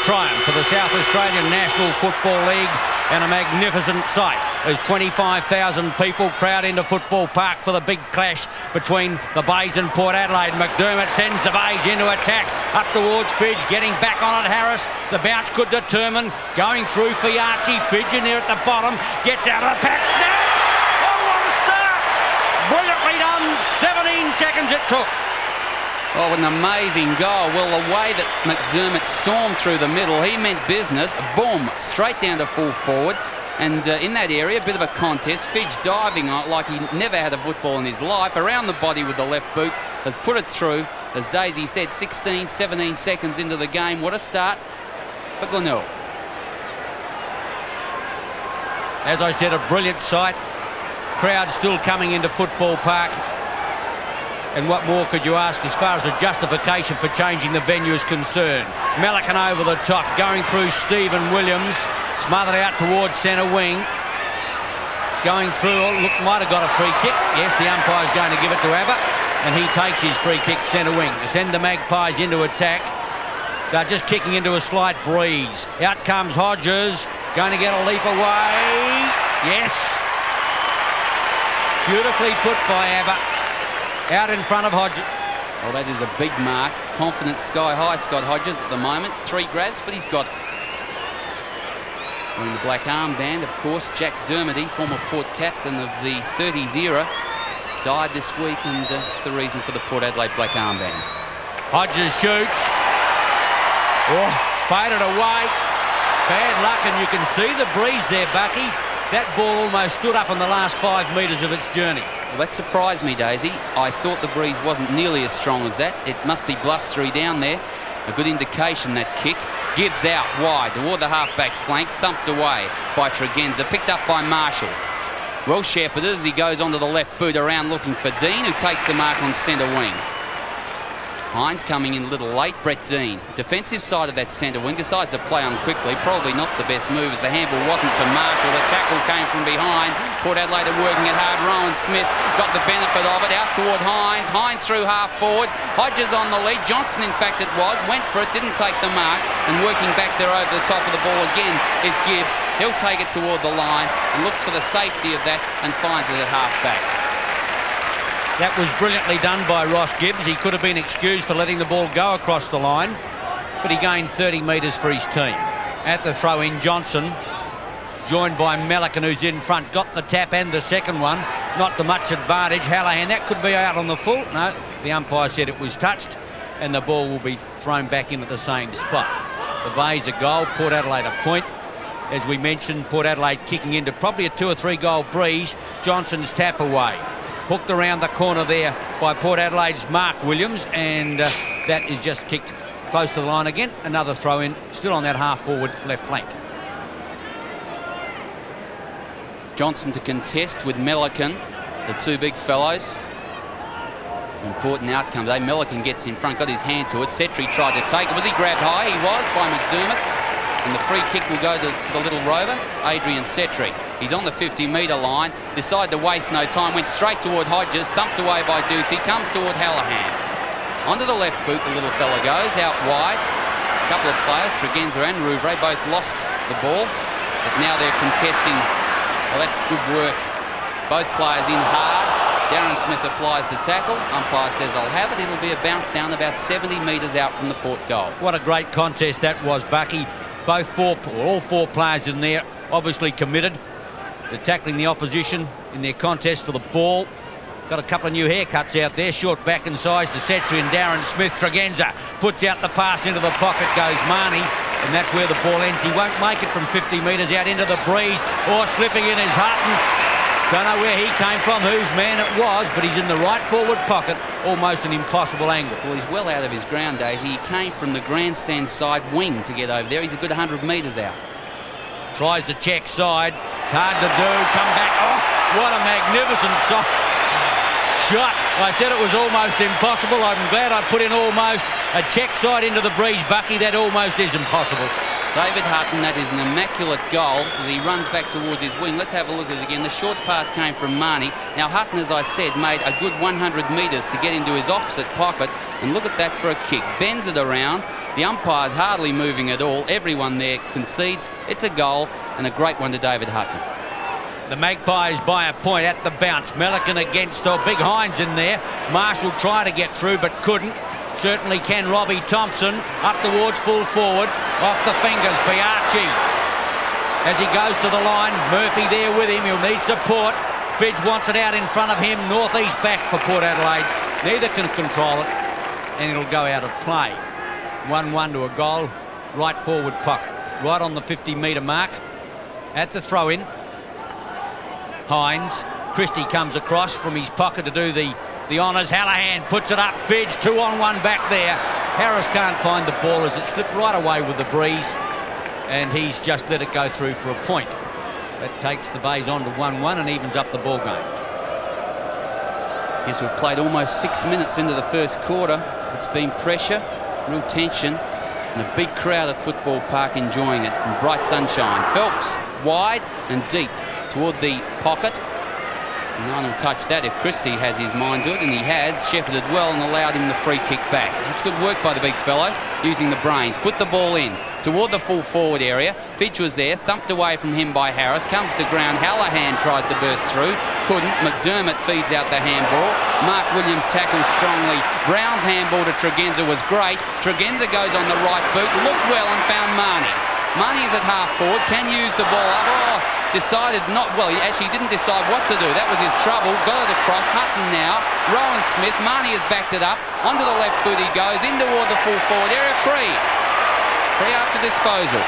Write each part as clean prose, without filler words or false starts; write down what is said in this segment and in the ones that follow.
triumph for the South Australian National Football League, and a magnificent sight as 25,000 people crowd into Football Park for the big clash between the Bays and Port Adelaide. McDermott sends the Bays into attack up towards Fidge, getting back on it. Harris, the bounce could determine, going through Fiachi. Fidge in there at the bottom, gets out of the pack, snaps! Oh, what a start! Brilliantly done, 17 seconds it took. Oh, an amazing goal. Well, the way that McDermott stormed through the middle, he meant business. Boom, straight down to full forward. And in that area, a bit of a contest. Fidge diving on it like he never had a football in his life. Around the body with the left boot, has put it through. As Daisy said, 16, 17 seconds into the game. What a start for Glenelg. As I said, a brilliant sight. Crowd still coming into Football Park. And what more could you ask as far as a justification for changing the venue is concerned? Melican over the top, going through Stephen Williams, smothered out towards centre wing. Going through, look, might have got a free kick. Yes, the umpire's going to give it to Abbott, and he takes his free kick centre wing to send the Magpies into attack. They're just kicking into a slight breeze. Out comes Hodges, going to get a leap away. Yes. Beautifully put by Abbott. Out in front of Hodges. Well, that is a big mark. Confident sky high, Scott Hodges at the moment. 3 grabs, but he's got it. Wearing the black armband, of course, Jack Dermody, former Port captain of the 30s era, died this week, and it's the reason for the Port Adelaide black armbands. Hodges shoots. Oh, faded away. Bad luck, and you can see the breeze there, Bucky. That ball almost stood up in the last 5 metres of its journey. Well, that surprised me, Daisy. I thought the breeze wasn't nearly as strong as that. It must be blustery down there. A good indication, that kick. Gibbs out wide toward the half-back flank, thumped away by Tregenza, picked up by Marshall. Well shepherded as he goes onto the left boot, around looking for Dean, who takes the mark on centre wing. Hines coming in a little late. Brett Dean, defensive side of that centre wing, decides to play on quickly. Probably not the best move, as the handball wasn't to Marshall. The tackle came from behind. Port Adelaide are working it hard. Rowan Smith got the benefit of it. Out toward Hines. Hines through half forward. Hodges on the lead. Johnson, in fact, it was. Went for it, didn't take the mark. And working back there over the top of the ball again is Gibbs. He'll take it toward the line and looks for the safety of that and finds it at half back. That was brilliantly done by Ross Gibbs. He could have been excused for letting the ball go across the line, but he gained 30 metres for his team. At the throw-in, Johnson, joined by Melican, who's in front, got the tap and the second one. Not to much advantage. Hallahan, that could be out on the full. No, the umpire said it was touched, and the ball will be thrown back into the same spot. The Bays a goal, Port Adelaide a point. As we mentioned, Port Adelaide kicking into probably a 2 or 3 goal breeze. Johnson's tap away. Hooked around the corner there by Port Adelaide's Mark Williams, and that is just kicked close to the line again. Another throw in, still on that half-forward left flank. Johnson to contest with Melican, the 2 big fellows. Important outcome today. Melican gets in front, got his hand to it. Setri tried to take it. Was he grabbed high? He was, by McDermott. And the free kick will go to the little rover, Adrian Setri. He's on the 50-metre line, decided to waste no time, went straight toward Hodges, thumped away by Duthie, comes toward Hallahan. Onto the left boot, the little fella goes, out wide. A couple of players, Tregenza and Rouvray, both lost the ball, but now they're contesting. Well, that's good work. Both players in hard. Darren Smith applies the tackle. Umpire says, I'll have it. It'll be a bounce down about 70 metres out from the Port goal. What a great contest that was, Bucky. All 4 players in there obviously committed. They're tackling the opposition in their contest for the ball. Got a couple of new haircuts out there. Short back and size to Setri and Darren Smith. Tregenza puts out the pass into the pocket, goes Marnie, and that's where the ball ends. He won't make it from 50 metres out into the breeze, or slipping in is Hutton. Don't know where he came from, whose man it was, but he's in the right forward pocket, almost an impossible angle. Well, he's well out of his ground, Daisy. He came from the grandstand side wing to get over there. He's a good 100 metres out. Tries the check side. It's hard to do. Come back. Oh, what a magnificent shot. I said it was almost impossible. I'm glad I put in almost. A check side into the breeze, Bucky. That almost is impossible. David Hutton, that is an immaculate goal as he runs back towards his wing. Let's have a look at it again. The short pass came from Marnie. Now Hutton, as I said, made a good 100 metres to get into his opposite pocket, and look at that for a kick. Bends it around, The umpire's hardly moving at all. Everyone there concedes. It's a goal and a great one to David Hutton. The Magpies by a point at the bounce. Milliken against Big Hines in there. Marshall tried to get through but couldn't. Certainly can Robbie Thompson. Up towards full forward. Off the fingers, Biarchi. As he goes to the line, Murphy there with him. He'll need support. Fidge wants it out in front of him. Northeast back for Port Adelaide. Neither can control it, and it'll go out of play. 1-1 to a goal. Right forward pocket. Right on the 50-metre mark. At the throw-in. Hines. Christie comes across from his pocket to do the honours. Hallahan puts it up. Fidge 2-on-1 back there. Harris can't find the ball as it slipped right away with the breeze, and he's just let it go through for a point. That takes the Bays on to 1-1 and evens up the ball game. Yes, we've played almost 6 minutes into the first quarter. It's been pressure, real tension, and a big crowd at Football Park enjoying it in bright sunshine. Phelps wide and deep toward the pocket. No one will touch that if Christie has his mind to it, and he has. Shepherded well and allowed him the free kick back. It's good work by the big fellow, using the brains. Put the ball in toward the full forward area. Fidge was there, thumped away from him by Harris. Comes to ground. Hallahan tries to burst through. Couldn't. McDermott feeds out the handball. Mark Williams tackles strongly. Brown's handball to Tregenza was great. Tregenza goes on the right boot, looked well and found Marnie. Marnie is at half forward, can use the ball up. Oh, decided not, well, he actually didn't decide what to do. That was his trouble. Got it across. Hutton now. Rowan Smith. Marnie has backed it up. Onto the left boot he goes. In toward the full forward area. Free after disposal.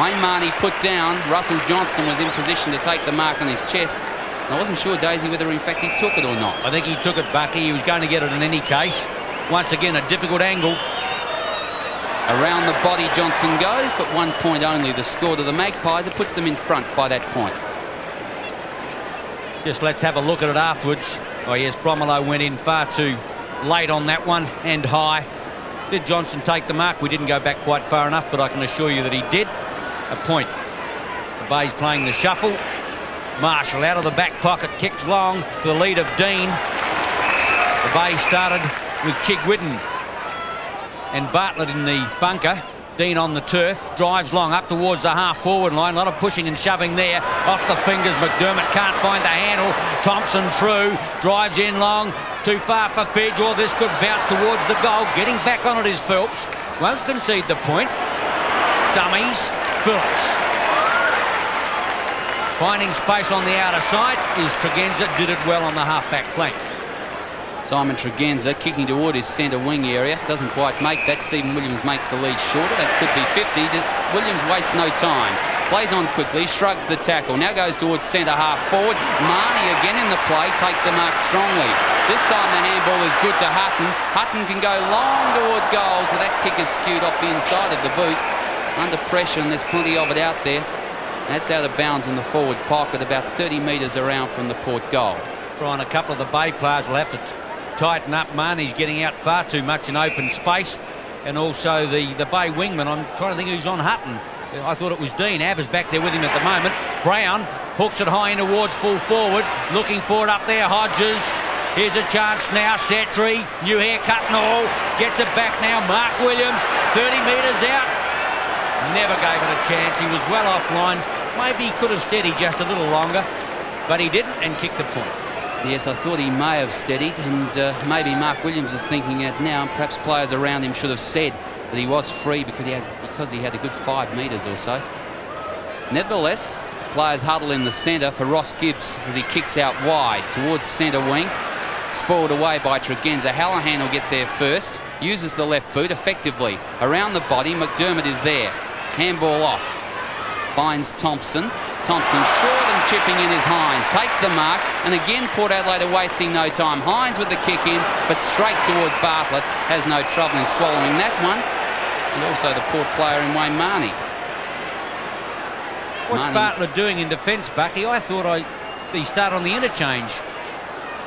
Wayne Marnie put down. Russell Johnson was in position to take the mark on his chest. I wasn't sure, Daisy, whether in fact he took it or not. I think he took it, Bucky. He was going to get it in any case. Once again, a difficult angle. Around the body Johnson goes, but 1 point only the score to the Magpies. It puts them in front by that point. Just let's have a look at it afterwards. Oh yes, Bromelo went in far too late on that one and high. Did Johnson take the mark? We didn't go back quite far enough, but I can assure you that he did. A point. The Bays playing the shuffle. Marshall out of the back pocket, kicks long to the lead of Dean. The Bays started with Chigwidden and Bartlett in the bunker. Dean on the turf, drives long up towards the half-forward line. A lot of pushing and shoving there. Off the fingers, McDermott can't find the handle. Thompson through, drives in long. Too far for Fidge, or this could bounce towards the goal. Getting back on it is Phelps. Won't concede the point. Dummies, Phillips. Finding space on the outer side is Tregenza. Did it well on the half-back flank. Simon Tregenza kicking toward his centre wing area. Doesn't quite make that. Stephen Williams makes the lead shorter. That could be 50. Williams wastes no time. Plays on quickly, shrugs the tackle. Now goes towards centre half forward. Marnie again in the play, takes the mark strongly. This time the handball is good to Hutton. Hutton can go long toward goals, but that kick is skewed off the inside of the boot. Under pressure, and there's plenty of it out there. That's out of bounds in the forward pocket, about 30 metres around from the Port goal. Brian, a couple of the Bay players will have to tighten up. Marnie's getting out far too much in open space, and also the Bay wingman. I'm trying to think who's on Hutton. I thought it was Dean. Abber's back there with him at the moment. Brown hooks it high in towards full forward, looking for it up there. Hodges, here's a chance now. Setri, new haircut and all, gets it back now. Mark Williams, 30 metres out, never gave it a chance. He was well offline. Maybe he could have steadied just a little longer, but he didn't, and kicked the point. Yes, I thought he may have steadied, and maybe Mark Williams is thinking it now. Perhaps players around him should have said that he was free because he had a good 5 metres or so. Nevertheless, players huddle in the centre for Ross Gibbs as he kicks out wide towards centre wing. Spoiled away by Tregenza. Hallahan will get there first. Uses the left boot effectively. Around the body, McDermott is there. Handball off. Finds Thompson. Thompson short and chipping in is Hines. Takes the mark, and again Port Adelaide are wasting no time. Hines with the kick in, but straight toward Bartlett. Has no trouble in swallowing that one. And also the Port player in Wayne Marnie. What's Bartlett doing in defence, Bucky? I thought he started on the interchange.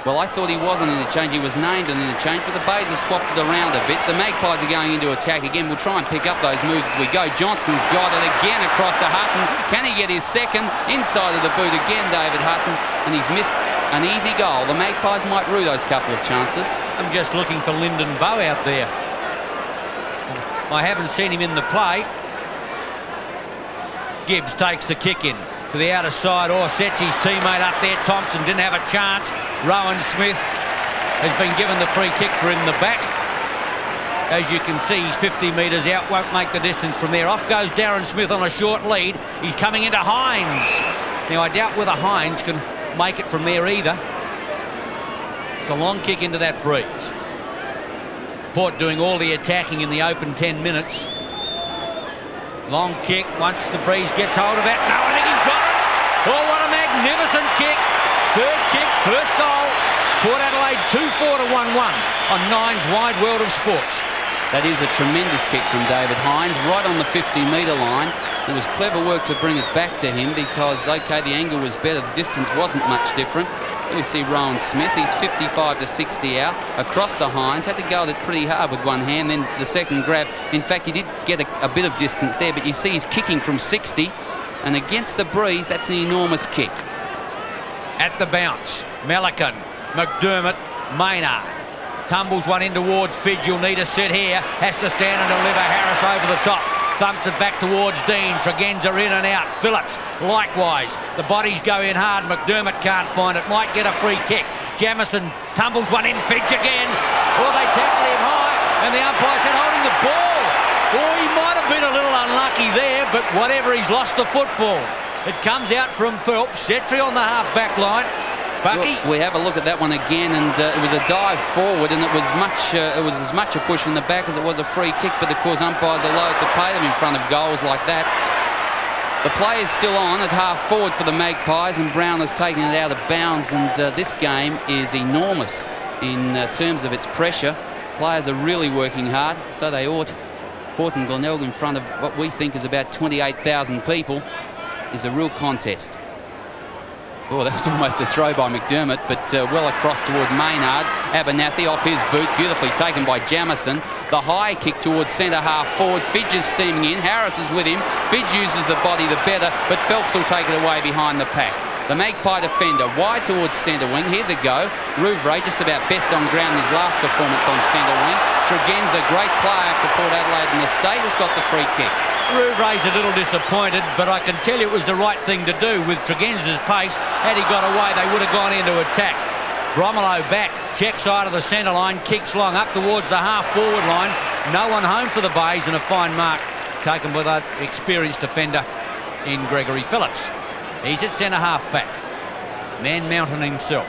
Well, I thought he was on interchange. He was named an interchange, but the Bays have swapped it around a bit. The Magpies are going into attack again. We'll try and pick up those moves as we go. Johnson's got it again across to Hutton. Can he get his second? Inside of the boot again, David Hutton, and he's missed an easy goal. The Magpies might rue those couple of chances. I'm just looking for Lyndon Bowe out there. I haven't seen him in the play. Gibbs takes the kick in to the outer side. sets his teammate up there. Thompson didn't have a chance. Rowan Smith has been given the free kick for in the back. As you can see, he's 50 metres out, won't make the distance from there. Off goes Darren Smith on a short lead. He's coming into Hines. Now, I doubt whether Hines can make it from there either. It's a long kick into that breeze. Port doing all the attacking in the open 10 minutes. Long kick, once the breeze gets hold of it. No, I think he's got it. Oh, what a magnificent kick. Third kick, first goal. Port Adelaide 2-4 to 1-1 on Nine's Wide World of Sports. That is a tremendous kick from David Hines, right on the 50-metre line. It was clever work to bring it back to him because, OK, the angle was better. The distance wasn't much different. Here we see Rowan Smith. He's 55 to 60 out. Across to Hines. Had to go at it pretty hard with one hand. Then the second grab. In fact, he did get a bit of distance there, but you see he's kicking from 60. And against the breeze, that's an enormous kick. At the bounce, Melican, McDermott, Maynard. Tumbles one in towards Fidge. You'll need a set here. Has to stand and deliver. Harris over the top. Thumps it back towards Dean. Tregenza in and out. Phillips likewise. The bodies go in hard. McDermott can't find it. Might get a free kick. Jamison tumbles one in. Fidge again. They tackle him high. And the umpire said holding the ball. He might have been a little unlucky there, but whatever, he's lost the football. It comes out from Phelps. Setri on the half-back line. Bucky? Look, we have a look at that one again, and it was a dive forward, and it was as much a push in the back as it was a free kick, but of course umpires are loath to pay them in front of goals like that. The play is still on at half forward for the Magpies, and Brown has taken it out of bounds, and this game is enormous in terms of its pressure. Players are really working hard, so they ought. Port and Glenelg in front of what we think is about 28,000 people is a real contest. That was almost a throw by McDermott, but well across toward Maynard. Abernathy off his boot, beautifully taken by Jamison. The high kick towards centre half forward. Fidge is steaming in. Harris is with him. Fidge uses the body the better, but Phelps will take it away behind the pack. The Magpie defender wide towards centre wing. Here's a go. Rouvray just about best on ground in his last performance on centre wing. Tregenza, great player for Port Adelaide, and the state has got the free kick. Rouvray's a little disappointed, but I can tell you it was the right thing to do with Tregenza's pace. Had he got away, they would have gone into attack. Bromelo back, check side of the centre line, kicks long up towards the half-forward line. No one home for the Bays, and a fine mark taken by that experienced defender in Gregory Phillips. He's at centre half-back. Man Mountain himself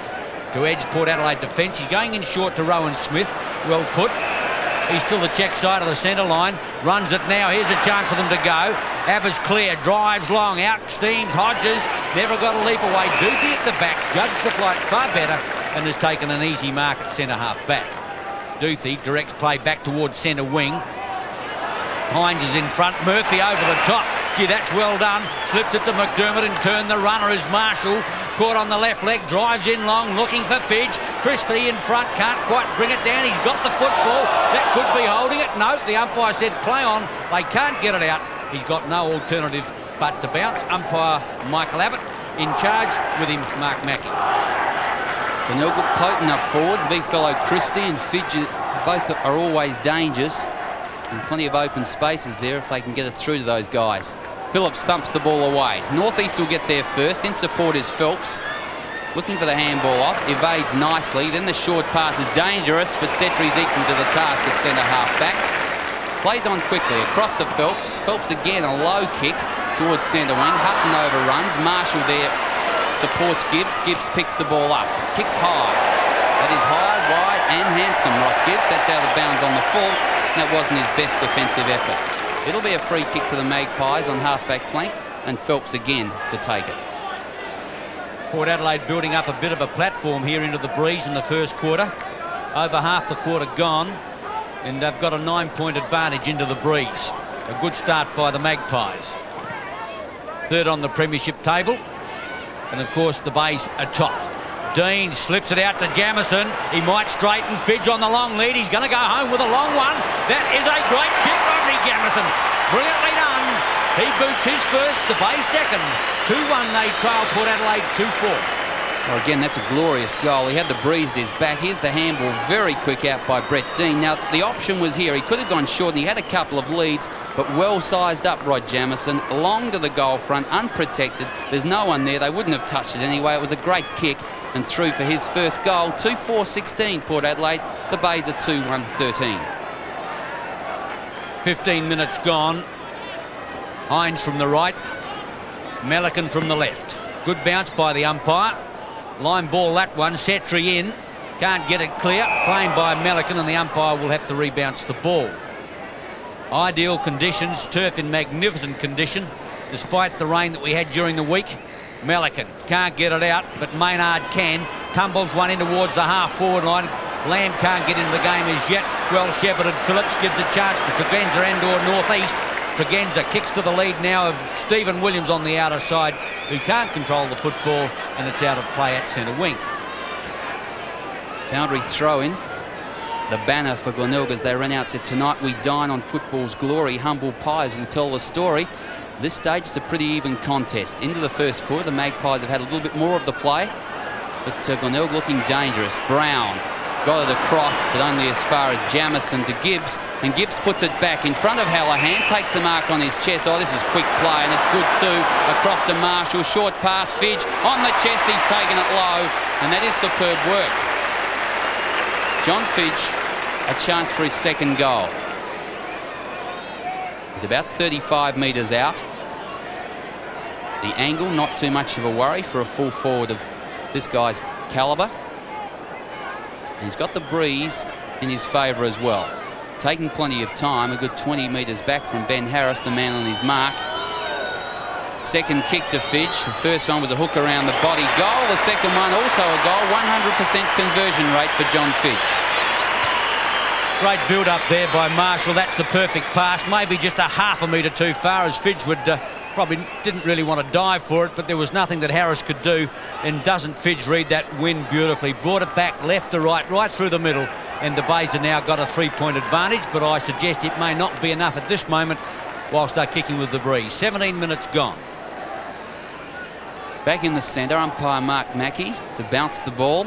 to edge Port Adelaide defence. He's going in short to Rowan Smith. Well put. He's still the check side of the centre line. Runs it now. Here's a chance for them to go. Abba's clear. Drives long. Out steams Hodges. Never got a leap away. Doopy at the back. Judged the flight far better and has taken an easy mark at centre half back. Doothy directs play back towards centre wing. Hines is in front. Murphy over the top. Gee, that's well done. Slips it to McDermott in turn. The runner is Marshall. Caught on the left leg. Drives in long. Looking for Fidge. Christie in front. Can't quite bring it down. He's got the football. That could be holding it. No, the umpire said play on. They can't get it out. He's got no alternative but to bounce. Umpire Michael Abbott in charge. With him, Mark Mackey. Glenelg look potent up forward. The big fellow Christie and Fidge both are always dangers. And plenty of open spaces there if they can get it through to those guys. Phillips thumps the ball away. Northeast will get there first. In support is Phelps. Looking for the handball off. Evades nicely. Then the short pass is dangerous, but Setri's equal to the task at centre half back. Plays on quickly. Across to Phelps. Phelps again a low kick towards centre wing. Hutton overruns. Marshall there supports Gibbs. Gibbs picks the ball up. Kicks high. That is high, wide and handsome, Ross Gibbs. That's out of bounds on the full. That wasn't his best defensive effort. It'll be a free kick to the Magpies on half-back flank, and Phelps again to take it. Port Adelaide building up a bit of a platform here into the breeze in the first quarter. Over half the quarter gone, and they've got a 9-point advantage into the breeze. A good start by the Magpies. Third on the premiership table, and of course the Bays are top. Dean slips it out to Jamison. He might straighten Fidge on the long lead. He's going to go home with a long one. That is a great kick, Rodney Jamison. Brilliantly done. He boots his first, the Bay second. 2-1 they trail Port Adelaide 2-4. Well, again, that's a glorious goal. He had the breeze at his back. Here's the handball, very quick out by Brett Dean. Now, the option was here. He could have gone short, and he had a couple of leads, but well sized up Rod Jamieson, long to the goal front, unprotected. There's no one there. They wouldn't have touched it anyway. It was a great kick, and through for his first goal. 2-4-16, Port Adelaide. The Bays are 2-1-13. 15 minutes gone. Hines from the right, Melican from the left. Good bounce by the umpire. Line ball, that one. Setri in. Can't get it clear. Playing by Melican, and the umpire will have to rebounce the ball. Ideal conditions. Turf in magnificent condition, despite the rain that we had during the week. Melican can't get it out, but Maynard can. Tumbles one in towards the half-forward line. Lamb can't get into the game as yet. Well shepherded Phillips gives a chance for Tregenza and/or Northeast. Tregenza kicks to the lead now of Stephen Williams on the outer side, who can't control the football, and it's out of play at centre wing. Boundary throw-in. The banner for Glenelg as they ran out said, "Tonight we dine on football's glory. Humble pies will tell the story." This stage it's a pretty even contest. Into the first quarter, the Magpies have had a little bit more of the play, but Glenelg looking dangerous. Brown got it across, but only as far as Jamieson to Gibbs, and Gibbs puts it back in front of Hallahan, takes the mark on his chest. Oh, this is quick play, and it's good too. Across to Marshall, short pass, Fidge on the chest, he's taken it low, and that is superb work. John Fidge, a chance for his second goal. He's about 35 metres out. The angle, not too much of a worry for a full forward of this guy's calibre. He's got the breeze in his favour as well. Taking plenty of time, a good 20 metres back from Ben Harris, the man on his mark. Second kick to Fidge. The first one was a hook around the body. Goal. The second one also a goal. 100% conversion rate for John Fidge. Great build-up there by Marshall. That's the perfect pass. Maybe just a half a metre too far, as Fidge would probably didn't really want to dive for it, but there was nothing that Harris could do. And doesn't Fidge read that wind beautifully? Brought it back left to right, right through the middle. And the Bays have now got a 3-point advantage, but I suggest it may not be enough at this moment whilst they're kicking with the breeze. 17 minutes gone. Back in the centre, umpire Mark Mackey to bounce the ball.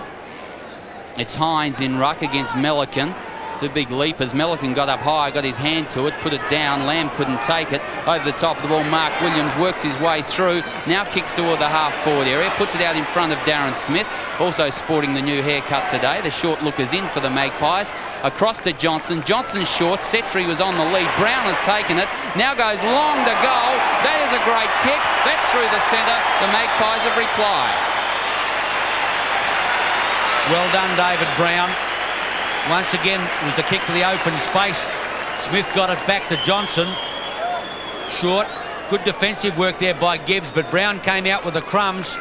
It's Hines in ruck against Melican. Two big leapers. Melican got up high, got his hand to it, put it down. Lamb couldn't take it. Over the top of the ball, Mark Williams works his way through. Now kicks toward the half-forward area. Puts it out in front of Darren Smith. Also sporting the new haircut today. The short look is in for the Magpies. Across to Johnson. Johnson's short. Setri was on the lead. Brown has taken it. Now goes long to goal. That is a great kick. That's through the centre. The Magpies have replied. Well done, David Brown. Once again, it was the kick to the open space. Smith got it back to Johnson. Short. Good defensive work there by Gibbs, but Brown came out with the crumbs.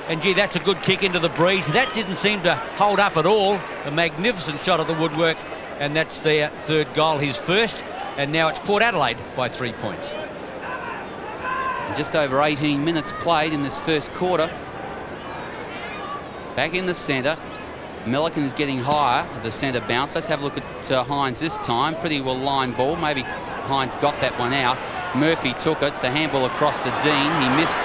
And, gee, that's a good kick into the breeze. That didn't seem to hold up at all. A magnificent shot of the woodwork. And that's their third goal, his first. And now it's Port Adelaide by 3 points. Just over 18 minutes played in this first quarter. Back in the centre. Melican is getting higher at the centre bounce. Let's have a look at Hines this time. Pretty well line ball. Maybe Hines got that one out. Murphy took it. The handball across to Dean. He missed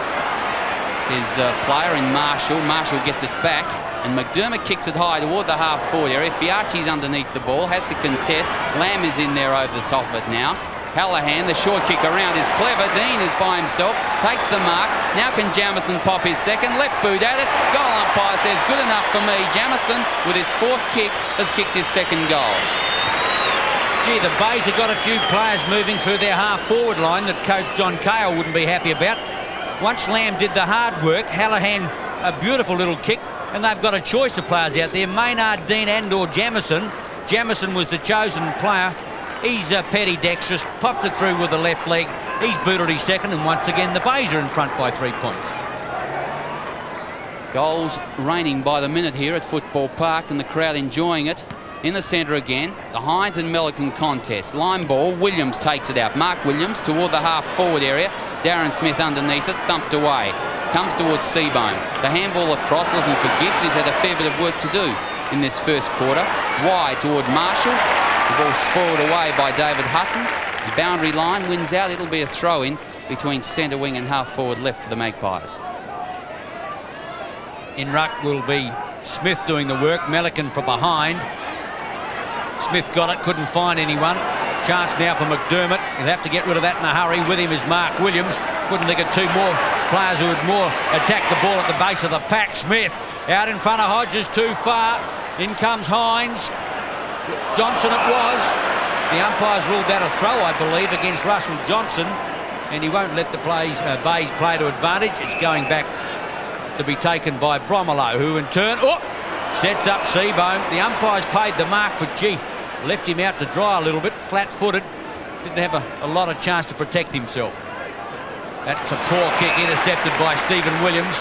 his player in Marshall. Marshall gets it back. And McDermott kicks it high toward the half-forward area. Fiachi's underneath the ball. Has to contest. Lamb is in there over the top of it now. Hallahan, the short kick around is clever. Dean is by himself, takes the mark. Now can Jamieson pop his second? Left boot at it. Goal umpire says good enough for me. Jamieson, with his fourth kick, has kicked his second goal. Gee, the Bays have got a few players moving through their half-forward line that coach John Cale wouldn't be happy about. Once Lamb did the hard work, Hallahan, a beautiful little kick, and they've got a choice of players out there, Maynard, Dean and/or Jamieson. Jamieson was the chosen player. He's petty dexterous, popped it through with the left leg. He's booted his second, and once again the Bays are in front by 3 points. Goals raining by the minute here at Football Park, and the crowd enjoying it. In the centre again, the Hines and Melican contest. Line ball, Williams takes it out. Mark Williams toward the half-forward area. Darren Smith underneath it, thumped away. Comes towards Seabone. The handball across, looking for Gibbs. He's had a fair bit of work to do in this first quarter. Wide toward Marshall. The ball spoiled away by David Hutton. The boundary line wins out. It'll be a throw-in between centre wing and half-forward left for the Magpies. In ruck will be Smith doing the work. Melican from behind. Smith got it, couldn't find anyone. Chance now for McDermott. He'll have to get rid of that in a hurry. With him is Mark Williams. Couldn't think of two more players who would more attack the ball at the base of the pack. Smith out in front of Hodges, too far. In comes Hines. Johnson it was. The umpires ruled that a throw, I believe, against Russell Johnson, and he won't let the Bays play to advantage. It's going back to be taken by Bromelo, who in turn sets up Seabohm. The umpires paid the mark, but gee, left him out to dry a little bit, flat-footed. Didn't have a lot of chance to protect himself. That's a poor kick, intercepted by Stephen Williams.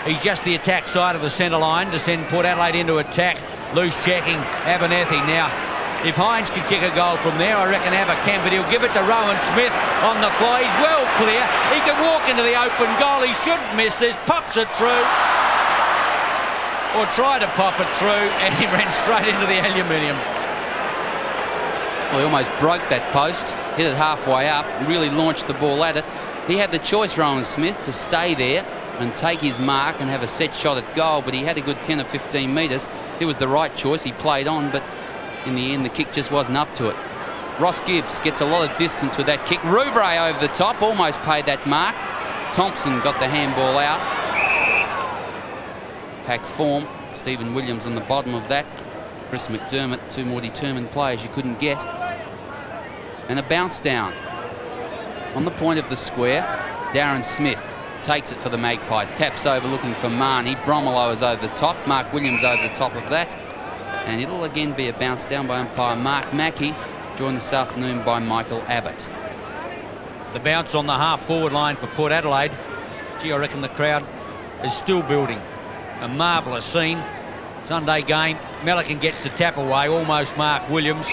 He's just the attack side of the centre line to send Port Adelaide into attack. Loose checking Abernethy. Now, if Hines could kick a goal from there, I reckon Abba can, but he'll give it to Rowan Smith on the fly. He's well clear. He can walk into the open goal. He shouldn't miss this. Pops it through. Or tried to pop it through, and he ran straight into the aluminium. Well, he almost broke that post, hit it halfway up, really launched the ball at it. He had the choice, Rowan Smith, to stay there and take his mark and have a set shot at goal, but he had a good 10 or 15 metres. It was the right choice. He played on, but in the end, the kick just wasn't up to it. Ross Gibbs gets a lot of distance with that kick. Rouvray over the top, almost paid that mark. Thompson got the handball out. Pack form. Stephen Williams on the bottom of that. Chris McDermott, two more determined players you couldn't get. And a bounce down. On the point of the square, Darren Smith takes it for the Magpies. Taps over looking for Marnie. Bromelo is over the top. Mark Williams over the top of that. And it'll again be a bounce down by umpire Mark Mackey, joined this afternoon by Michael Abbott. The bounce on the half-forward line for Port Adelaide. Gee, I reckon the crowd is still building. A marvellous scene. Sunday game. Melican gets the tap away, almost Mark Williams.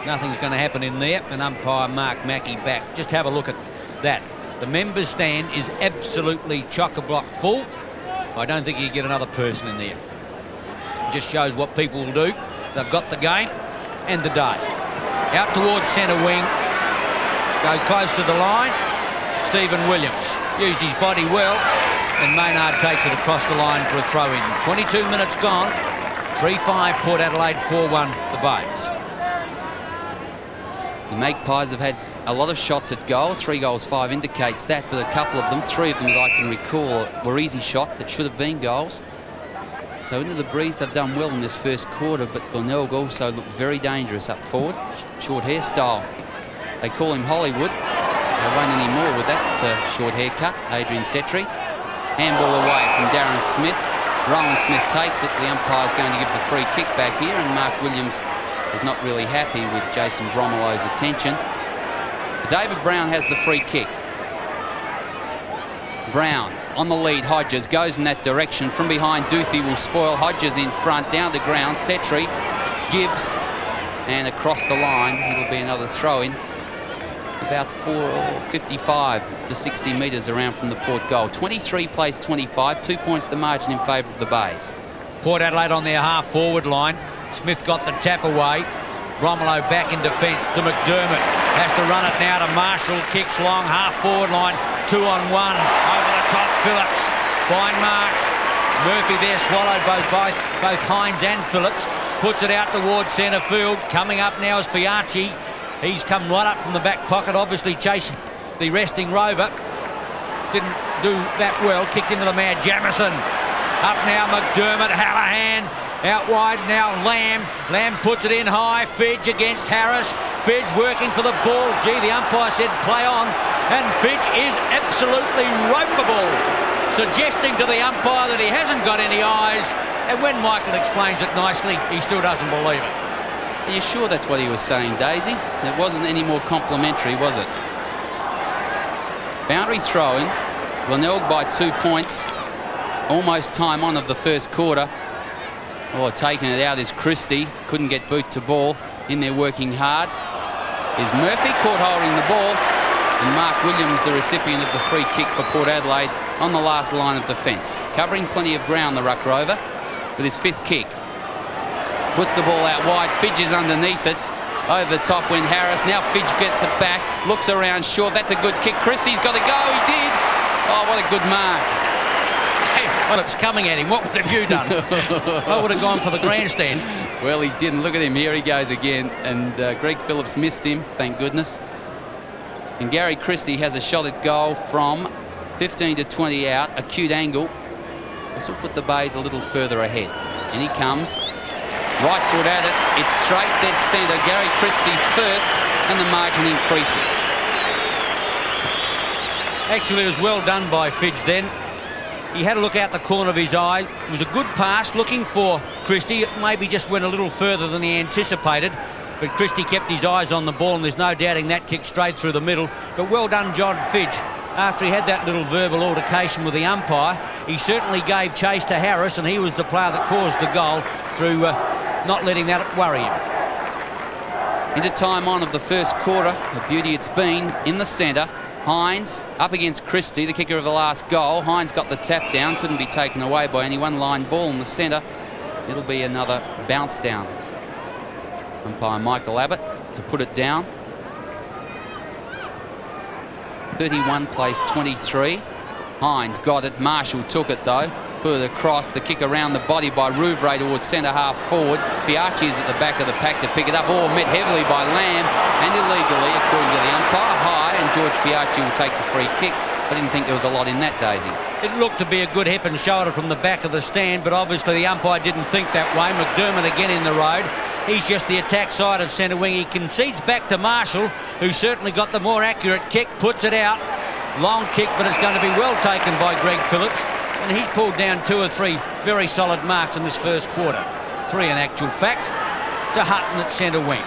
Nothing's going to happen in there. And umpire Mark Mackey back. Just have a look at that. The members' stand is absolutely chock-a-block full. I don't think you get another person in there. It just shows what people will do. They've got the game and the day. Out towards centre wing. Go close to the line. Stephen Williams used his body well, and Maynard takes it across the line for a throw-in. 22 minutes gone. 3-5 Port Adelaide, 4-1 the Bays. The Magpies have had a lot of shots at goal. 3 goals, 5 indicates that, but a couple of them, 3 of them that I can recall, were easy shots that should have been goals. So into the breeze, they've done well in this first quarter, but Glenelg also looked very dangerous up forward. Short hairstyle. They call him Hollywood. They won't anymore with that short haircut. Adrian Setri. Handball away from Darren Smith. Rowan Smith takes it. The umpire's going to give the free kick back here, and Mark Williams is not really happy with Jason Bromelo's attention. David Brown has the free kick. Brown on the lead. Hodges goes in that direction. From behind, Duthie will spoil. Hodges in front, down to ground. Setri, Gibbs, and across the line. It'll be another throw-in. About 55 to 60 metres around from the Port goal. 23 plays 25. 2 points the margin in favour of the Bays. Port Adelaide on their half-forward line. Smith got the tap away. Bromelo back in defence to McDermott. Has to run it now to Marshall. Kicks long, half-forward line. 2-on-1. Over the top, Phillips. Fine mark. Murphy there swallowed both Hines and Phillips. Puts it out towards centre field. Coming up now is Fiachi. He's come right up from the back pocket, obviously chasing the resting Rover. Didn't do that well. Kicked into the man, Jamison. Up now, McDermott, Hallahan. Out wide now, Lamb. Lamb puts it in high. Fidge against Harris. Fidge working for the ball. Gee, the umpire said play on. And Fidge is absolutely ropeable, suggesting to the umpire that he hasn't got any eyes. And when Michael explains it nicely, he still doesn't believe it. Are you sure that's what he was saying, Daisy? It wasn't any more complimentary, was it? Boundary throw-in. Glenelg by 2 points. Almost time on of the first quarter. Oh, taking it out is Christie. Couldn't get boot to ball. In there working hard is Murphy, caught holding the ball. And Mark Williams, the recipient of the free kick for Port Adelaide, on the last line of defence. Covering plenty of ground, the ruck rover, with his 5th kick. Puts the ball out wide. Fidge is underneath it. Over the top went Harris. Now Fidge gets it back. Looks around short. That's a good kick. Christie's got to go. He did. Oh, what a good mark. Well, it's coming at him. What would have you done? I would have gone for the grandstand. Well, he didn't. Look at him. Here he goes again. And Greg Phillips missed him, thank goodness. And Gary Christie has a shot at goal from 15 to 20 out, acute angle. This will put the Bathe a little further ahead. And he comes. Right foot at it. It's straight dead centre. Gary Christie's first, and the margin increases. Actually, it was well done by Fidge then. He had a look out the corner of his eye. It was a good pass looking for Christie. It maybe just went a little further than he anticipated. But Christie kept his eyes on the ball, and there's no doubting that kick straight through the middle. But well done, John Fidge. After he had that little verbal altercation with the umpire, he certainly gave chase to Harris, and he was the player that caused the goal through not letting that worry him. Into time on of the first quarter. The beauty it's been in the centre. Hines up against Christie, the kicker of the last goal. Hines got the tap down, couldn't be taken away by anyone. Line ball in the centre. It'll be another bounce down. Umpire Michael Abbott to put it down. 31 plays 23. Hines got it. Marshall took it though. Put it across. The kick around the body by Rouvray towards centre half forward. Fiacchi is at the back of the pack to pick it up. Oh, met heavily by Lamb and illegally, according to the umpire. High, and George Fiacchi will take the free kick. I didn't think there was a lot in that, Daisy. It looked to be a good hip and shoulder from the back of the stand, but obviously the umpire didn't think that way. McDermott again in the road. He's just the attack side of centre wing. He concedes back to Marshall, who certainly got the more accurate kick, puts it out. Long kick, but it's going to be well taken by Greg Phillips. And he's pulled down 2 or 3 very solid marks in this first quarter. 3 in actual fact, to Hutton at centre wing.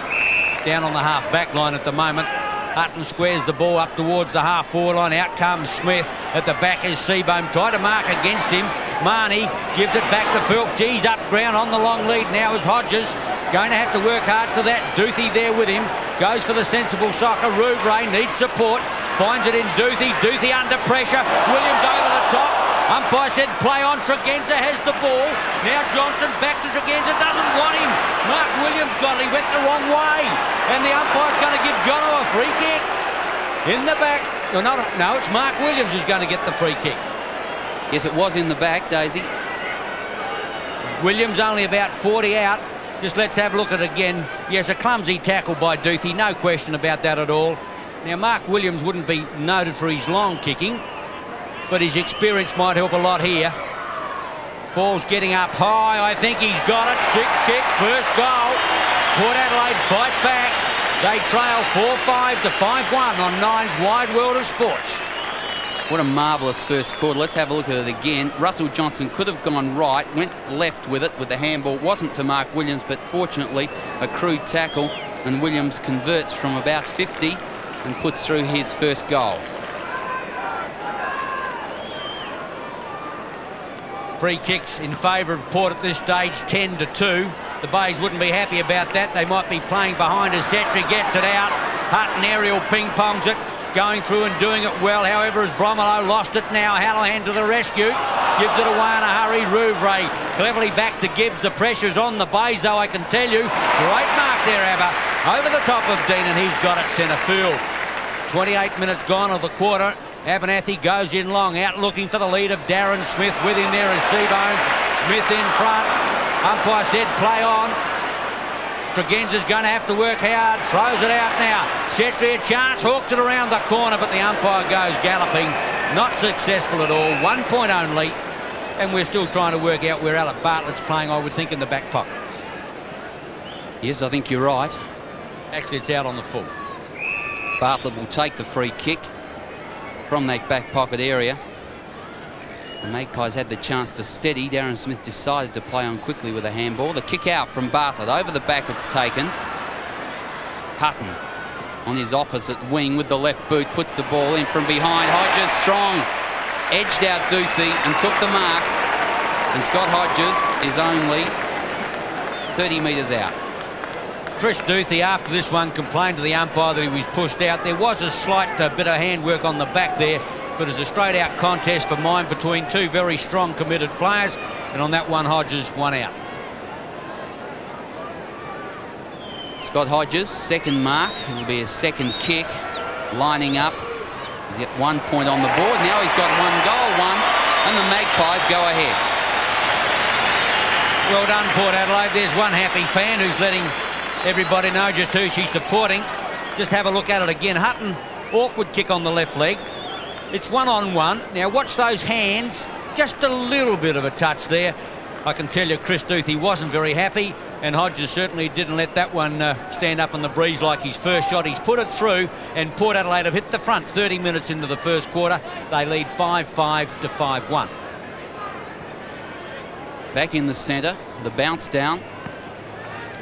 Down on the half back line at the moment. Hutton squares the ball up towards the half forward line. Out comes Smith. At the back is Seabohm. Try to mark against him. Marnie gives it back to Phelps. He's up ground on the long lead now is Hodges. Going to have to work hard for that. Duthie there with him. Goes for the sensible soccer. Rouvray needs support. Finds it in Duthie. Duthie under pressure. Williams over the top. Umpire said play on. Tregenza has the ball. Now Johnson back to Tregenza. Doesn't want him. Mark Williams got it. He went the wrong way. And the umpire's going to give Jono a free kick. In the back. No, it's Mark Williams who's going to get the free kick. Yes, it was in the back, Daisy. Williams only about 40 out. Just let's have a look at it again. Yes, a clumsy tackle by Duthie. No question about that at all. Now, Mark Williams wouldn't be noted for his long kicking, but his experience might help a lot here. Ball's getting up high. I think he's got it. Sick kick, first goal. Port Adelaide fight back. They trail 4-5 to 5-1 on Nine's Wide World of Sports. What a marvellous first quarter. Let's have a look at it again. Russell Johnson could have gone right, went left with it with the handball. Wasn't to Mark Williams, but fortunately a crude tackle, and Williams converts from about 50 and puts through his first goal. Free kicks in favour of Port at this stage, 10-2. The Bays wouldn't be happy about that. They might be playing behind as Setri gets it out. Hutton aerial ping-pongs it, going through and doing it well. However, as Bromelo lost it now, Hallahan to the rescue. Gives it away in a hurry. Rouvray cleverly back to Gibbs. The pressure's on the Bays, though, I can tell you. Great mark there, Abba. Over the top of Dean, and he's got it centre field. 28 minutes gone of the quarter. Abernathy goes in long, out looking for the lead of Darren Smith. With him there is Seabohm. Smith in front. Umpire said play on. Tregenza's going to have to work hard. Throws it out now. Setri a chance. Hawks it around the corner, but the umpire goes galloping. Not successful at all. 1 point only. And we're still trying to work out where Alec Bartlett's playing, I would think, in the back pocket. Yes, I think you're right. Actually, it's out on the full. Bartlett will take the free kick from that back pocket area. The Magpies had the chance to steady. Darren Smith decided to play on quickly with a handball. The kick out from Bartlett. Over the back it's taken. Hutton on his opposite wing with the left boot. Puts the ball in from behind. Hodges strong. Edged out Duthie and took the mark. And Scott Hodges is only 30 metres out. Chris Duthie, after this one, complained to the umpire that he was pushed out. There was a slight bit of handwork on the back there, but it's a straight-out contest for mine between 2 very strong, committed players. And on that one, Hodges won out. Scott Hodges, second mark. It'll be his second kick. Lining up. He's got 1 point on the board. Now he's got 1 goal, and the Magpies go ahead. Well done, Port Adelaide. There's one happy fan who's letting everybody know just who she's supporting. Just have a look at it again. Hutton, awkward kick on the left leg. It's 1-on-1. Now watch those hands. Just a little bit of a touch there. I can tell you Chris Duthie wasn't very happy, and Hodges certainly didn't let that one stand up in the breeze like his first shot. He's put it through, and Port Adelaide have hit the front 30 minutes into the first quarter. They lead 5-5 to 5-1. Back in the centre, the bounce down.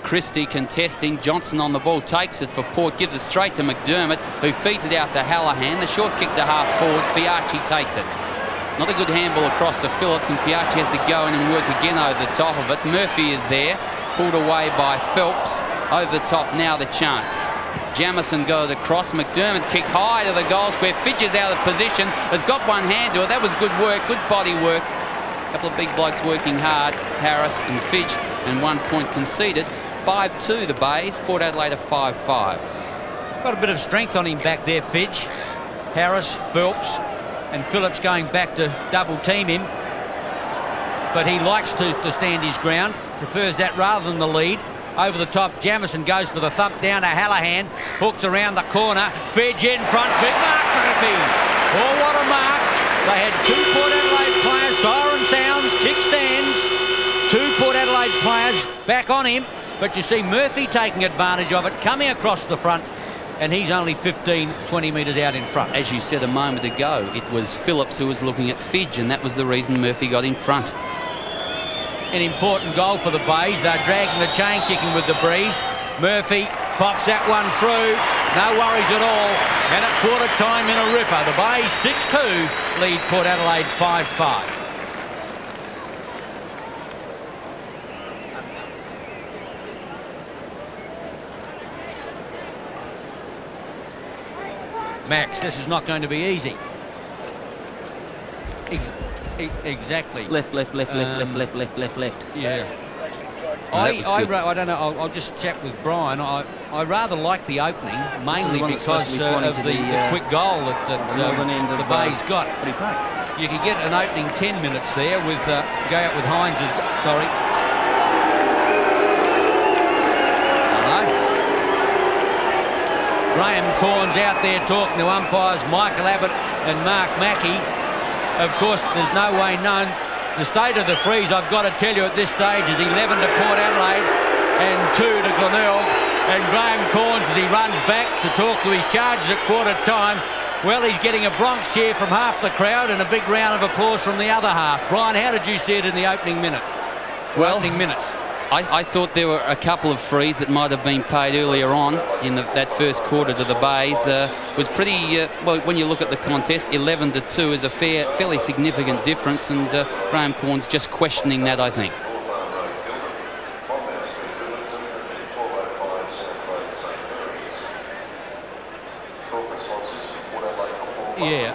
Christie contesting, Johnson on the ball, takes it for Port, gives it straight to McDermott, who feeds it out to Hallahan. The short kick to half forward, Fiachi takes it. Not a good handball across to Phillips, and Fiachi has to go in and work again over the top of it. Murphy is there, pulled away by Phelps. Over the top now, the chance. Jamison go to the cross, McDermott kicked high to the goal square, Fidge is out of position, has got one hand to it. That was good work, good body work. A couple of big blokes working hard, Harris and Fidge, and 1 point conceded. 5-2 the Bays, Port Adelaide a 5-5. Got a bit of strength on him back there, Fidge. Harris, Phelps, and Phillips going back to double team him. But he likes to stand his ground, prefers that rather than the lead. Over the top, Jamison goes for the thump down to Hallahan, hooks around the corner, Fidge in front, mark Murphy. Oh, what a mark. They had two Port Adelaide players, siren sounds, kickstands, two Port Adelaide players back on him. But you see Murphy taking advantage of it, coming across the front, and he's only 15, 20 metres out in front. As you said a moment ago, it was Phillips who was looking at Fidge, and that was the reason Murphy got in front. An important goal for the Bays. They're dragging the chain, kicking with the breeze. Murphy pops that one through. No worries at all. And at quarter time in a ripper. The Bays 6-2 lead Port Adelaide 5-5. Max, this is not going to be easy. Exactly. Left. Yeah. Oh, I don't know. I'll just chat with Brian. I rather like the opening, mainly because of the quick goal that the Bays got. You could get an opening 10 minutes there with go out with Hines. Sorry. Graham Corns out there talking to umpires, Michael Abbott and Mark Mackey. Of course, there's no way known. The state of the freeze, I've got to tell you at this stage, is 11 to Port Adelaide and 2 to Glenelg. And Graham Corns, as he runs back to talk to his charges at quarter time, well, he's getting a Bronx cheer from half the crowd and a big round of applause from the other half. Brian, how did you see it in the opening minute? Opening minutes. I thought there were a couple of frees that might have been paid earlier on in that first quarter to the Bays. Was pretty, well, when you look at the contest, 11 to 2 is a fairly significant difference, and Graham Corns just questioning that, I think. Yeah,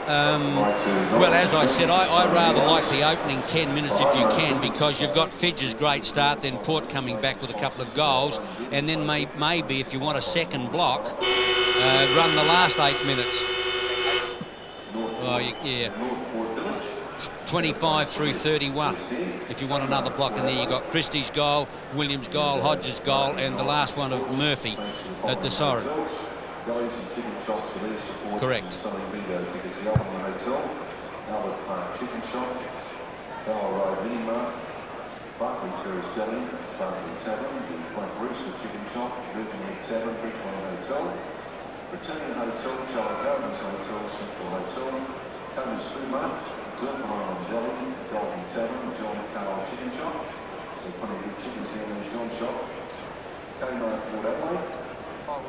well, as I said, I rather like the opening 10 minutes if you can, because you've got Fidge's great start, then Port coming back with a couple of goals, and then maybe if you want a second block, run the last 8 minutes. Oh, yeah. 25 through 31. If you want another block in there, you've got Christie's goal, Williams' goal, Hodges' goal, and the last one of Murphy at the Soren. Correct.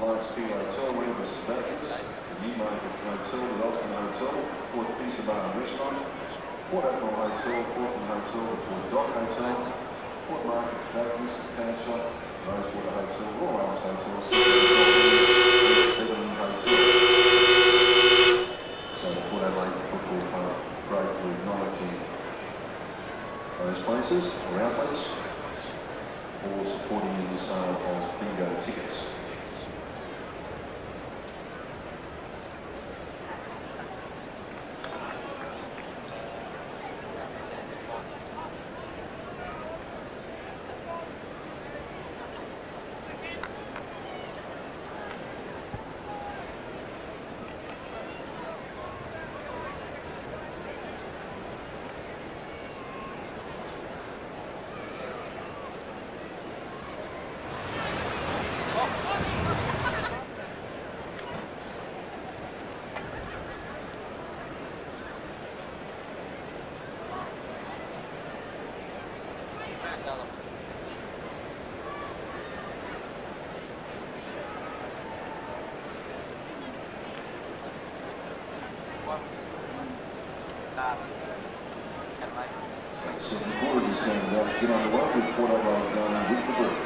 Large Ski Hotel, Weber Sebastians, the Newmarket Hotel, the Osman Hotel, Port Pisa Bar and Restaurant, Port Admiral Hotel, Portland Hotel, the Port Dock Hotel, Port Market Sebastians, Can Shop, Rosewater Hotel, Royal Arms Hotel, Seven Hotel. So the Port Adelaide Football Club gratefully acknowledging those places or outlets for supporting the sale of bingo tickets. Second quarter just ended up. Get on the road with Port Adelaide going with the Breeze.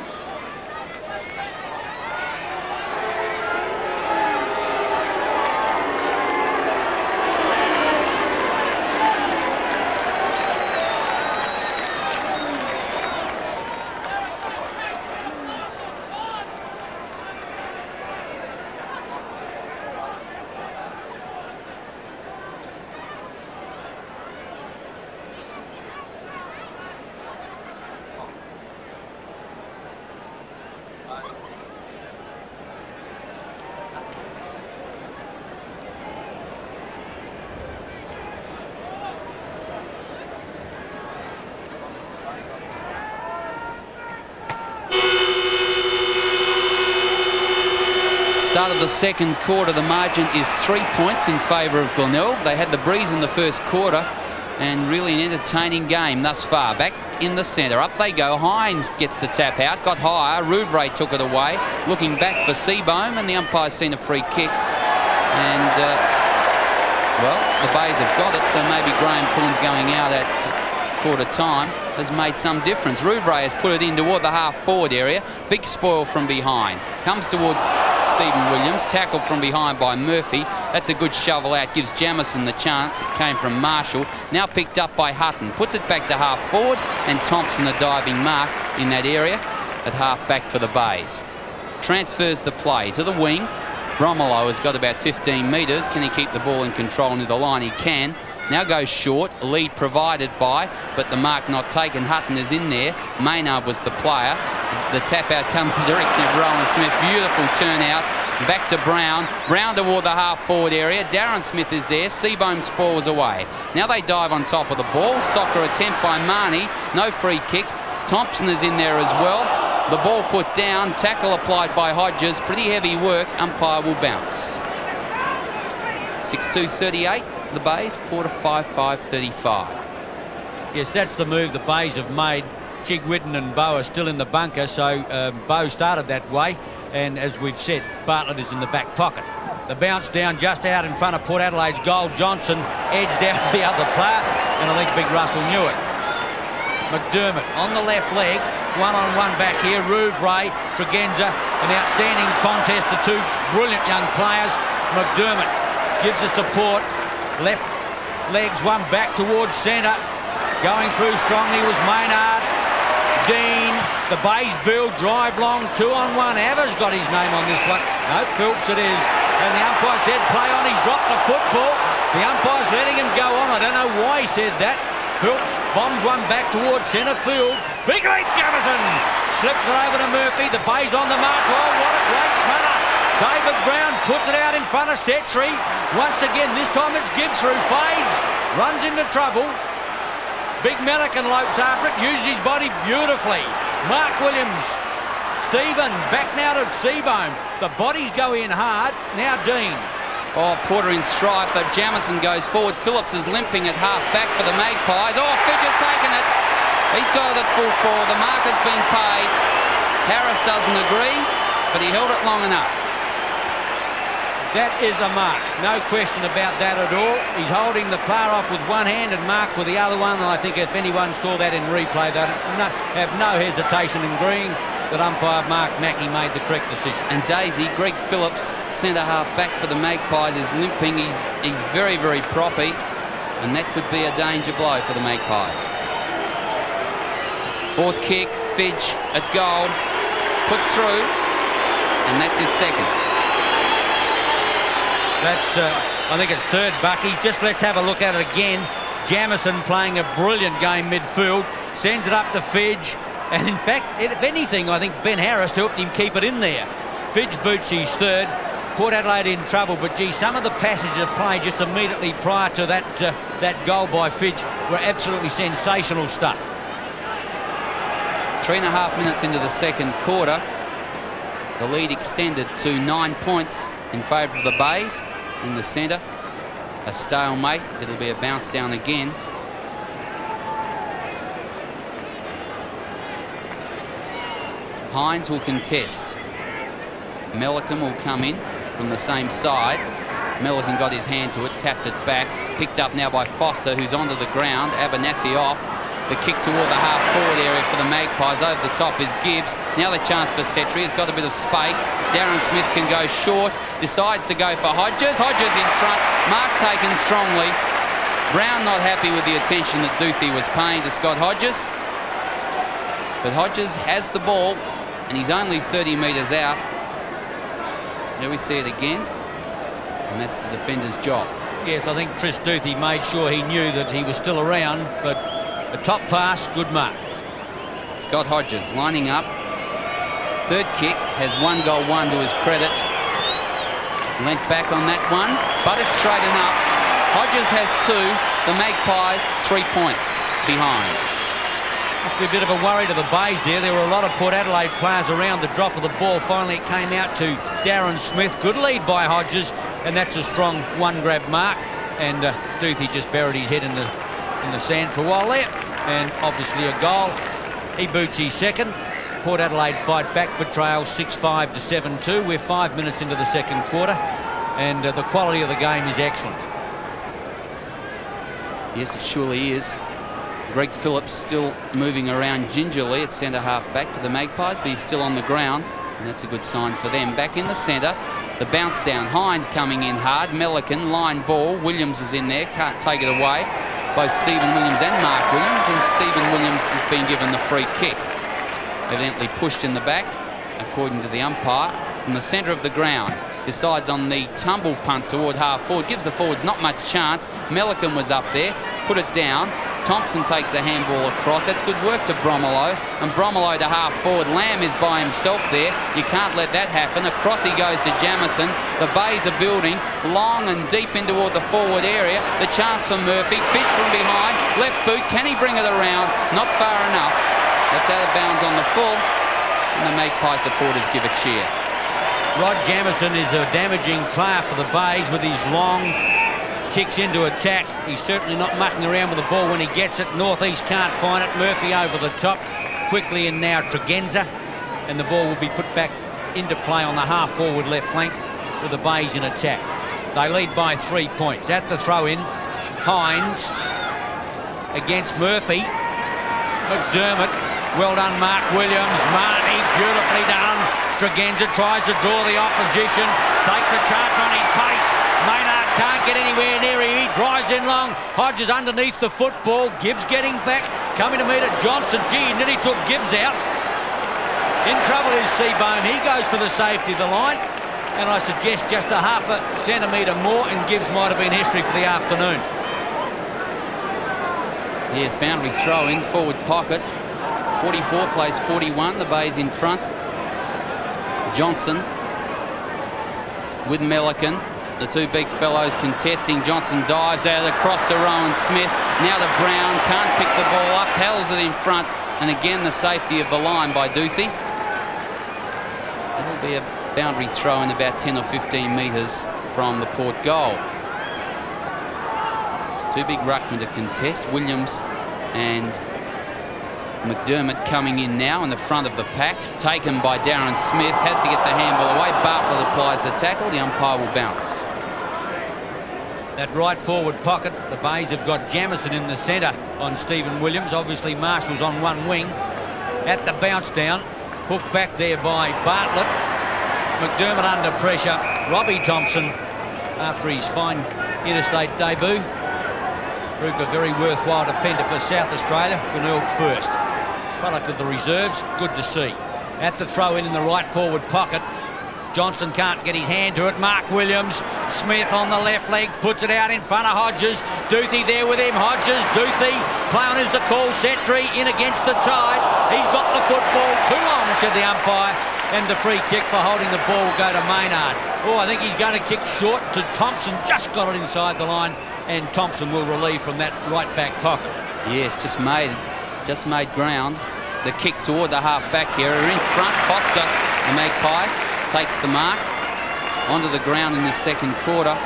Start of the second quarter, the margin is 3 points in favour of Glenelg. They had the breeze in the first quarter and really an entertaining game thus far. Back in the centre, up they go. Hines gets the tap out, got higher. Rouvray took it away, looking back for Seabohm, and the umpire's seen a free kick. And, well, the Bays have got it, so maybe Graham Corns going out at quarter time has made some difference. Rouvray has put it in toward the half-forward area. Big spoil from behind. Comes toward Stephen Williams, tackled from behind by Murphy. That's a good shovel out, gives Jamison the chance. It came from Marshall, now picked up by Hutton. Puts it back to half-forward, and Thompson a diving mark in that area at half-back for the Bays. Transfers the play to the wing. Bromelo has got about 15 metres. Can he keep the ball in control near the line? He can. Now goes short, lead provided by, but the mark not taken. Hutton is in there. Maynard was the player. The tap out comes directly to Rowan Smith. Beautiful turnout. Back to Brown. Brown toward the half-forward area. Darren Smith is there. Seabohm spoils away. Now they dive on top of the ball. Soccer attempt by Marnie. No free kick. Thompson is in there as well. The ball put down. Tackle applied by Hodges. Pretty heavy work. Umpire will bounce. 6-2-38. The Bays. Porter 5-5-35. Yes, that's the move the Bays have made. Chigwitten and Bowe are still in the bunker, so Bowe started that way, and as we've said, Bartlett is in the back pocket. The bounce down just out in front of Port Adelaide's goal. Johnson edged out the other player, and I think Big Russell knew it. McDermott on the left leg, one-on-one back here. Rouvray, Tregenza, an outstanding contest. The two brilliant young players. McDermott gives the support. Left legs one back towards centre. Going through strongly was Maynard. Dean, the Bays build, drive long, 2-on-1. Avers got his name on this one. No, Phillips it is. And the umpire said play on, he's dropped the football. The umpire's letting him go on. I don't know why he said that. Phillips bombs one back towards centre field. Big leap, Jamison! Slips it over to Murphy. The Bays on the march. Oh, what a great smother. David Brown puts it out in front of Setri. Once again, this time it's Gibbs through, fades, runs into trouble. Big Melican lopes after it, uses his body beautifully. Mark Williams, Stephen, back now to Seabohm. The bodies go in hard, now Dean. Oh, Porter in strife, but Jamison goes forward. Phillips is limping at half-back for the Magpies. Oh, Fidge has taken it. He's got it at full forward. The mark has been paid. Harris doesn't agree, but he held it long enough. That is a mark, no question about that at all. He's holding the player off with one hand and Mark with the other one, and I think if anyone saw that in replay, they'd have no hesitation in agreeing that umpire Mark Mackey made the correct decision. And Daisy, Greg Phillips, centre half back for the Magpies, is limping. He's very, very proppy, and that could be a danger blow for the Magpies. Fourth kick, Fidge at goal, puts through, and that's his second. That's, I think it's third, Bucky. Just let's have a look at it again. Jamison playing a brilliant game midfield, sends it up to Fidge, and in fact, if anything, I think Ben Harris helped him keep it in there. Fidge boots his third. Port Adelaide in trouble, but gee, some of the passages of play just immediately prior to that goal by Fidge were absolutely sensational stuff. 3.5 minutes into the second quarter, the lead extended to 9 points in favour of the Bays in the centre. A stalemate. It'll be a bounce down again. Hines will contest. Melican will come in from the same side. Melican got his hand to it, tapped it back, picked up now by Foster, who's onto the ground. Abernathy off. The kick toward the half-forward area for the Magpies. Over the top is Gibbs. Now the chance for Setri. He's got a bit of space. Darren Smith can go short. Decides to go for Hodges. Hodges in front. Mark taken strongly. Brown not happy with the attention that Duthie was paying to Scott Hodges. But Hodges has the ball, and he's only 30 metres out. There we see it again. And that's the defender's job. Yes, I think Chris Duthie made sure he knew that he was still around, but a top pass, good mark. Scott Hodges lining up. Third kick, has 1 goal, 1 to his credit. Lent back on that one, but it's straight enough. Hodges has 2. The Magpies 3 points behind. Must be a bit of a worry to the Bays there. There were a lot of Port Adelaide players around the drop of the ball. Finally it came out to Darren Smith. Good lead by Hodges, and that's a strong one-grab mark. And Duthie just buried his head in the sand for a while there. And obviously a goal. He boots his second. Port Adelaide fight back, but trail 6-5 to 7-2. We're 5 minutes into the second quarter, and the quality of the game is excellent. Yes, it surely is. Greg Phillips still moving around gingerly at centre half back for the Magpies, but he's still on the ground, and that's a good sign for them. Back in the centre, the bounce down. Hines coming in hard. Melican, line ball. Williams is in there, can't take it away. Both Stephen Williams and Mark Williams, and Stephen Williams has been given the free kick. Evidently pushed in the back, according to the umpire. From the centre of the ground, decides on the tumble punt toward half forward. Gives the forwards not much chance. Melican was up there, put it down. Thompson takes the handball across. That's good work to Bromelo. And Bromelo to half forward. Lamb is by himself there. You can't let that happen. Across he goes to Jamison. The Bays are building long and deep in toward the forward area. The chance for Murphy. Pitch from behind. Left boot. Can he bring it around? Not far enough. That's out of bounds on the full. And the Magpie supporters give a cheer. Rod Jamison is a damaging player for the Bays with his long kicks into attack. He's certainly not mucking around with the ball when he gets it. Northeast can't find it. Murphy over the top. Quickly in now Tregenza. And the ball will be put back into play on the half-forward left flank with the Bays in attack. They lead by 3 points. At the throw-in, Hines against Murphy. McDermott. Well done, Mark Williams. Marty, beautifully done. Tregenza tries to draw the opposition. Takes a chance on his pace. Maynard can't get anywhere near him. He drives in long. Hodges underneath the football. Gibbs getting back. Coming to meet it. Johnson. Gee, he nearly took Gibbs out. In trouble is Seabone. He goes for the safety of the line. And I suggest just a half a centimetre more, and Gibbs might have been history for the afternoon. Yes, boundary throw in, forward pocket. 44 plays 41. The Bays in front. Johnson with Melican. The two big fellows contesting. Johnson dives out across to Rowan Smith. Now to Brown. Can't pick the ball up. Held it in front. And again the safety of the line by Duthie. It'll be a boundary throw in about 10 or 15 metres from the Port goal. Two big ruckmen to contest. Williams and McDermott coming in now in the front of the pack. Taken by Darren Smith. Has to get the handball away. Bartlett applies the tackle. The umpire will bounce. That right forward pocket, the Bays have got Jamison in the centre on Stephen Williams. Obviously Marshall's on one wing. At the bounce down, hooked back there by Bartlett. McDermott under pressure. Robbie Thompson, after his fine interstate debut, proved a very worthwhile defender for South Australia. Glenelg first. Product of the reserves, good to see. At the throw in the right forward pocket, Johnson can't get his hand to it. Mark Williams, Smith on the left leg, puts it out in front of Hodges. Duthie there with him. Hodges, Duthie, play on is the call. Setri in against the tide. He's got the football. Too long, said the umpire. And the free kick for holding the ball will go to Maynard. Oh, I think he's going to kick short to Thompson. Just got it inside the line, and Thompson will relieve from that right back pocket. Yes, just made ground. The kick toward the half back here. In front, Foster, the Magpie, takes the mark onto the ground in the second quarter.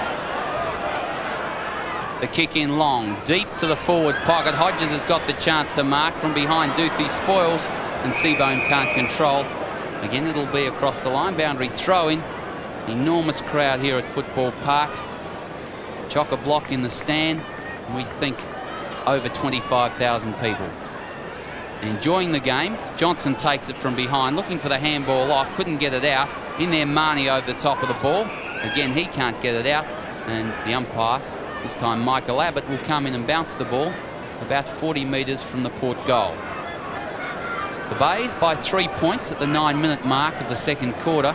The kick in long, deep to the forward pocket. Hodges has got the chance to mark from behind. Duthie spoils, and Seabone can't control. Again, it'll be across the line. Boundary throw-in. Enormous crowd here at Football Park. Chock-a-block in the stand, and we think over 25,000 people. Enjoying the game. Johnson takes it from behind, looking for the handball off, couldn't get it out. In there, Marnie over the top of the ball. Again, he can't get it out, and the umpire, this time Michael Abbott, will come in and bounce the ball about 40 metres from the Port goal. The Bays by 3 points at the 9-minute mark of the second quarter.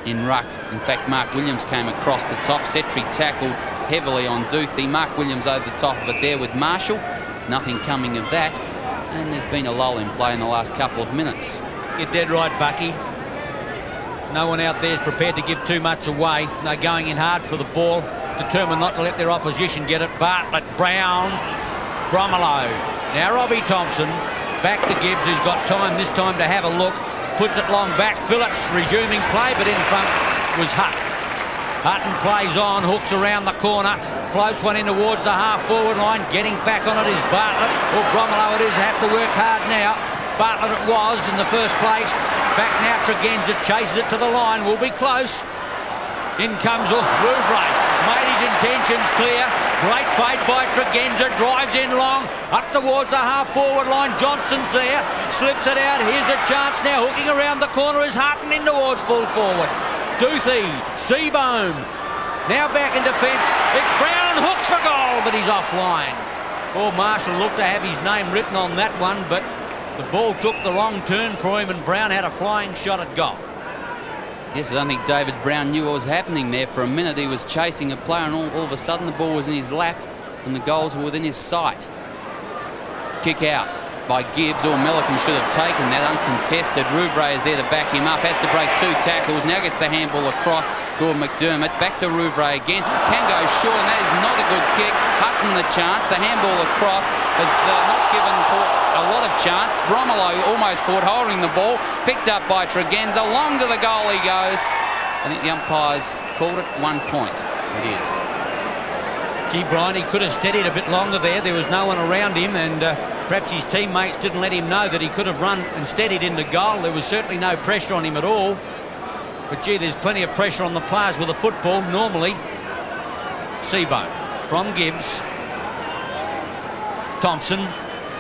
In ruck, in fact, Mark Williams came across the top. Setri tackled heavily on Duthie. Mark Williams over the top of it there with Marshall. Nothing coming of that, and there's been a lull in play in the last couple of minutes. You're dead right, Bucky. No one out there is prepared to give too much away. They're going in hard for the ball, determined not to let their opposition get it. Bartlett, Brown, Bromelow. Now Robbie Thompson, back to Gibbs, who's got time this time to have a look. Puts it long back. Phillips resuming play, but in front was Hutton. Hutton plays on, hooks around the corner, floats one in towards the half-forward line. Getting back on it is Bartlett, or Bromelow it is, have to work hard now. Bartlett it was in the first place. Back now, Tregenza chases it to the line, will be close. In comes Rouvray, made his intentions clear. Great fight by Tregenza, drives in long, up towards the half-forward line. Johnson's there, slips it out. Here's a chance now, hooking around the corner is Hutton in towards full forward. Duthie, Seabohm, now back in defence. It's Brown, hooks for goal, but he's offline. Well, Marshall looked to have his name written on that one, but the ball took the wrong turn for him, and Brown had a flying shot at goal. Yes, I don't think David Brown knew what was happening there. For a minute he was chasing a player, and all of a sudden the ball was in his lap and the goals were within his sight. Kick out by Gibbs, or Milliken should have taken that, uncontested. Rouvray is there to back him up, has to break 2 tackles, now gets the handball across to McDermott, back to Rouvray again, can go short, and that is not a good kick. Hutton the chance, the handball across has not given Port a lot of chance. Bromelow almost caught holding the ball, picked up by Tregenza, long to the goal he goes. I think the umpires called it 1 point. It is. Gee, Brian, he could have steadied a bit longer there. There was no one around him, and perhaps his teammates didn't let him know that he could have run and steadied into goal. There was certainly no pressure on him at all. But gee, there's plenty of pressure on the players with a football normally. Seabohm from Gibbs. Thompson.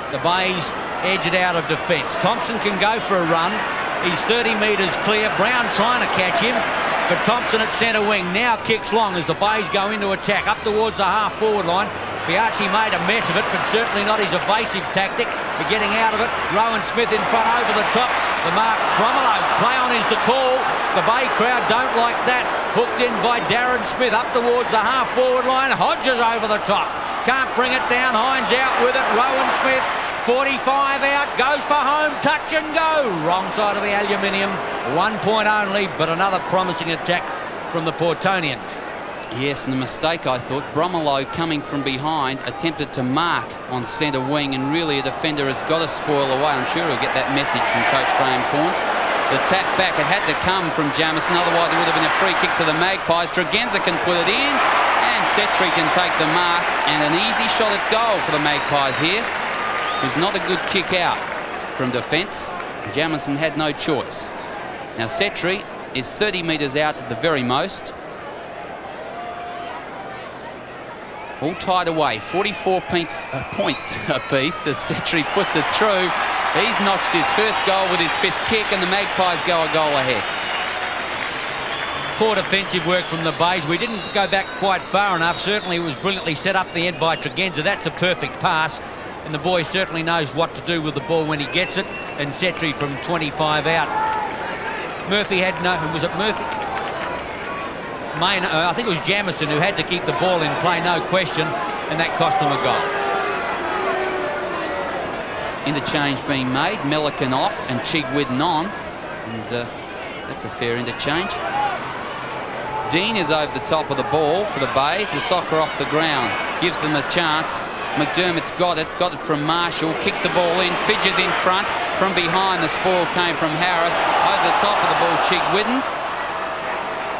The Bays edge it out of defence. Thompson can go for a run. He's 30 metres clear. Brown trying to catch him, but Thompson at centre wing now kicks long as the Bays go into attack up towards the half-forward line. Fiacci made a mess of it, but certainly not his evasive tactic. They're getting out of it. Rowan Smith in front over the top. The mark, Bromelow, play on is the call. The Bay crowd don't like that. Hooked in by Darren Smith up towards the half-forward line. Hodges over the top. Can't bring it down. Hines out with it. Rowan Smith, 45 out, goes for home, touch and go. Wrong side of the aluminium. 1 point only, but another promising attack from the Portonians. Yes, and the mistake, I thought, Bromelow coming from behind attempted to mark on centre wing, and really a defender has got to spoil away. I'm sure he'll get that message from Coach Graham Corns. The tap back, it had to come from Jamison, otherwise it would have been a free kick to the Magpies. Tregenza can put it in, and Setri can take the mark, and an easy shot at goal for the Magpies here. It was not a good kick out from defence. Jamison had no choice. Now Setri is 30 metres out at the very most. All tied away, 44 points apiece as Setri puts it through. He's notched his first goal with his 5th kick, and the Magpies go a goal ahead. Poor defensive work from the Bays. We didn't go back quite far enough. Certainly it was brilliantly set up the end by Tregenza. That's a perfect pass, and the boy certainly knows what to do with the ball when he gets it. And Setri from 25 out. Murphy had no... Was it Murphy? I think it was Jamison who had to keep the ball in play, no question, and that cost them a goal. Interchange being made, Milliken off and Chigwidden on, and that's a fair interchange. Dean is over the top of the ball for the Bays. The soccer off the ground gives them a chance. McDermott's got it from Marshall, kicked the ball in, Fidges in front. From behind, the spoil came from Harris. Over the top of the ball, Chigwidden.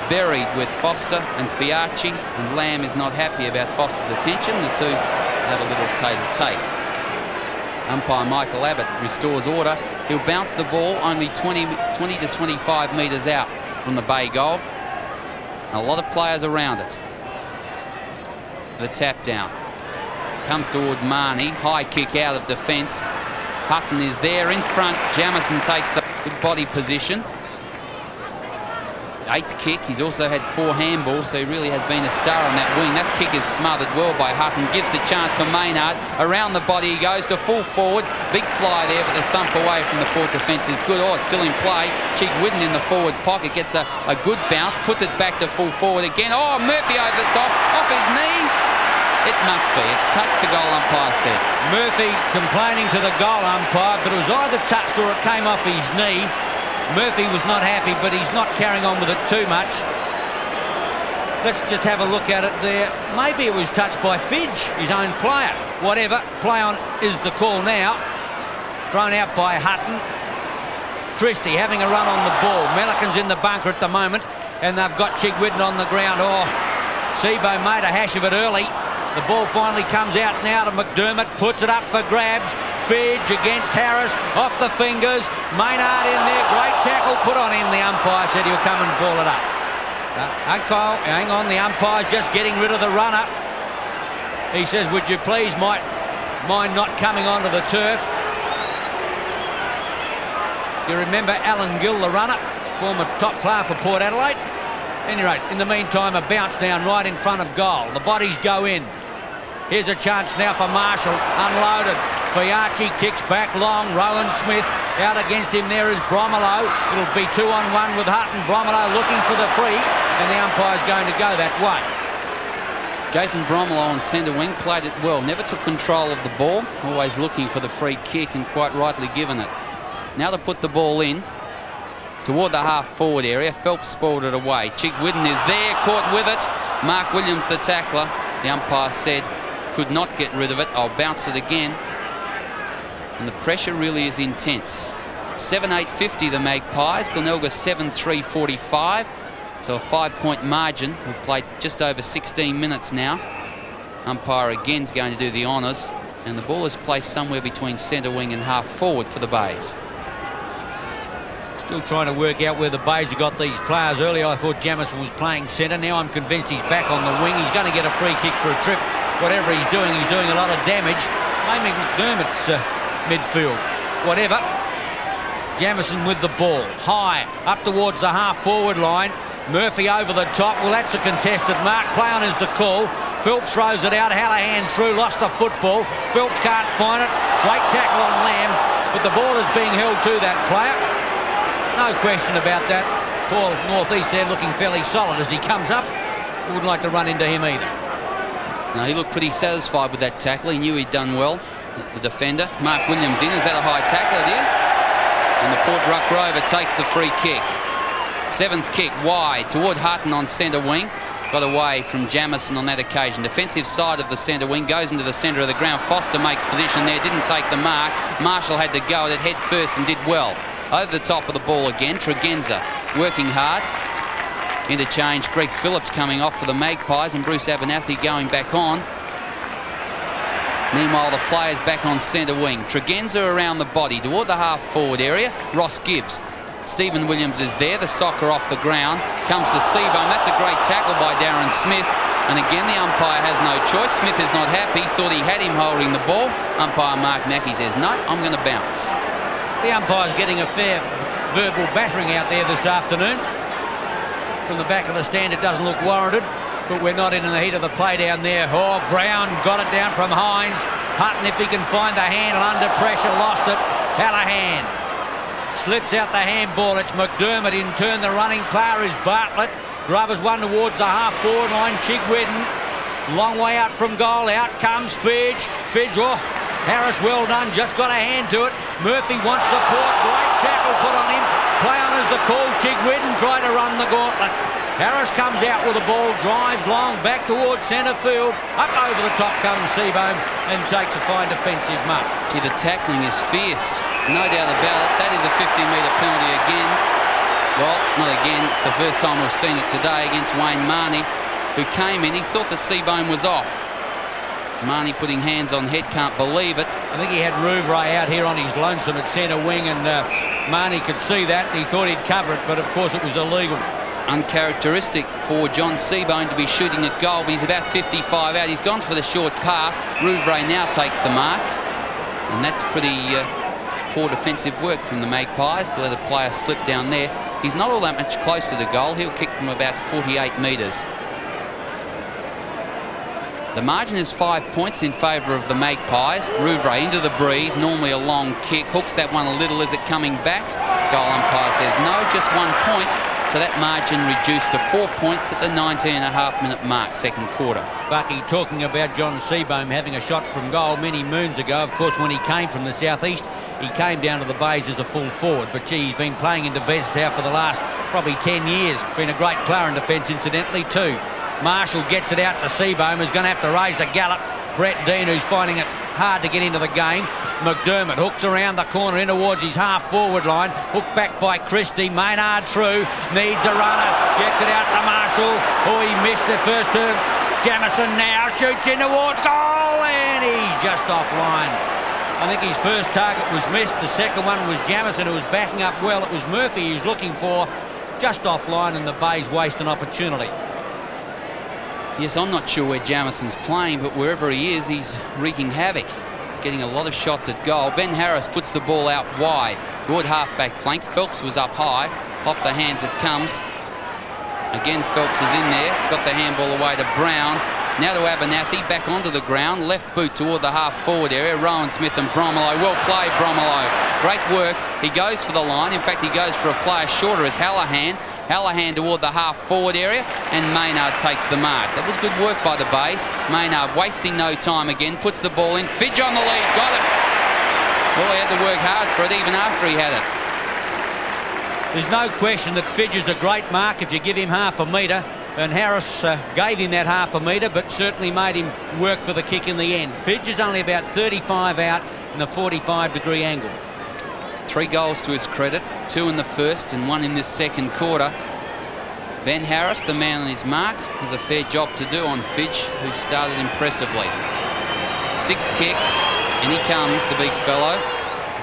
Buried with Foster and Fiacci, and Lamb is not happy about Foster's attention. The two have a little tete-a-tete. Umpire Michael Abbott restores order. He'll bounce the ball only 20 to 25 metres out from the Bay goal. A lot of players around it. The tap down. Comes toward Marnie. High kick out of defence. Hutton is there in front. Jamison takes the good body position. 8th kick. He's also had 4 handballs, so he really has been a star on that wing. That kick is smothered well by Hutton. Gives the chance for Maynard. Around the body he goes to full forward. Big fly there, but the thump away from the forward defence is good. Oh, it's still in play. Cheek Whitten in the forward pocket gets a good bounce. Puts it back to full forward again. Oh, Murphy over the top. Off his knee. It must be. It's touched, the goal umpire said. Murphy complaining to the goal umpire, but it was either touched or it came off his knee. Murphy was not happy, but he's not carrying on with it too much. Let's just have a look at it there. Maybe it was touched by Fidge, his own player. Whatever, play on is the call now. Thrown out by Hutton. Christie having a run on the ball. Milliken's in the bunker at the moment, and they've got Chigwidden on the ground. Oh, Seabow made a hash of it early. The ball finally comes out now to McDermott, puts it up for grabs. Fidge against Harris, off the fingers. Maynard in there, great tackle put on him. The umpire said he'll come and ball it up. Hang on, the umpire's just getting rid of the runner. He says, would you please mind not coming onto the turf? You remember Alan Gill, the runner, former top player for Port Adelaide? Anyway, in the meantime, a bounce down right in front of goal. The bodies go in. Here's a chance now for Marshall, unloaded. Fiachi kicks back long. Rowan Smith out against him. There is Bromelo. It'll be 2-on-1 with Hutton. Bromelo looking for the free, and the umpire's going to go that way. Jason Bromelo on centre wing played it well. Never took control of the ball. Always looking for the free kick and quite rightly given it. Now to put the ball in toward the half-forward area. Phelps spoiled it away. Chigwidden is there, caught with it. Mark Williams, the tackler. The umpire said could not get rid of it. I'll bounce it again. And the pressure really is intense. 7-8-50 the Magpies. Glenelg 7-3-45. So a 5-point margin. We've played just over 16 minutes now. Umpire again's going to do the honours. And the ball is placed somewhere between centre wing and half forward for the Bays. Still trying to work out where the Bays have got these players. Earlier I thought Jamison was playing centre. Now I'm convinced he's back on the wing. He's going to get a free kick for a trip. Whatever he's doing a lot of damage. Maybe McDermott's midfield. Whatever. Jamison with the ball. High, up towards the half-forward line. Murphy over the top. Well, that's a contested mark. Play on is the call. Phelps throws it out. Hallahan through, lost the football. Phelps can't find it. Great tackle on Lamb, but the ball is being held to that player. No question about that. Poor North East there looking fairly solid as he comes up. I wouldn't like to run into him either. No, he looked pretty satisfied with that tackle. He knew he'd done well, the defender. Mark Williams in. Is that a high tackle? It is. And the Port Ruck Rover takes the free kick. 7th kick wide toward Hutton on centre wing. Got away from Jamison on that occasion. Defensive side of the centre wing, goes into the centre of the ground. Foster makes position there, didn't take the mark. Marshall had to go at it head first and did well. Over the top of the ball again. Tregenza working hard. Interchange. Greg Phillips coming off for the Magpies and Bruce Abernathy going back on. Meanwhile, the players back on centre wing. Tregenza around the body toward the half-forward area. Ross Gibbs. Stephen Williams is there. The soccer off the ground. Comes to Seabohm. That's a great tackle by Darren Smith. And again, the umpire has no choice. Smith is not happy. Thought he had him holding the ball. Umpire Mark Mackey says, no, I'm going to bounce. The umpire's getting a fair verbal battering out there this afternoon. From the back of the stand, it doesn't look warranted, but we're not in the heat of the play down there. Oh, Brown got it down from Hines. Hutton, if he can find the handle under pressure, lost it. Hallahan slips out the handball. It's McDermott. In turn, the running player is Bartlett. Grubbers one towards the half-forward line. Chigwidden, long way out from goal. Out comes Fidge. Oh, Harris, well done. Just got a hand to it. Murphy wants support. Great tackle put on him. Play on is the call. Chigwidden tried to run the gauntlet. Harris comes out with the ball, drives long, back towards centre field. Up over the top comes Seabohm and takes a fine defensive mark. Yeah, the tackling is fierce. No doubt about it. That is a 50-metre penalty again. Well, not again. It's the first time we've seen it today against Wayne Marnie, who came in. He thought the Seabohm was off. Marnie putting hands on head, can't believe it. I think he had Rouvray out here on his lonesome at centre wing, and Marnie could see that. He thought he'd cover it, but of course it was illegal. Uncharacteristic for John Seabone to be shooting at goal, but he's about 55 out. He's gone for the short pass. Rouvray now takes the mark, and that's pretty poor defensive work from the Magpies to let a player slip down there. He's not all that much closer to goal. He'll kick from about 48 metres. The margin is 5 points in favour of the Magpies. Rouvray into the breeze, normally a long kick, hooks that one a little. Is it coming back? Goal umpire says no, just 1 point. So that margin reduced to 4 points at the 19.5-minute mark, second quarter. Bucky talking about John Seabohm having a shot from goal many moons ago. Of course, when he came from the southeast, he came down to the Bays as a full forward. But gee, he's been playing in defence now for the last probably 10 years. Been a great player in defence, incidentally, too. Marshall gets it out to Seabohm, who's going to have to raise the gallop. Brett Dean, who's finding it hard to get into the game. McDermott hooks around the corner in towards his half-forward line. Hooked back by Christie. Maynard through. Needs a runner. Gets it out to Marshall. Oh, he missed the first term. Jamison now shoots in towards goal, and he's just offline. I think his first target was missed. The second one was Jamison, who was backing up well. It was Murphy he's looking for. Just offline, and the Bays waste an opportunity. Yes, I'm not sure where Jamison's playing, but wherever he is, he's wreaking havoc. He's getting a lot of shots at goal. Ben Harris puts the ball out wide toward half-back flank. Phelps was up high. Off the hands it comes. Again, Phelps is in there. Got the handball away to Brown. Now to Abernathy, back onto the ground. Left boot toward the half-forward area. Rowan Smith and Bromelo. Well played, Bromelo. Great work. He goes for the line. In fact, he goes for a player shorter as Hallahan. Hallahan toward the half-forward area, and Maynard takes the mark. That was good work by the Bays. Maynard wasting no time again, puts the ball in. Fidge on the lead, got it. Well, he had to work hard for it even after he had it. There's no question that Fidge is a great mark if you give him half a metre, and Harris gave him that half a metre, but certainly made him work for the kick in the end. Fidge is only about 35 out in a 45-degree angle. 3 goals to his credit, 2 in the first and 1 in this second quarter. Ben Harris, the man on his mark, has a fair job to do on Fidge, who started impressively. 6th kick, and he comes, the big fellow.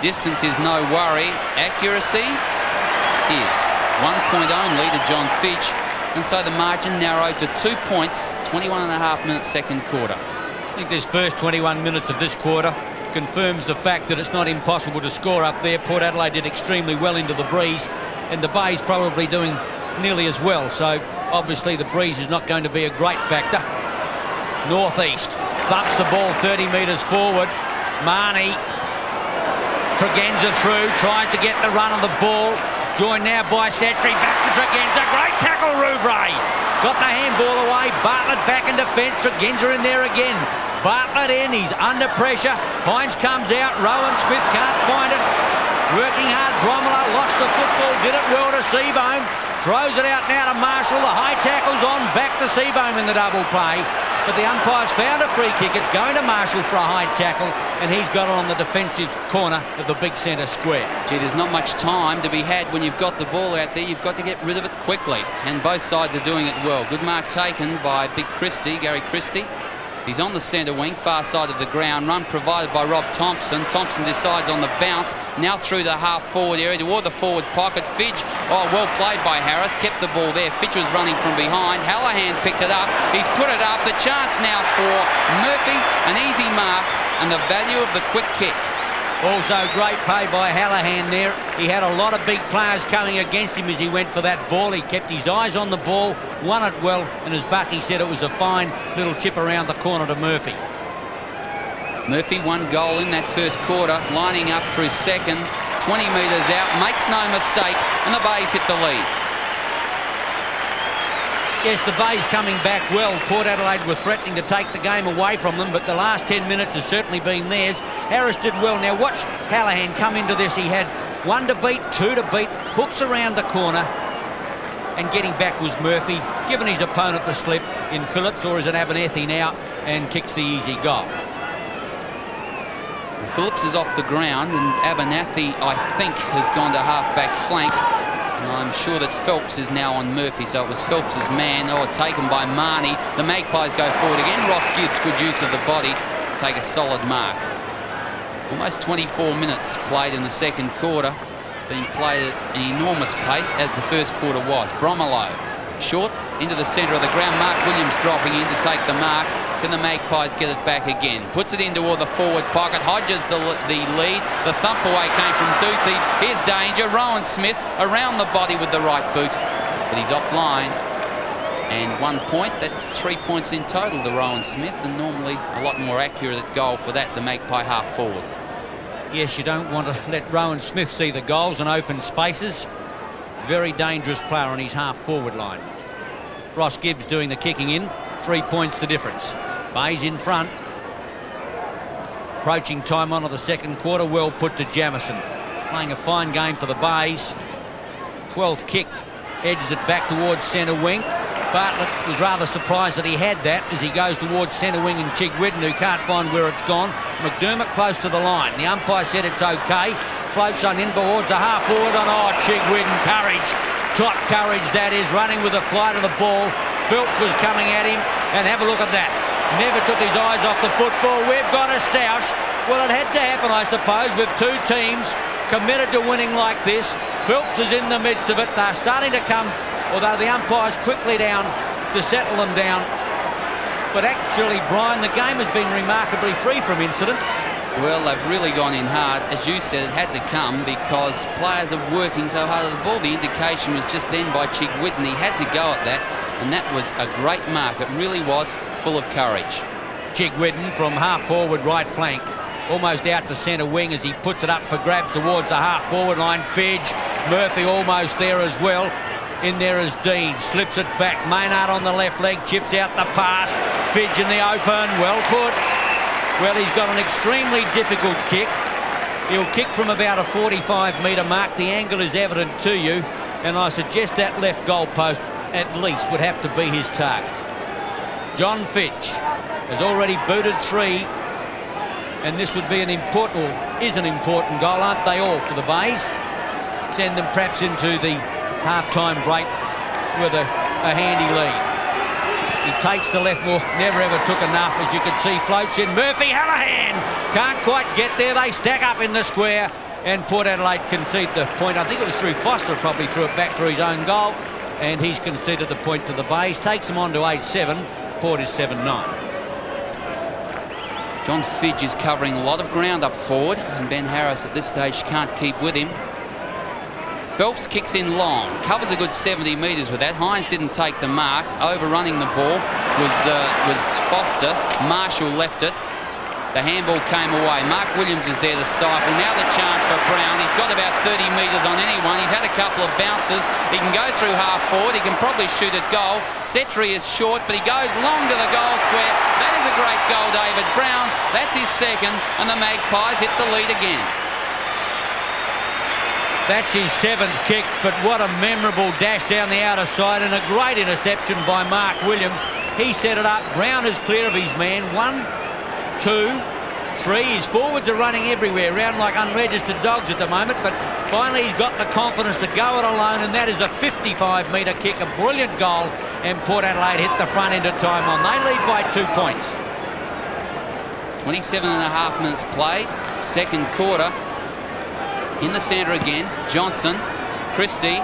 Distance is no worry. Accuracy is 1 point only to John Fidge, and so the margin narrowed to 2 points, 21.5 minutes second quarter. I think this first 21 minutes of this quarter confirms the fact that it's not impossible to score up there. Port Adelaide did extremely well into the breeze, and the Bay's probably doing nearly as well. So obviously the breeze is not going to be a great factor. Northeast thumps the ball 30 metres forward. Marnie, Tregenza through, tries to get the run on the ball. Joined now by Satry, back to Tregenza. Great tackle, Rouvray. Got the handball away. Bartlett back in defence. Tregenza in there again. Bartlett in, he's under pressure. Hines comes out, Rowan Smith can't find it. Working hard, Bromelo lost the football, did it well to Seabohm. Throws it out now to Marshall, the high tackle's on, back to Seabohm in the double play. But the umpire's found a free kick, it's going to Marshall for a high tackle, and he's got it on the defensive corner of the big centre square. Gee, there's not much time to be had when you've got the ball out there. You've got to get rid of it quickly, and both sides are doing it well. Good mark taken by Big Christie, Gary Christie. He's on the centre wing, far side of the ground. Run provided by Rob Thompson. Thompson decides on the bounce. Now through the half-forward area toward the forward pocket. Fidge, oh, well played by Harris. Kept the ball there. Fidge was running from behind. Hallahan picked it up. He's put it up. The chance now for Murphy. An easy mark and the value of the quick kick. Also great play by Hallahan there. He had a lot of big players coming against him as he went for that ball. He kept his eyes on the ball, won it well, and as Bucky said, it was a fine little chip around the corner to Murphy. Murphy 1 goal in that first quarter, lining up for his second. 20 metres out, makes no mistake, and the Bays hit the lead. Yes, the Bays coming back well. Port Adelaide were threatening to take the game away from them, but the last 10 minutes has certainly been theirs. Harris did well. Now watch Hallahan come into this. He had 1 to beat, 2 to beat, hooks around the corner, and getting back was Murphy, giving his opponent the slip in Phillips, or is it Abernathy now, and kicks the easy goal. Phillips is off the ground, and Abernathy, I think, has gone to half-back flank. And I'm sure that Phelps is now on Murphy, so it was Phelps' man. Oh, taken by Marnie. The Magpies go forward again. Ross Gibbs, good use of the body, take a solid mark. Almost 24 minutes played in the second quarter. It's been played at an enormous pace, as the first quarter was. Bromelo Short into the centre of the ground. Mark Williams dropping in to take the mark. Can the Magpies get it back again? Puts it in toward the forward pocket. Hodges the lead. The thump away came from Duthie. Here's danger. Rowan Smith around the body with the right boot. But he's offline. And 1 point. That's 3 points in total to Rowan Smith. And normally a lot more accurate at goal for that, the Magpie half forward. Yes, you don't want to let Rowan Smith see the goals and open spaces. Very dangerous player on his half forward line. Ross Gibbs doing the kicking in. 3 points the difference. Bayes in front. Approaching time on of the second quarter. Well put to Jamison. Playing a fine game for the Bays. 12th kick. Edges it back towards centre wing. Bartlett was rather surprised that he had that as he goes towards centre wing and Chigwidden, who can't find where it's gone. McDermott close to the line. The umpire said it's okay. Floats on in towards a half forward on. Oh, Chigwidden, courage. Top courage that is, running with the flight of the ball. Phelps was coming at him, and have a look at that. Never took his eyes off the football. We've got a stoush. Well, it had to happen, I suppose, with two teams committed to winning like this. Phelps is in the midst of it. They're starting to come, although the umpire's quickly down to settle them down. But actually, Brian, the game has been remarkably free from incident. Well, they've really gone in hard. As you said, it had to come because players are working so hard at the ball. The indication was just then by Chigwidden. He had to go at that, and that was a great mark. It really was full of courage. Chigwidden from half-forward right flank, almost out to centre wing as he puts it up for grabs towards the half-forward line. Fidge, Murphy almost there as well. In there is Dean, slips it back. Maynard on the left leg, chips out the pass. Fidge in the open, well put. Well, he's got an extremely difficult kick. He'll kick from about a 45-metre mark. The angle is evident to you, and I suggest that left goal post at least would have to be his target. John Fitch has already booted 3, and this would be an important, or is an important goal, aren't they all, for the Bays? Send them perhaps into the half-time break with a handy lead. He takes the left, well, never ever took enough, as you can see. Floats in. Murphy, Hallahan can't quite get there. They stack up in the square, and Port Adelaide concede the point. I think it was through Foster, probably threw it back for his own goal, and he's conceded the point to the Bays. Takes them on to 8-7. Port is 7-9. John Fidge is covering a lot of ground up forward, and Ben Harris at this stage can't keep with him. Phelps kicks in long, covers a good 70 metres with that. Hines didn't take the mark. Overrunning the ball was Foster. Marshall left it. The handball came away. Mark Williams is there to stifle. Now the chance for Brown. He's got about 30 metres on anyone. He's had a couple of bounces. He can go through half forward. He can probably shoot at goal. Setri is short, but he goes long to the goal square. That is a great goal, David Brown. That's his second, and the Magpies hit the lead again. That's his 7th kick, but what a memorable dash down the outer side and a great interception by Mark Williams. He set it up. Brown is clear of his man. 1, 2, 3. His forwards are running everywhere, around like unregistered dogs at the moment, but finally he's got the confidence to go it alone, and that is a 55-metre kick, a brilliant goal, and Port Adelaide hit the front end of time on. They lead by 2 points. 27.5 minutes played, second quarter. In the centre again, Johnson, Christie,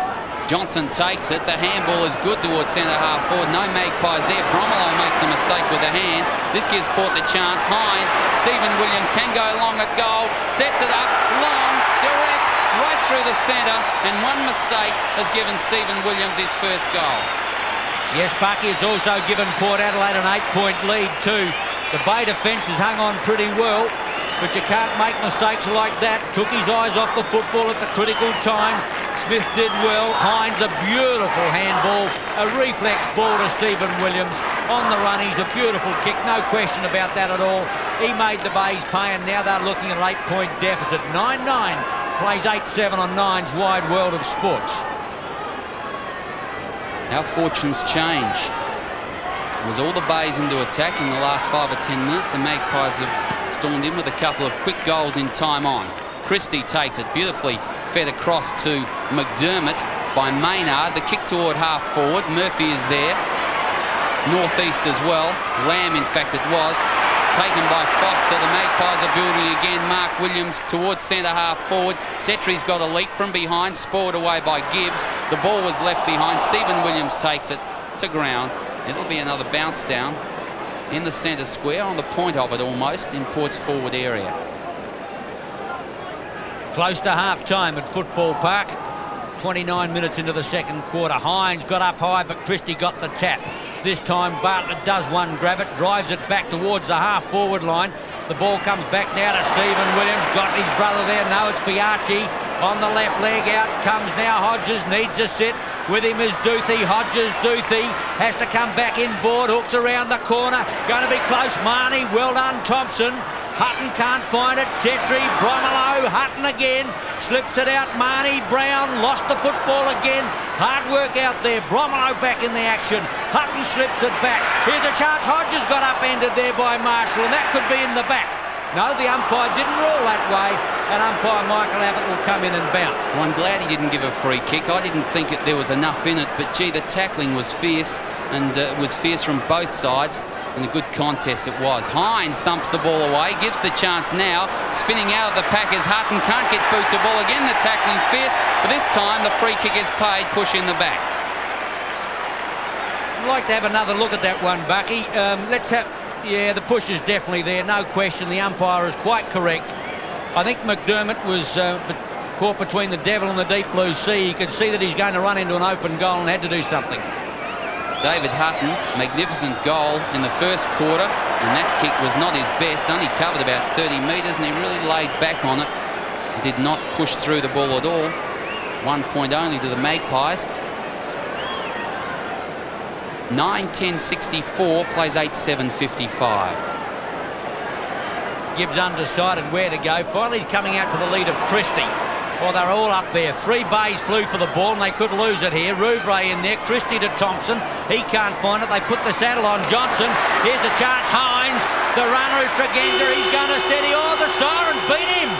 Johnson takes it. The handball is good towards centre half forward. No Magpies there. Bromelo makes a mistake with the hands. This gives Port the chance. Hines, Stephen Williams can go long at goal. Sets it up, long, direct, right through the centre. And one mistake has given Stephen Williams his first goal. Yes, Bucky, it's also given Port Adelaide an 8-point lead too. The Bay defence has hung on pretty well, but you can't make mistakes like that. Took his eyes off the football at the critical time. Smith did well. Hines, a beautiful handball. A reflex ball to Stephen Williams. On the run, he's a beautiful kick. No question about that at all. He made the Bays pay, and now they're looking at an 8-point deficit. 9-9 plays 8-7 on Nine's wide world of sports. Our fortunes change. It was all the Bays into attack in the last 5 or 10 minutes. The Magpies have stormed in with a couple of quick goals in time on. Christie takes it beautifully, fed across to McDermott by Maynard. The kick toward half forward. Murphy is there. Northeast as well. Lamb, in fact, it was. taken by Foster. The Magpies are building again. Mark Williams towards centre half forward. Setri's got a leap from behind, spoiled away by Gibbs. The ball was left behind. Stephen Williams takes it to ground. It'll be another bounce down in the centre square, on the point of it almost, in Port's forward area. Close to half-time at Football Park. 29 minutes into the second quarter. Hines got up high, but Christie got the tap. This time Bartlett does one grab it, drives it back towards the half-forward line. The ball comes back now to Stephen Williams. Got his brother there. No, it's Piarci on the left leg. Out comes now Hodges. Needs a sit. With him is Duthie. Hodges, Duthie has to come back inboard. Hooks around the corner. Going to be close. Marnie, well done, Thompson. Hutton can't find it. Setri, Bromelo, Hutton again. Slips it out. Marnie, Brown lost the football again. Hard work out there. Bromelo back in the action. Hutton slips it back. Here's a chance. Hodges got upended there by Marshall, and that could be in the back. No, the umpire didn't rule that way, and umpire Michael Abbott will come in and bounce. Well, I'm glad he didn't give a free kick. I didn't think there was enough in it, but gee, the tackling was fierce, and it was fierce from both sides, and a good contest it was. Hines thumps the ball away, gives the chance now. Spinning out of the pack is Hutton, can't get boot to ball again. The tackling's fierce, but this time the free kick is paid, push in the back. I'd like to have another look at that one, Bucky. Yeah, the push is definitely there, no question. The umpire is quite correct. I think McDermott was caught between the devil and the deep blue sea. He could see that he's going to run into an open goal and had to do something. David Hutton, magnificent goal in the first quarter, and that kick was not his best. Only covered about 30 metres, and he really laid back on it. He did not push through the ball at all. 1 point only to the Magpies. 9-10-64, plays 8-7-55. Gibbs undecided where to go. Finally he's coming out to the lead of Christie. Well, they're all up there. Three bays flew for the ball, and they could lose it here. Rouvray in there. Christie to Thompson. He can't find it. They put the saddle on Johnson. Here's the chance. Hines. The runner is Tregenza. He's going to steady. Oh, the siren beat him.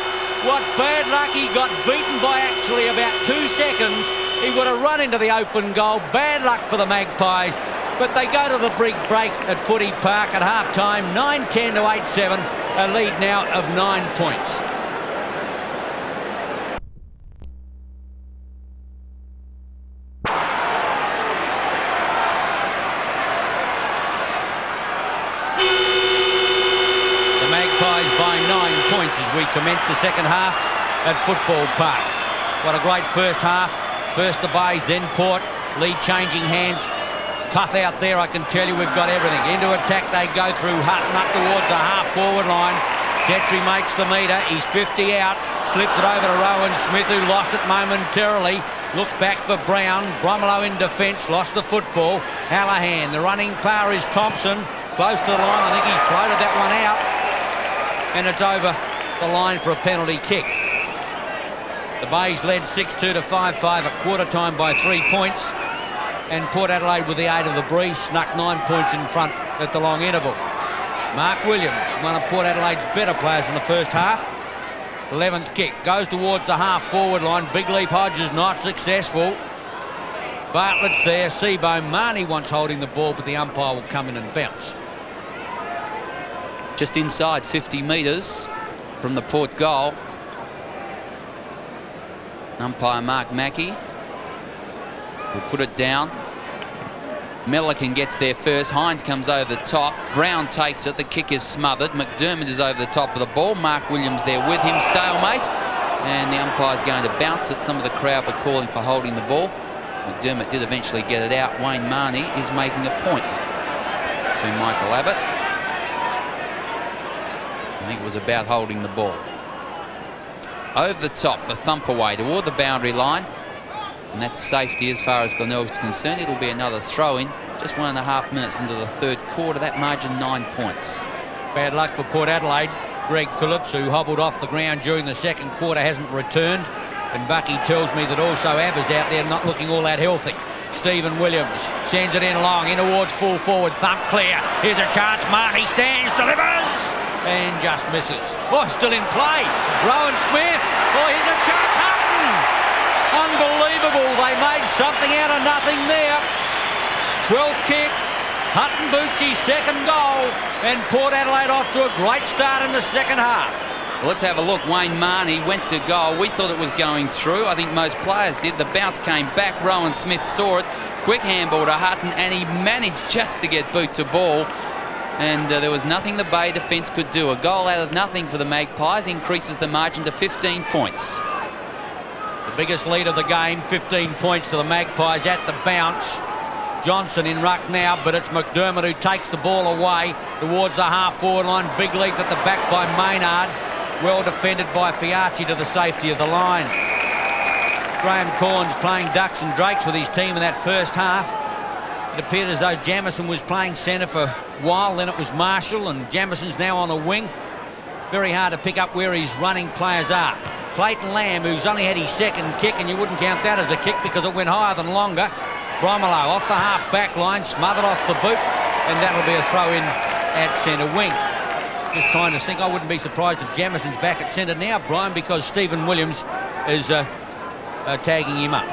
What bad luck. He got beaten by actually about 2 seconds. He would have run into the open goal. Bad luck for the Magpies. But they go to the break at Footy Park at half-time, 9-10 to 8-7, a lead now of 9 points. The Magpies by 9 points as we commence the second half at Football Park. What a great first half. First the Bays, then Port. Lead changing hands. Tough out there, I can tell you. We've got everything. Into attack they go through Hutton up towards the half-forward line. Setri makes the metre. He's 50 out. Slips it over to Rowan Smith, who lost it momentarily. Looks back for Brown. Bromelo in defence. Lost the football. Hallahan. The running player is Thompson. Close to the line. I think he floated that one out. And it's over the line for a penalty kick. The Bays led 6-2 to 5-5 at quarter time by 3 points. And Port Adelaide, with the aid of the breeze, snuck 9 points in front at the long interval. Mark Williams, one of Port Adelaide's better players in the first half. 11th kick, goes towards the half-forward line. Big leap Hodges, not successful. Bartlett's there, Seabohm. Marnie wants holding the ball, but the umpire will come in and bounce. Just inside 50 metres from the Port goal. Umpire Mark Mackey will put it down. Milliken gets there first. Hines comes over the top. Brown takes it. The kick is smothered. McDermott is over the top of the ball. Mark Williams there with him. Stalemate. And the umpire's going to bounce it. Some of the crowd were calling for holding the ball. McDermott did eventually get it out. Wayne Marnie is making a point to Michael Abbott. I think it was about holding the ball. Over the top, the thump away toward the boundary line. And that's safety as far as Glenelg is concerned. It'll be another throw-in. Just 1.5 minutes into the third quarter. That margin, 9 points. Bad luck for Port Adelaide. Greg Phillips, who hobbled off the ground during the second quarter, hasn't returned. And Bucky tells me that also Abba's out there not looking all that healthy. Stephen Williams sends it in long, in towards full forward. Thump clear. Here's a chance. Marty stands, delivers, and just misses. Oh, still in play. Rowan Smith. Oh, here's a chance. Hutton. Unbelievable. They made something out of nothing there. 12th kick. Hutton boots his second goal, and Port Adelaide off to a great start in the second half. Well, let's have a look. Wayne Marnie went to goal. We thought it was going through. I think most players did. The bounce came back. Rowan Smith saw it. Quick handball to Hutton, and he managed just to get boot to ball. And there was nothing the Bay defence could do. A goal out of nothing for the Magpies increases the margin to 15 points. The biggest lead of the game, 15 points to the Magpies at the bounce. Johnson in ruck now, but it's McDermott who takes the ball away towards the half-forward line. Big leap at the back by Maynard. Well defended by Fiachi to the safety of the line. Graham Corns playing ducks and drakes with his team in that first half. It appeared as though Jamieson was playing centre for a while, then it was Marshall, and Jamison's now on the wing. Very hard to pick up where his running players are. Clayton Lamb, who's only had his second kick, and you wouldn't count that as a kick because it went higher than longer. Bromelo off the half-back line, smothered off the boot, and that'll be a throw-in at centre wing. Just trying to think, I wouldn't be surprised if Jamison's back at centre now, Brian, because Stephen Williams is tagging him up.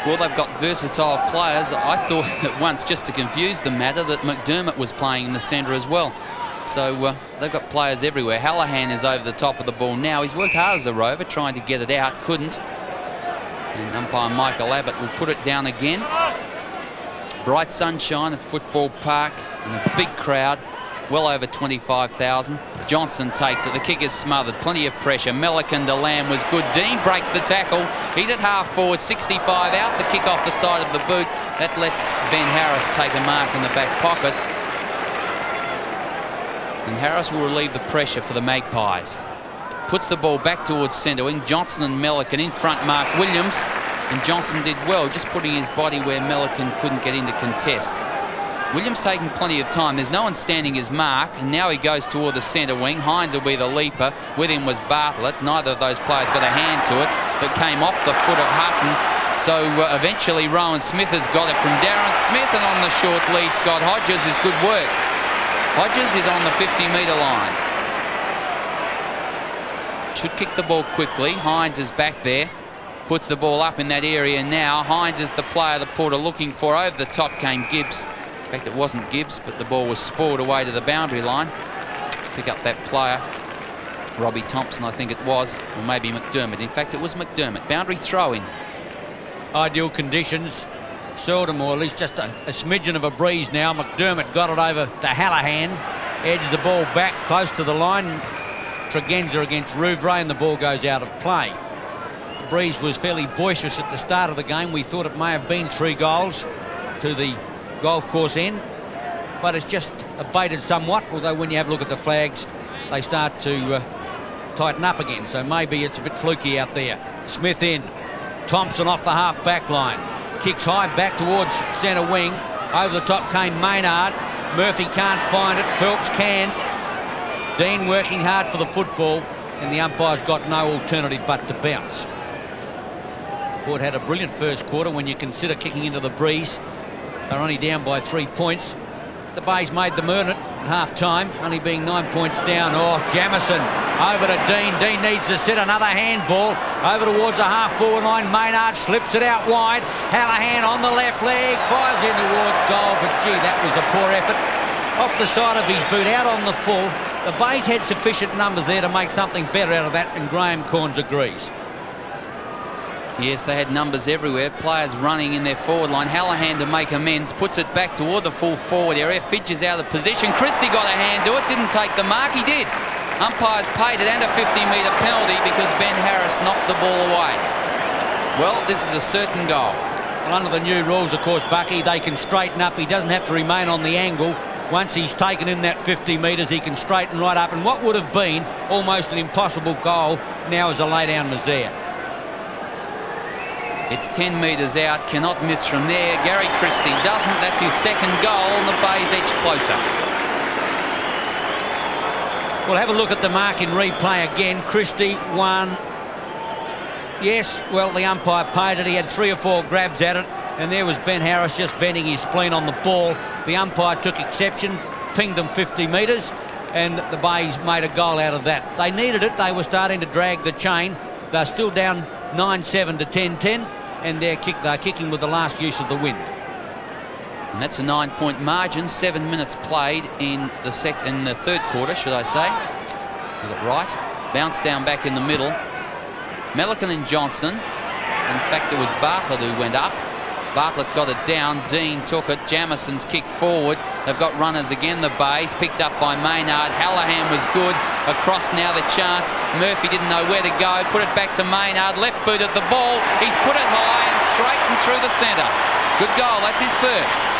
Well, they've got versatile players. I thought at once, just to confuse the matter, that McDermott was playing in the centre as well. So they've got players everywhere. Hallahan is over the top of the ball now. He's worked hard as a rover, trying to get it out, couldn't. And umpire Michael Abbott will put it down again. Bright sunshine at Football Park and a big crowd, well over 25,000. Johnson takes it. The kick is smothered. Plenty of pressure. Melican to Lamb was good. Dean breaks the tackle. He's at half forward, 65 out. The kick off the side of the boot. That lets Ben Harris take a mark in the back pocket. And Harris will relieve the pressure for the Magpies. Puts the ball back towards centre wing. Johnson and Melican in front. Mark Williams. And Johnson did well, just putting his body where Melican couldn't get into contest. Williams taking plenty of time. There's no one standing his mark, and now he goes toward the centre wing. Hines will be the leaper. With him was Bartlett. Neither of those players got a hand to it, but came off the foot of Hutton. So eventually Rowan Smith has got it from Darren Smith, and on the short lead, Scott Hodges is good work. Hodges is on the 50-metre line. Should kick the ball quickly. Hines is back there. Puts the ball up in that area now. Hines is the player that Port are looking for. Over the top came Gibbs. In fact, it wasn't Gibbs, but the ball was spoiled away to the boundary line. To pick up that player, Robbie Thompson, I think it was, or maybe McDermott. In fact, it was McDermott. Boundary throw-in. Ideal conditions. Seldom, or at least just a smidgen of a breeze now. McDermott got it over to Hallahan. Edged the ball back close to the line. Tregenza against Rouvray, and the ball goes out of play. The breeze was fairly boisterous at the start of the game. We thought it may have been 3 goals to the golf course end, but it's just abated somewhat, although when you have a look at the flags, they start to tighten up again, so maybe it's a bit fluky out there. Smith in. Thompson off the half-back line. Kicks high back towards centre wing. Over the top came Maynard. Murphy can't find it. Phelps can. Dean working hard for the football, and the umpire's got no alternative but to bounce. Port had a brilliant first quarter when you consider kicking into the breeze. They're only down by 3 points. The Bays made them earn it at half-time, only being 9 points down. Oh, Jamieson over to Dean. Dean needs to set another handball over towards the half-forward line. Maynard slips it out wide. Hallahan on the left leg, fires in towards goal, but gee, that was a poor effort. Off the side of his boot, out on the full. The Bays had sufficient numbers there to make something better out of that, and Graham Corns agrees. Yes, they had numbers everywhere. Players running in their forward line. Hallahan to make amends, puts it back toward the full forward area. Fidge is out of position. Christie got a hand to it, didn't take the mark. He did. Umpires paid it and a 50-metre penalty because Ben Harris knocked the ball away. Well, this is a certain goal. Well, under the new rules, of course, Bucky, they can straighten up. He doesn't have to remain on the angle. Once he's taken in that 50 metres, he can straighten right up. And what would have been almost an impossible goal now is a lay-down misère. It's 10 metres out, cannot miss from there. Gary Christie doesn't. That's his second goal, and the Bays edge closer. We'll have a look at the mark in replay again. Christie won. Yes, well, the umpire paid it. He had 3 or 4 grabs at it, and there was Ben Harris just venting his spleen on the ball. The umpire took exception, pinged them 50 metres, and the Bays made a goal out of that. They needed it. They were starting to drag the chain. They're still down 9-7 to 10-10, and they're kicking with the last use of the wind. And that's a 9-point margin. 7 minutes played in the third quarter, should I say. Got it right. Bounce down back in the middle. Milliken and Johnson. In fact, it was Bartlett who went up. Bartlett got it down. Dean took it. Jamison's kicked forward. They've got runners again, the Bays. Picked up by Maynard. Hallahan was good. Across now the chance. Murphy didn't know where to go. Put it back to Maynard. Left boot at the ball. He's put it high and straight and through the centre. Good goal. That's his first.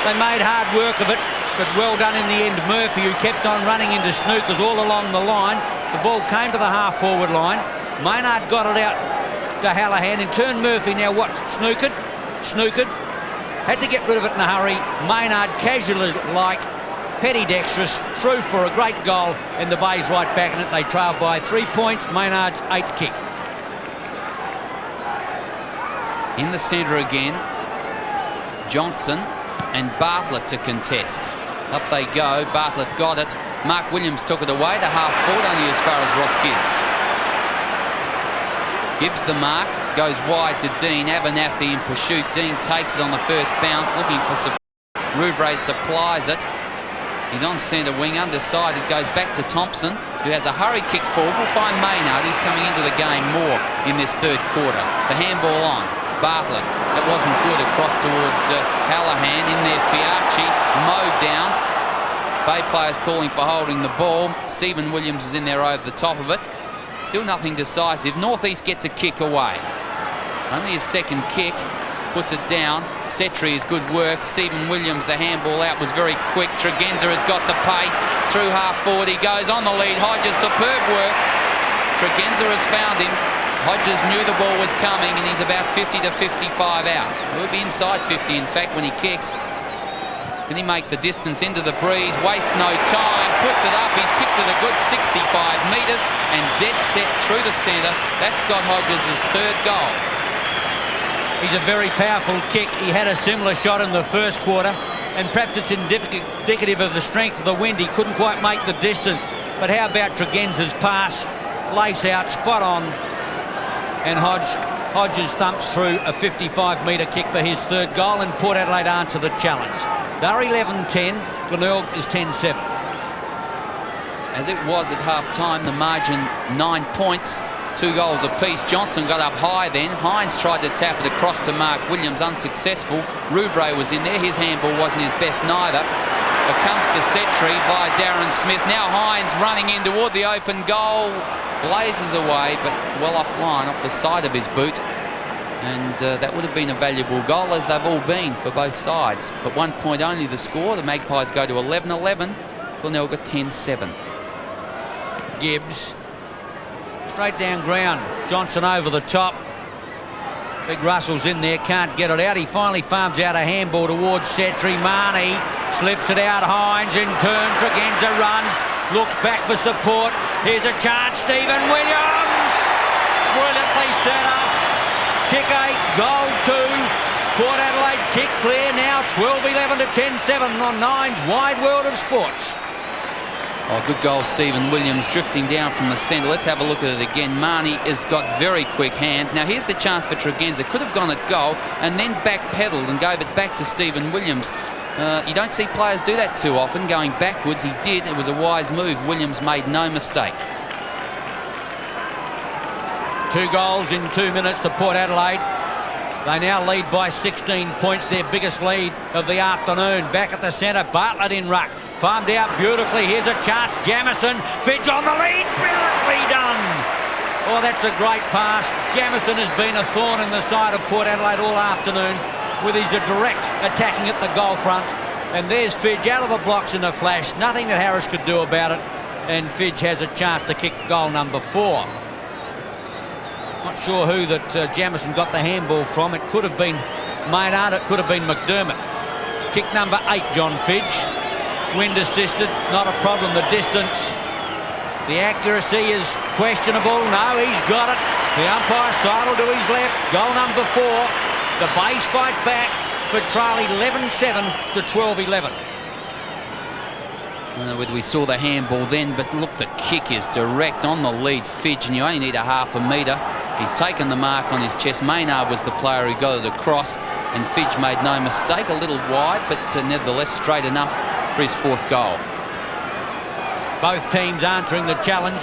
They made hard work of it, but well done in the end. Murphy, who kept on running into snookers all along the line. The ball came to the half-forward line. Maynard got it out to Hallahan. In turn, Murphy now what? Snookered. Had to get rid of it in a hurry. Maynard, casually like, petty dexterous, through for a great goal, and the Bays right back in it. They trail by 3 points. Maynard's 8th kick. In the centre again, Johnson and Bartlett to contest. Up they go. Bartlett got it. Mark Williams took it away to half-forward, only as far as Ross Gibbs. Gibbs the mark, goes wide to Dean. Abernathy in pursuit. Dean takes it on the first bounce, looking for support. Rouvray supplies it. He's on centre wing, undecided, goes back to Thompson, who has a hurry kick forward. We'll find Maynard, who's coming into the game more in this third quarter. The handball on. Bartlett, that wasn't good, across toward Hallahan. In there, Fiacci, mowed down. Bay players calling for holding the ball. Stephen Williams is in there over the top of it. Still nothing decisive. North East gets a kick away. Only his second kick. Puts it down. Setri is good work. Stephen Williams, the handball out was very quick. Tregenza has got the pace. Through half-forward he goes on the lead. Hodges, superb work. Tregenza has found him. Hodges knew the ball was coming, and he's about 50 to 55 out. He'll be inside 50, in fact, when he kicks. Can he make the distance into the breeze? Wastes no time. Puts it up. He's kicked it a good 65 metres and dead set through the centre. That's Scott Hodges' third goal. He's a very powerful kick. He had a similar shot in the first quarter, and perhaps it's indicative of the strength of the wind. He couldn't quite make the distance. But how about Tregenza's pass? Lace out, spot on. And Hodges thumps through a 55-metre kick for his third goal, and Port Adelaide answer the challenge. They're 11-10, Glenelg is 10-7. As it was at half-time, the margin 9 points, 2 goals apiece. Johnson got up high then. Hines tried to tap it across to Mark Williams, unsuccessful. Rouvray was in there. His handball wasn't his best neither. It comes to Setri by Darren Smith. Now Hines running in toward the open goal. Blazes away, but well offline, off the side of his boot. And that would have been a valuable goal, as they've all been for both sides. But 1 point only the score. The Magpies go to 11-11. Glenelg 10-7. Gibbs. Straight down ground. Johnson over the top. Big Russell's in there, can't get it out. He finally farms out a handball towards Setri. Marnie slips it out. Hines in turn. Tregenza runs. Looks back for support. Here's a chance. Stephen Williams. Brilliantly set up. Kick 8, goal 2. Port Adelaide kick clear now. 12-11 to 10-7 on Nine's Wide World of Sports. Oh, good goal, Stephen Williams, drifting down from the centre. Let's have a look at it again. Marnie has got very quick hands. Now, here's the chance for Tregenza. Could have gone at goal and then backpedalled and gave it back to Stephen Williams. You don't see players do that too often, going backwards. He did. It was a wise move. Williams made no mistake. 2 goals in 2 minutes to Port Adelaide. They now lead by 16 points, their biggest lead of the afternoon. Back at the centre, Bartlett in ruck. Farmed out beautifully. Here's a chance. Jamison, Fidge on the lead. Brilliantly done. Oh, that's a great pass. Jamison has been a thorn in the side of Port Adelaide all afternoon with his direct attacking at the goal front. And there's Fidge out of the blocks in a flash. Nothing that Harris could do about it. And Fidge has a chance to kick goal number 4. Not sure who that Jamison got the handball from. It could have been Maynard, it could have been McDermott. Kick number 8, John Fidge. Wind assisted, not a problem. The distance, the accuracy is questionable. No, he's got it. The umpire sidled to his left. Goal number 4. The Bays fight back for trail 11-7 to 12-11. I don't know whether we saw the handball then, but look, the kick is direct on the lead, Fidge, and you only need a half a metre. He's taken the mark on his chest. Maynard was the player who got it across. And Fidge made no mistake, a little wide, but nevertheless straight enough for his 4th goal. Both teams answering the challenge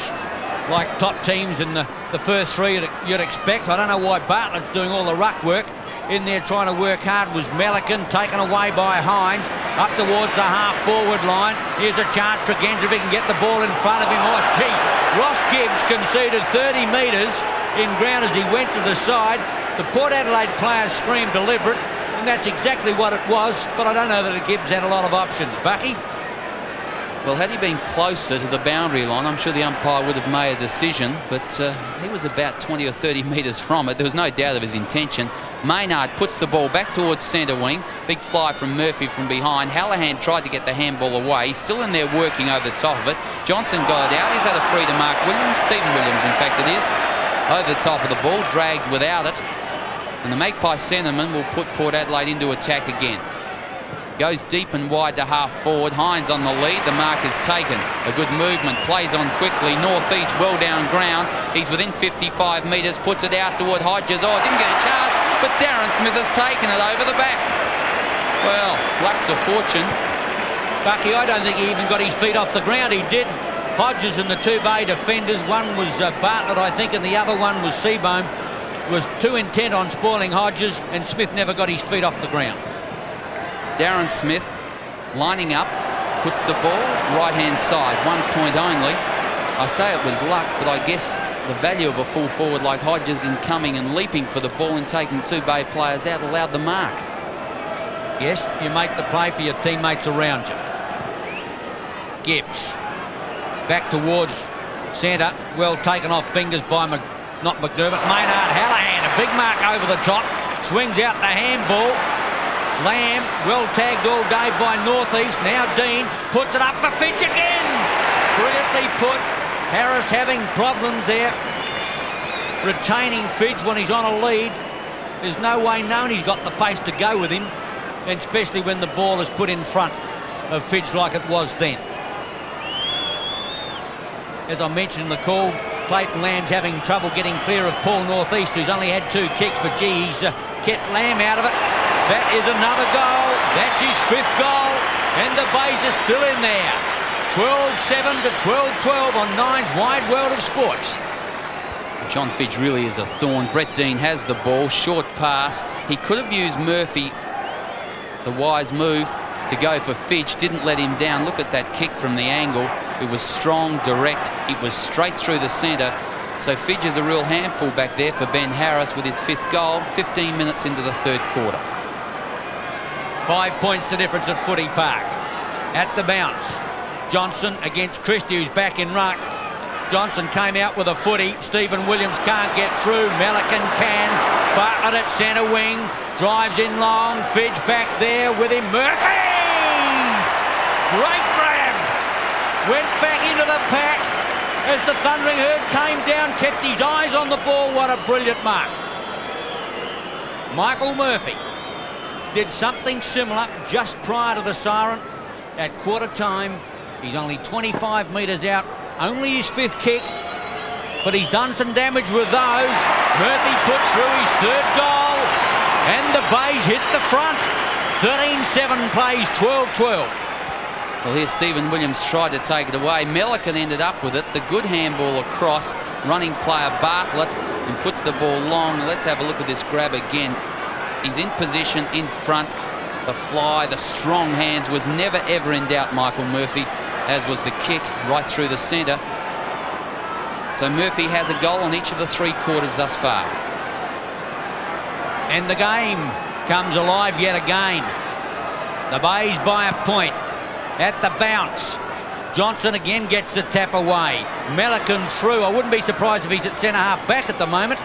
like top teams in the first 3 you'd expect. I don't know why Bartlett's doing all the ruck work. In there trying to work hard was Melican, taken away by Hines, up towards the half-forward line. Here's a chance to Gens if he can get the ball in front of him. Oh, gee, Ross Gibbs conceded 30 metres in ground as he went to the side. The Port Adelaide players screamed deliberate, and that's exactly what it was, but I don't know that Gibbs had a lot of options. Bucky? Well, had he been closer to the boundary line, I'm sure the umpire would have made a decision, but he was about 20 or 30 metres from it. There was no doubt of his intention. Maynard puts the ball back towards centre wing. Big fly from Murphy from behind. Hallahan tried to get the handball away. He's still in there working over the top of it. Johnson got it out. He's had a free to mark Williams. Stephen Williams, in fact, it is. Over the top of the ball, dragged without it. And the Magpie centreman will put Port Adelaide into attack again. Goes deep and wide to half forward. Hines on the lead. The mark is taken. A good movement. Plays on quickly. Northeast, well down ground. He's within 55 metres. Puts it out toward Hodges. Oh, didn't get a chance. But Darren Smith has taken it over the back. Well, luck's a fortune. Bucky, I don't think he even got his feet off the ground. He did. Hodges and the 2 Bay defenders. One was Bartlett, I think, and the other one was Seabohm. Was too intent on spoiling Hodges, and Smith never got his feet off the ground. Darren Smith lining up, puts the ball right-hand side, 1 point only. I say it was luck, but I guess the value of a full forward like Hodges in coming and leaping for the ball and taking 2 Bay players out allowed the mark. Yes, you make the play for your teammates around you. Gibbs back towards centre, well taken off fingers by not McDermott. Maynard, Hallahan, a big mark over the top, swings out the handball. Lamb, well tagged all day by Northeast. Now Dean puts it up for Fidge again. Brilliantly put. Harris having problems there, retaining Fidge when he's on a lead. There's no way known he's got the pace to go with him, and especially when the ball is put in front of Fidge like it was then. As I mentioned in the call, Clayton Lamb's having trouble getting clear of Paul Northeast, who's only had 2 kicks, but gee, he's kept Lamb out of it. That is another goal. That's his 5th goal. And the Bays are still in there. 12-7 to 12-12 on Nine's Wide World of Sports. John Fidge really is a thorn. Brett Dean has the ball. Short pass. He could have used Murphy, the wise move, to go for Fidge. Didn't let him down. Look at that kick from the angle. It was strong, direct. It was straight through the centre. So Fidge is a real handful back there for Ben Harris with his 5th goal. 15 minutes into the 3rd quarter. 5 points the difference at Footy Park. At the bounce, Johnson against Christie, who's back in ruck. Johnson came out with a footy. Stephen Williams can't get through. Melican can. Bartlett at centre wing. Drives in long. Fidge back there with him. Murphy! Great grab. Went back into the pack as the Thundering Herd came down. Kept his eyes on the ball. What a brilliant mark. Michael Murphy did something similar just prior to the siren at quarter time. He's only 25 metres out, only his 5th kick, but he's done some damage with those. Murphy puts through his 3rd goal, and the Bays hit the front. 13-7 plays 12-12. Well, here Stephen Williams tried to take it away. Melican ended up with it. The good handball across. Running player Bartlett and puts the ball long. Let's have a look at this grab again. He's in position in front. The fly, the strong hands was never ever in doubt, Michael Murphy, as was the kick right through the centre. So Murphy has a goal in each of the 3 quarters thus far. And the game comes alive yet again. The Bays by a point. At the bounce, Johnson again gets the tap away. Melican through. I wouldn't be surprised if he's at centre half back at the moment.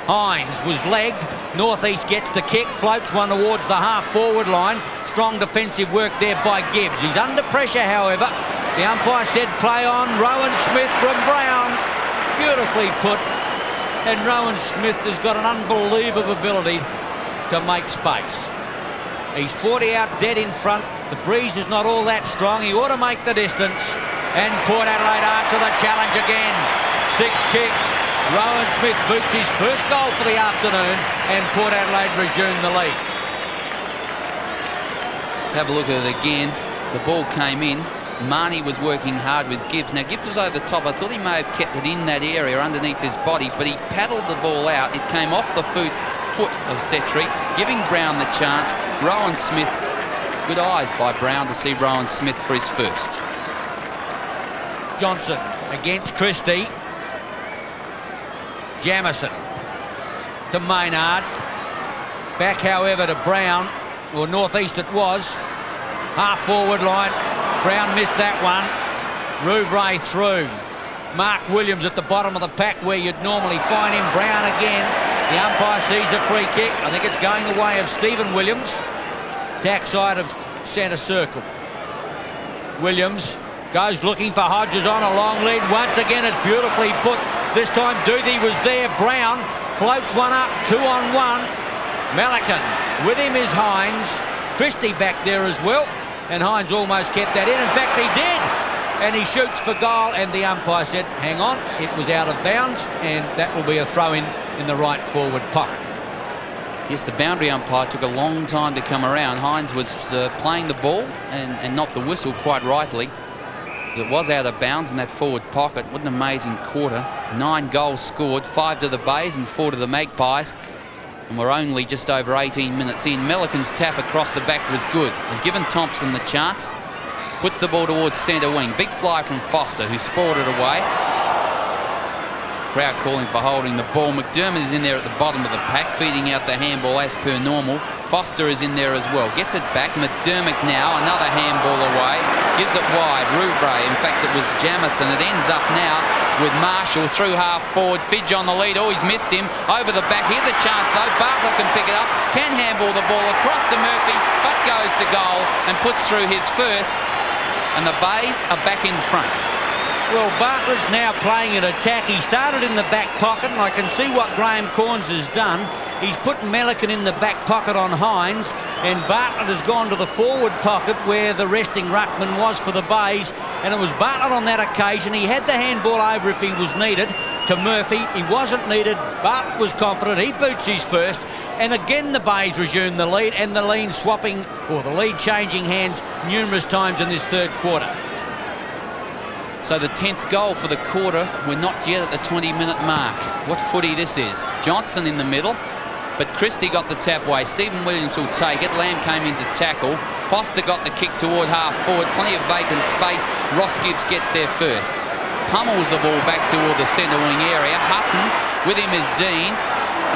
Hines was legged. Northeast gets the kick, floats one towards the half-forward line. Strong defensive work there by Gibbs. He's under pressure, however. The umpire said play on. Rowan Smith from Brown. Beautifully put. And Rowan Smith has got an unbelievable ability to make space. He's 40 out dead in front. The breeze is not all that strong. He ought to make the distance. And Port Adelaide answer the challenge again. 6 kick. Rowan Smith boots his first goal for the afternoon, and Port Adelaide resume the lead. Let's have a look at it again. The ball came in. Marnie was working hard with Gibbs. Now, Gibbs was over the top. I thought he may have kept it in that area underneath his body, but he paddled the ball out. It came off the foot of Setri, giving Brown the chance. Rowan Smith, good eyes by Brown to see Rowan Smith for his first. Johnson against Christie. Jamison to Maynard. Back, however, to Brown. Or northeast it was. Half forward line. Brown missed that one. Rouvray through. Mark Williams at the bottom of the pack where you'd normally find him. Brown again. The umpire sees a free kick. I think it's going the way of Stephen Williams. Tack side of centre circle. Williams goes looking for Hodges on a long lead. Once again, it's beautifully put. This time Duthie was there. Brown floats one up, 2-on-1. Melican. With him is Hines. Christie back there as well. And Hines almost kept that in. In fact, he did. And he shoots for goal. And the umpire said, hang on, it was out of bounds. And that will be a throw-in the right forward pocket. Yes, the boundary umpire took a long time to come around. Hines was playing the ball and not the whistle quite rightly. It was out of bounds in that forward pocket. What an amazing quarter. 9 goals scored, 5 to the Bays and 4 to the Magpies. And we're only just over 18 minutes in. Melican's tap across the back was good. Has given Thompson the chance. Puts the ball towards centre wing. Big fly from Foster, who spoiled it away. Crowd calling for holding the ball. McDermott is in there at the bottom of the pack, feeding out the handball as per normal. Foster is in there as well. Gets it back. McDermott now, another handball away. Gives it wide. Rouvray, in fact, it was Jamison. It ends up now with Marshall through half forward. Fidge on the lead. Oh, he's missed him. Over the back. Here's a chance, though. Bartlett can pick it up. Can handball the ball across to Murphy, but goes to goal and puts through his first. And the Bays are back in front. Well, Bartlett's now playing an attack. He started in the back pocket, and I can see what Graham Corns has done. He's put Melican in the back pocket on Hines, and Bartlett has gone to the forward pocket where the resting ruckman was for the Bays, and it was Bartlett on that occasion. He had the handball over if he was needed to Murphy. He wasn't needed. Bartlett was confident. He boots his first, and again the Bays resume the lead, and the lead swapping, or the lead changing hands numerous times in this third quarter. So the 10th goal for the quarter. We're not yet at the 20-minute mark. What footy this is. Johnson in the middle, but Christie got the tap away. Stephen Williams will take it. Lamb came in to tackle. Foster got the kick toward half forward. Plenty of vacant space. Ross Gibbs gets there first. Pummels the ball back toward the centre wing area. Hutton, with him is Dean.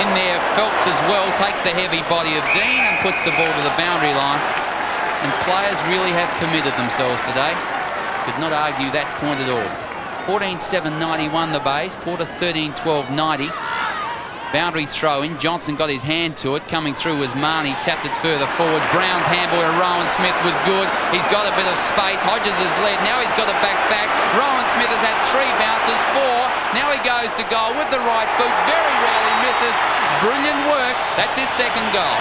In there, Phelps as well, takes the heavy body of Dean and puts the ball to the boundary line. And players really have committed themselves today. Could not argue that point at all. 14-7-91 the Bays. Porter 13-12-90. Boundary throw in. Johnson got his hand to it. Coming through was Marnie. Tapped it further forward. Brown's handball to Rowan Smith was good. He's got a bit of space. Hodges has led. Now he's got it back. Rowan Smith has had 3 bounces. 4. Now he goes to goal with the right foot. Very rarely misses. Brilliant work. That's his second goal.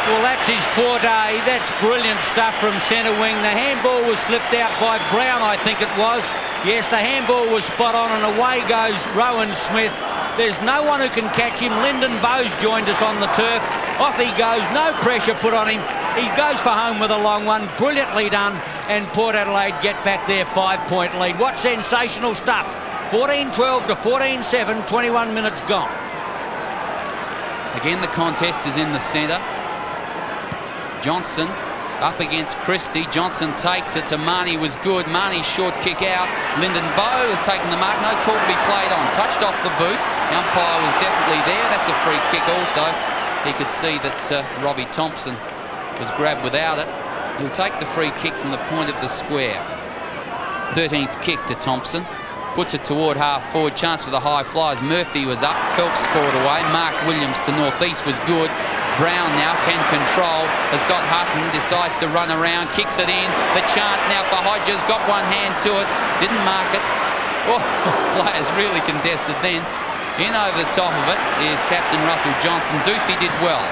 Well, that's his forte. That's brilliant stuff from centre wing. The handball was slipped out by Brown, I think it was. Yes, the handball was spot on, and away goes Rowan Smith. There's no one who can catch him. Lyndon Bowes joined us on the turf. Off he goes. No pressure put on him. He goes for home with a long one. Brilliantly done. And Port Adelaide get back their 5-point lead. What sensational stuff. 14-12 to 14-7. 21 minutes gone. Again, the contest is in the centre. Johnson up against Christie. Johnson takes it to Marnie, was good. Marnie's short kick out. Lyndon Bowe has taken the mark. No call to be played on. Touched off the boot. The umpire was definitely there. That's a free kick also. He could see that Robbie Thompson was grabbed without it. He'll take the free kick from the point of the square. 13th kick to Thompson. Puts it toward half forward. Chance for the high flyers. Murphy was up. Phelps scored away. Mark Williams to northeast was good. Brown now can control, has got Hutton, decides to run around, kicks it in. The chance now for Hodges, got one hand to it, didn't mark it. Oh, players really contested then. In over the top of it is Captain Russell Johnson. Doofy did well.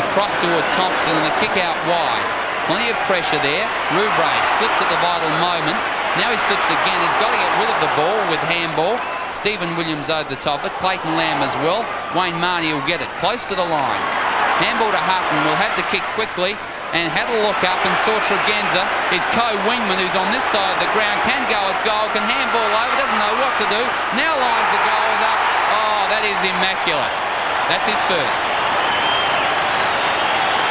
Across toward Thompson and the kick out wide. Plenty of pressure there. Rouvray slips at the vital moment. Now he slips again. He's got to get rid of the ball with handball. Stephen Williams over the top of it. Clayton Lamb as well. Wayne Marnie will get it close to the line. Handball to Hutton. Will have to kick quickly and had a look up and saw Tregenza. His co-wingman, who's on this side of the ground, can go at goal, can handball over, doesn't know what to do. Now lines the goals up. Oh, that is immaculate. That's his first.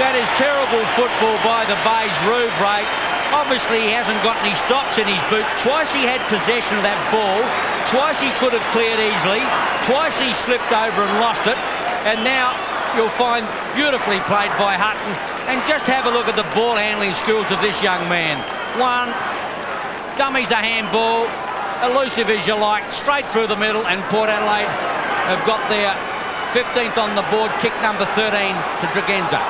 That is terrible football by the Bays Rouvray. Obviously he hasn't got any stops in his boot. Twice he had possession of that ball. Twice he could have cleared easily. Twice he slipped over and lost it. And now you'll find beautifully played by Hutton. And just have a look at the ball handling skills of this young man. One, dummies the handball, elusive as you like, straight through the middle, and Port Adelaide have got their 15th on the board, kick number 13 to Tregenza.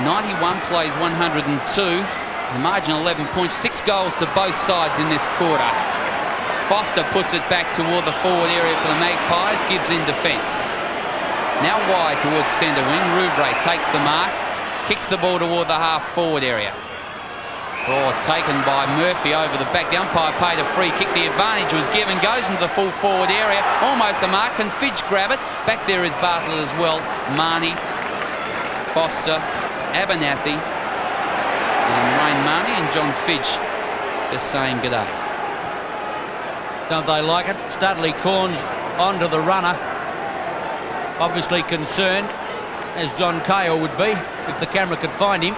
91 plays 102, the margin 11 points, 6 goals to both sides in this quarter. Foster puts it back toward the forward area for the Magpies, Gibbs in defence. Now wide towards centre wing. Rouvray takes the mark, kicks the ball toward the half-forward area. Oh, taken by Murphy over the back. The umpire paid a free kick. The advantage was given. Goes into the full-forward area. Almost the mark. Can Fidge grab it? Back there is Bartlett as well. Marnie, Foster, Abernathy, and Wayne Marnie and John Fidge just saying g'day. Don't they like it? Studley Corns onto the runner. Obviously concerned, as John Cahill would be if the camera could find him.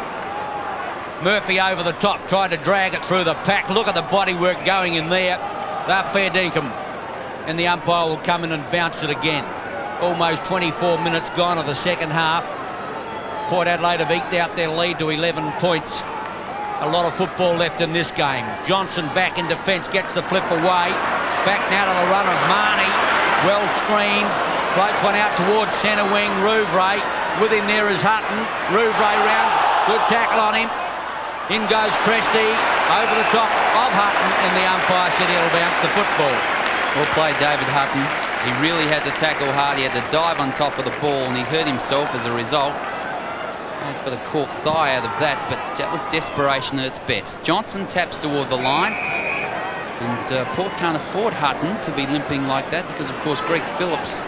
Murphy over the top, tried to drag it through the pack. Look at the bodywork going in there. They're fair dinkum. And the umpire will come in and bounce it again. Almost 24 minutes gone of the second half. Port Adelaide have eked out their lead to 11 points. A lot of football left in this game. Johnson back in defence, gets the flip away. Back now to the run of Marnie. Well screened. Floats one out towards centre wing. Rouvray. With him there is Hutton. Rouvray round. Good tackle on him. In goes Cresty. Over the top of Hutton. And the umpire said he'll bounce the football. Well played, David Hutton. He really had to tackle hard. He had to dive on top of the ball, and he's hurt himself as a result. They've got a cork thigh out of that, but that was desperation at its best. Johnson taps toward the line. And Port can't afford Hutton to be limping like that because, of course, Greg Phillips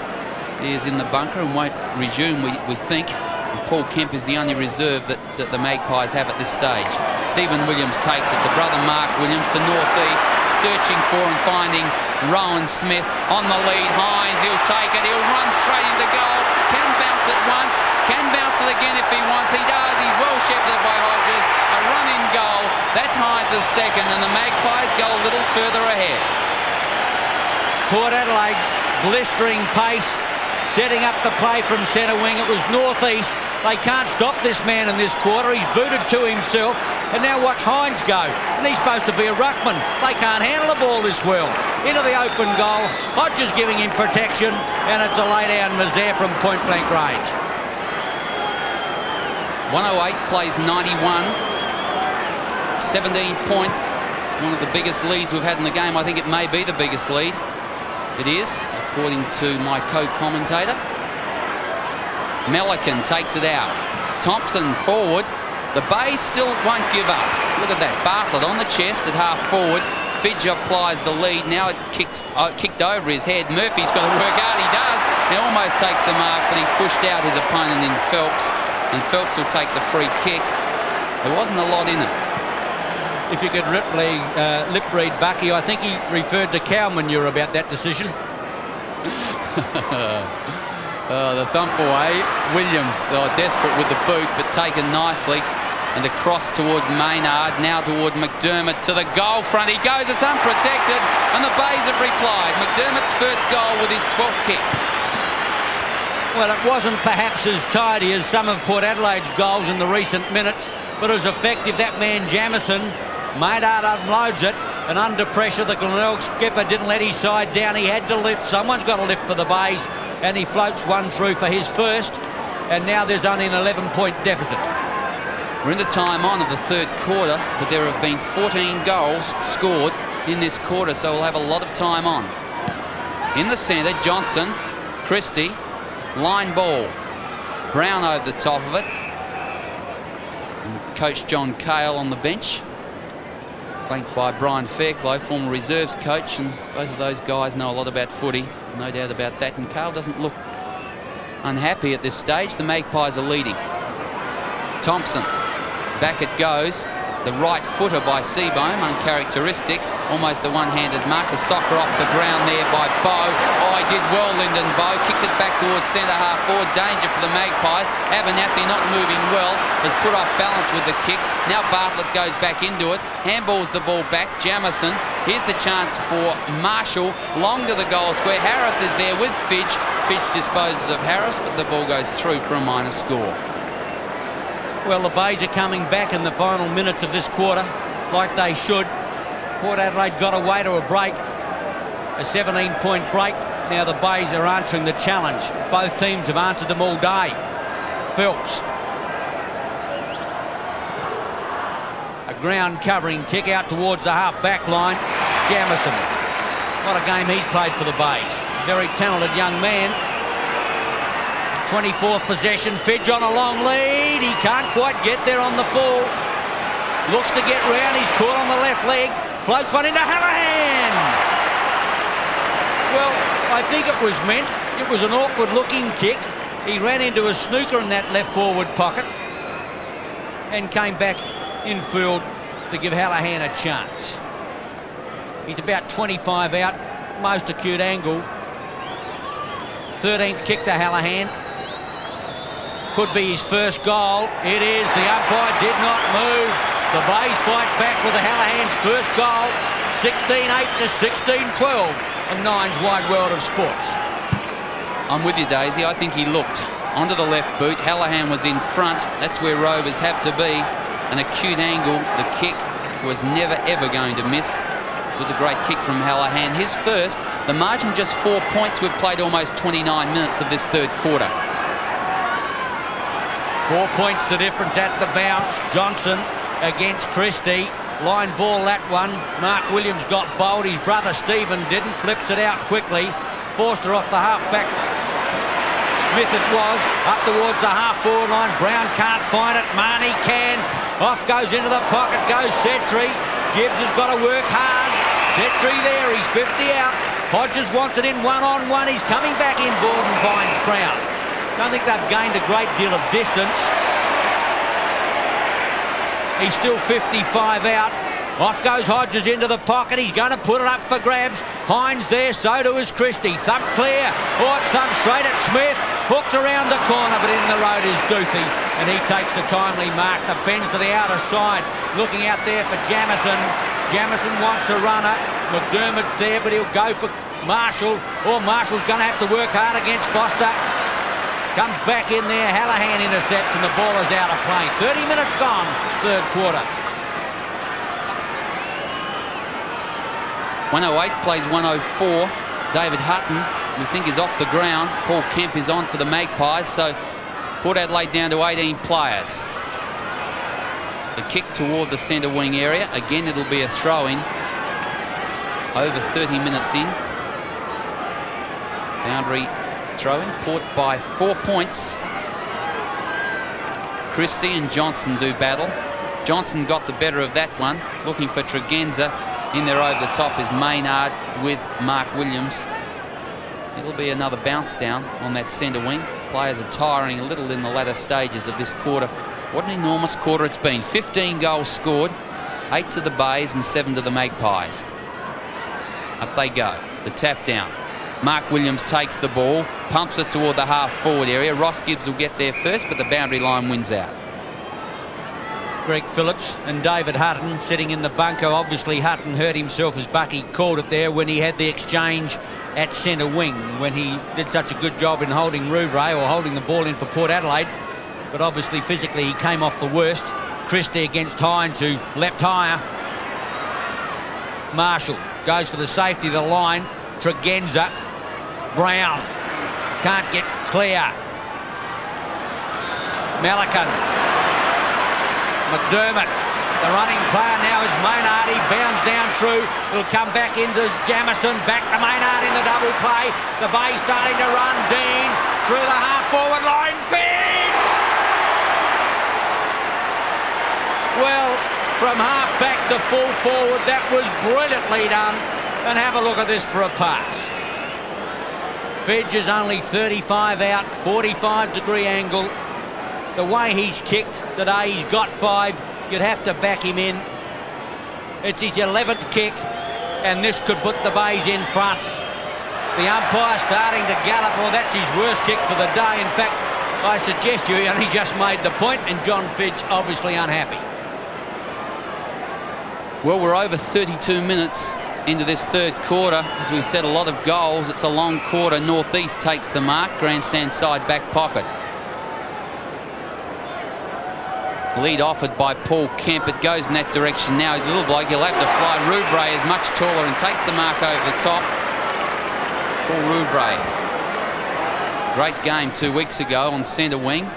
is in the bunker and won't resume, we think. And Paul Kemp is the only reserve that the Magpies have at this stage. Stephen Williams takes it to brother Mark Williams to northeast, searching for and finding Rowan Smith on the lead. Hines, he'll take it, he'll run straight into goal, can bounce it once, can bounce it again if he wants. He does, he's well shepherded by Hodges. A run in goal, that's Hines' second, and the Magpies go a little further ahead. Port Adelaide, blistering pace, setting up the play from centre wing. It was northeast. They can't stop this man in this quarter. He's booted to himself. And now watch Hines go. And he's supposed to be a ruckman. They can't handle the ball this well. Into the open goal. Hodges giving him protection. And it's a lay-down misère from point-blank range. 108 plays 91. 17 points. It's one of the biggest leads we've had in the game. I think it may be the biggest lead. It is, according to my co-commentator. Melican takes it out. Thompson forward. The Bays still won't give up. Look at that. Bartlett on the chest at half forward. Fidge applies the lead. Now it kicked over his head. Murphy's got to work hard. He does. He almost takes the mark, but he's pushed out his opponent in Phelps. And Phelps will take the free kick. There wasn't a lot in it. If you could lip read Bucky, I think he referred to cow manure about that decision. The thump away. Williams desperate with the boot, but taken nicely. And across toward Maynard, now toward McDermott to the goal front. He goes, it's unprotected, and the Bays have replied. McDermott's first goal with his 12th kick. Well, it wasn't perhaps as tidy as some of Port Adelaide's goals in the recent minutes, but it was effective. That man Jamieson, Maynard unloads it, and under pressure the Glenelg skipper didn't let his side down. He had to lift. Someone's got to lift for the Bays, and he floats one through for his first, and now there's only an 11-point deficit. We're in the time on of the third quarter, but there have been 14 goals scored in this quarter, so we'll have a lot of time on. In the centre, Johnson, Christie, line ball. Brown over the top of it. And Coach John Cahill on the bench. Flanked by Brian Fairclough, former reserves coach, and both of those guys know a lot about footy, no doubt about that. And Carl doesn't look unhappy at this stage. The Magpies are leading. Thompson, back it goes. The right footer by Seabohm, uncharacteristic. Almost the one-handed mark. The soccer off the ground there by Bow. Oh, he did well, Lyndon Bow. Kicked it back towards centre-half forward. Danger for the Magpies. Abernathy not moving well. Has put off balance with the kick. Now Bartlett goes back into it. Handballs the ball back. Jamison. Here's the chance for Marshall. Long to the goal square. Harris is there with Fidge. Fidge disposes of Harris, but the ball goes through for a minor score. Well, the Bays are coming back in the final minutes of this quarter, like they should. Port Adelaide got away to a break, a 17-point break. Now the Bays are answering the challenge. Both teams have answered them all day. Phelps. A ground covering kick out towards the half-back line. Jamison. What a game he's played for the Bays. Very talented young man. 24th possession, Fidge on a long lead. He can't quite get there on the full. Looks to get round. He's caught on the left leg. Floats one into Hallahan. Well, I think it was meant. It was an awkward looking kick. He ran into a snooker in that left forward pocket and came back infield to give Hallahan a chance. He's about 25 out, most acute angle. 13th kick to Hallahan. Could be his first goal. It is. The umpire did not move. The Bays fight back with the Hallahan's first goal. 16-8 to 16-12 on Nine's Wide World of Sports. I'm with you, Daisy. I think he looked onto the left boot. Hallahan was in front. That's where Rovers have to be. An acute angle. The kick was never, ever going to miss. It was a great kick from Hallahan. His first. The margin just 4 points. We've played almost 29 minutes of this third quarter. 4 points the difference at the bounce. Johnson against Christie. Line ball that one. Mark Williams got bowled. His brother Stephen didn't. Flips it out quickly. Forster off the half-back. Smith it was. Up towards the half-forward line. Brown can't find it. Marnie can. Off goes into the pocket. Goes Setri. Gibbs has got to work hard. Setri there. He's 50 out. Hodges wants it in one-on-one. He's coming back in. Gordon finds Brown. Don't think they've gained a great deal of distance. He's still 55 out. Off goes Hodges into the pocket. He's going to put it up for grabs. Hines there, so too is Christie. Thump clear. Oh, it's thumped straight at Smith. Hooks around the corner, but in the road is Doofy. And he takes the timely mark. Defends to the outer side. Looking out there for Jamison. Jamison wants a runner. McDermott's there, but he'll go for Marshall. Oh, Marshall's going to have to work hard against Foster. Comes back in there. Hallahan intercepts and the ball is out of play. 30 minutes gone, third quarter. 108 plays 104. David Hutton, we think, is off the ground. Paul Kemp is on for the Magpies, so Port Adelaide down to 18 players. The kick toward the centre wing area. Again, it'll be a throw-in. Over 30 minutes in. Boundary throw-in. Port by 4 points. Christie and Johnson do battle. Johnson got the better of that one. Looking for Tregenza. In there over the top is Maynard with Mark Williams. It'll be another bounce down on that centre wing. Players are tiring a little in the latter stages of this quarter. What an enormous quarter it's been. 15 goals scored, 8 to the Bays and 7 to the Magpies. Up they go. The tap down. Mark Williams takes the ball, pumps it toward the half-forward area. Ross Gibbs will get there first, but the boundary line wins out. Greg Phillips and David Hutton sitting in the bunker. Obviously Hutton hurt himself, as Bucky called it there, when he had the exchange at centre wing, when he did such a good job in holding Rouvray or holding the ball in for Port Adelaide. But obviously physically he came off the worst. Christie against Hines, who leapt higher. Marshall goes for the safety of the line. Tregenza. Brown can't get clear. Malakan. McDermott, the running player now is Maynard. He bounds down through. It'll come back into Jamison. Back to Maynard in the double play. The Bay starting to run. Dean through the half-forward line. Fidge! Well, from half back to full forward. That was brilliantly done. And have a look at this for a pass. Fidge is only 35 out, 45-degree angle. The way he's kicked today, he's got 5. You'd have to back him in. It's his 11th kick, and this could put the Bays in front. The umpire starting to gallop. Well, that's his worst kick for the day. In fact, I suggest you he only just made the point, and John Fidge obviously unhappy. Well, we're over 32 minutes into this third quarter. As we said, a lot of goals. It's a long quarter. Northeast takes the mark. Grandstand side back pocket. Lead offered by Paul Kemp. It goes in that direction now. He's a little bloke. He'll have to fly. Rouvray is much taller and takes the mark over the top. Paul Rouvray. Great game 2 weeks ago on centre wing.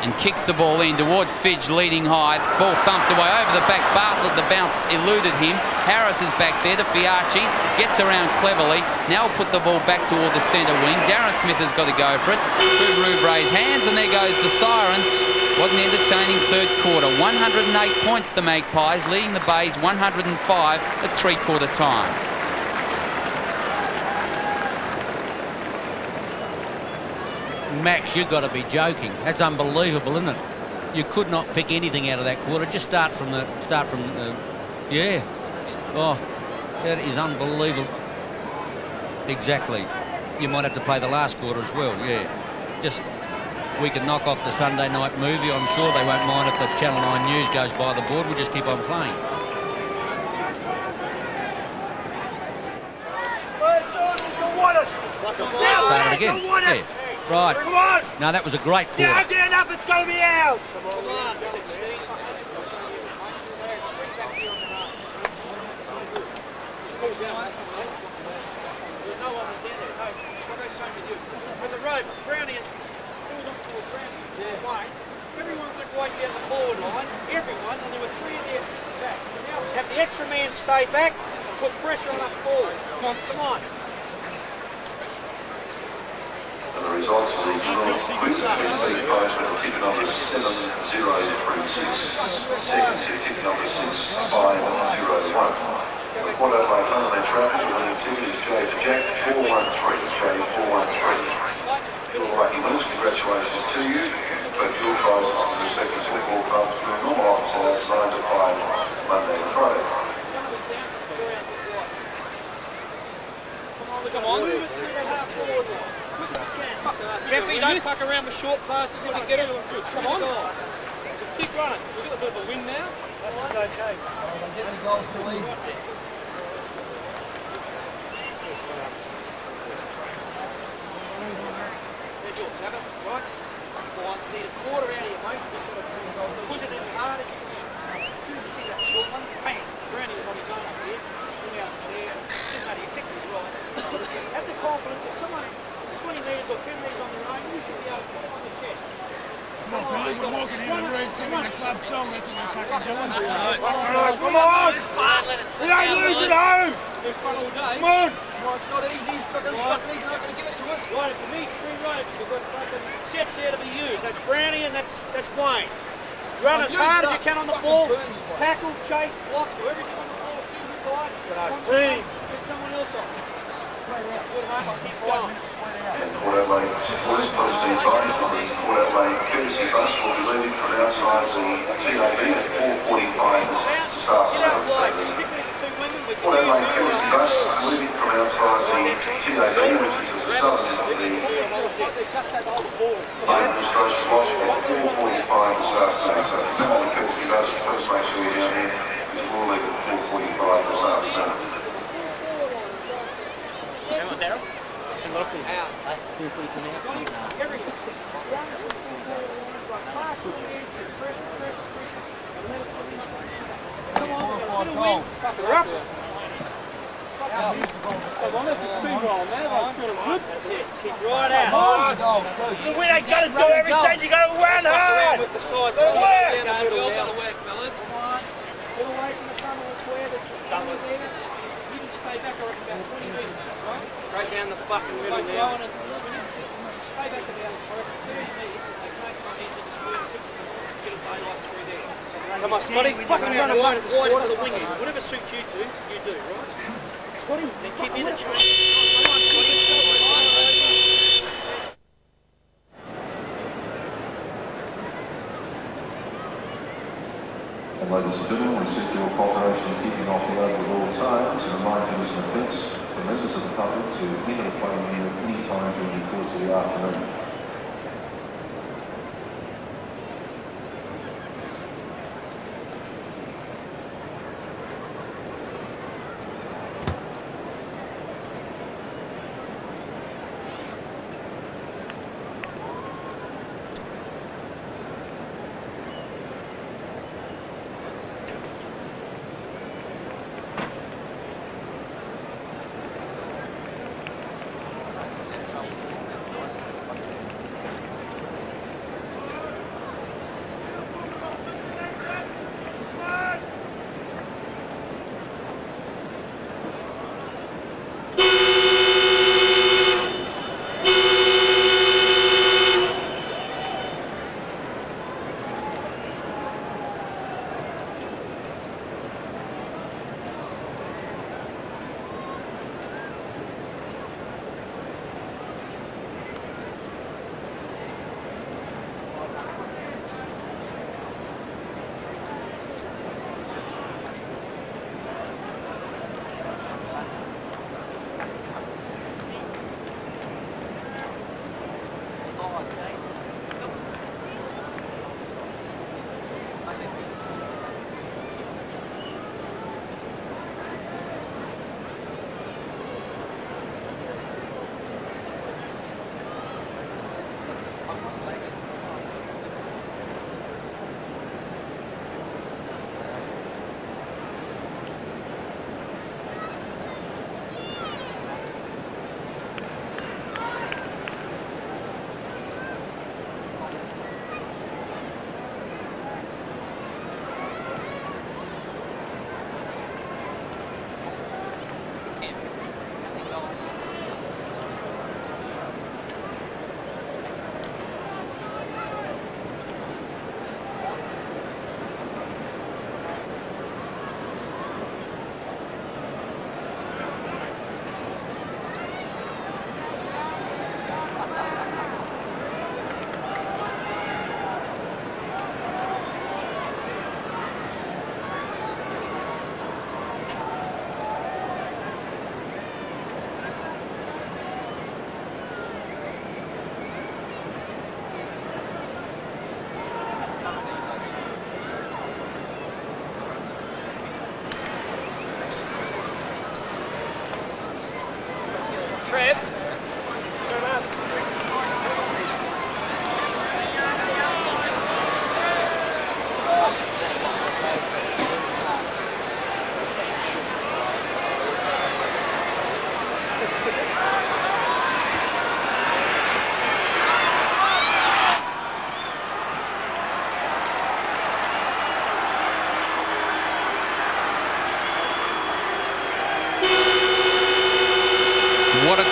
And kicks the ball in toward Fidge, leading high. Ball thumped away over the back. Bartlett, the bounce eluded him. Harris is back there to Fiarchi. Gets around cleverly. Now will put the ball back toward the centre wing. Darren Smith has got to go for it. Through Rouvray's hands, and there goes the siren. What an entertaining third quarter. 108 points the Magpies, leading the Bays 105 at three-quarter time. Max, you've got to be joking. That's unbelievable, isn't it? You could not pick anything out of that quarter. Just start from the yeah. Oh, that is unbelievable. Exactly. You might have to play the last quarter as well. Yeah. Just we can knock off the Sunday night movie. I'm sure they won't mind if the Channel 9 News goes by the board. We'll just keep on playing. Start it again. Yeah. Right. Come on! No, that was a great quarter. Don't get enough, it's going to be ours! Come on. With the rope, Brownie and everyone went right down the forward lines, everyone, and there were 3 of their sitting back. Now have the extra man stay back and put pressure on up forward. Come on. And the results of the Queensland League prize with ticket number 7036, second ticket number 6501. The Port Adelaide Home match rapid winning ticket is J for Jack 413, J 413. Your lucky winners, congratulations to you. Both your prizes on the respective football clubs during normal office hours 9 to 5, Monday to Friday. Come on. Move it through that half forward line. Kempy, don't fuck around with short passes if you get it. Come on. Just keep running. We've got a bit of a win now. That's okay. They're getting the goals too easy. There's yours, Jabba. Right? Need a quarter out of you, mate. Push it in as hard as you can. As soon as you see that short one, bang! Brownie was on his own up here. Bring out there. Doesn't matter, your kick was right. Have the confidence that someone's 20 metres or 10 metres on your own, you should be able to put it on the chest. Come on, Billy, we're walking in the room singing the club song. That's what we're fucking doing. Come on! We don't lose at home! Come on! It's not easy. He's not going to give it to us. Right, for me, 3 right. We've got fucking sets here to be used. That's Brownie and that's Wayne. Run as hard as you can on the ball. Tackle, chase, block, do everything on the ball as soon as you like. Team. Get someone else off. Good heart, keep going. And Port Adelaide supporters put the advice on the Port Adelaide courtesy bus will be leaving from outside the TAB at 4:45 this start. Get out, like, particularly the 2 women. Port Adelaide courtesy bus leaving from outside the TAB, which is at the southern end of the administration block at 4:45 this afternoon. So if you come on the courtesy bus, please make sure you're down here because it will leave at 4:45 this afternoon. Right out. The way they got to do everything, you got to run hard. With the sides. Got to work. Get away from the front of the square that's done with there. You can stay back, I reckon, about 20 metres. Right? Straight down the fucking middle now. Stay back about 30 metres. They can't come into the square. Get a daylight through there. Come on, Scotty. Fucking run wide into the wing end. Whatever suits you two, you do, right? Scotty, then keep in the track. Come on, Scotty. And ladies and gentlemen, we seek your cooperation in keeping off the road with all times and remind you this is an offence for members of the public to enter the playing area at any time during the course of the afternoon.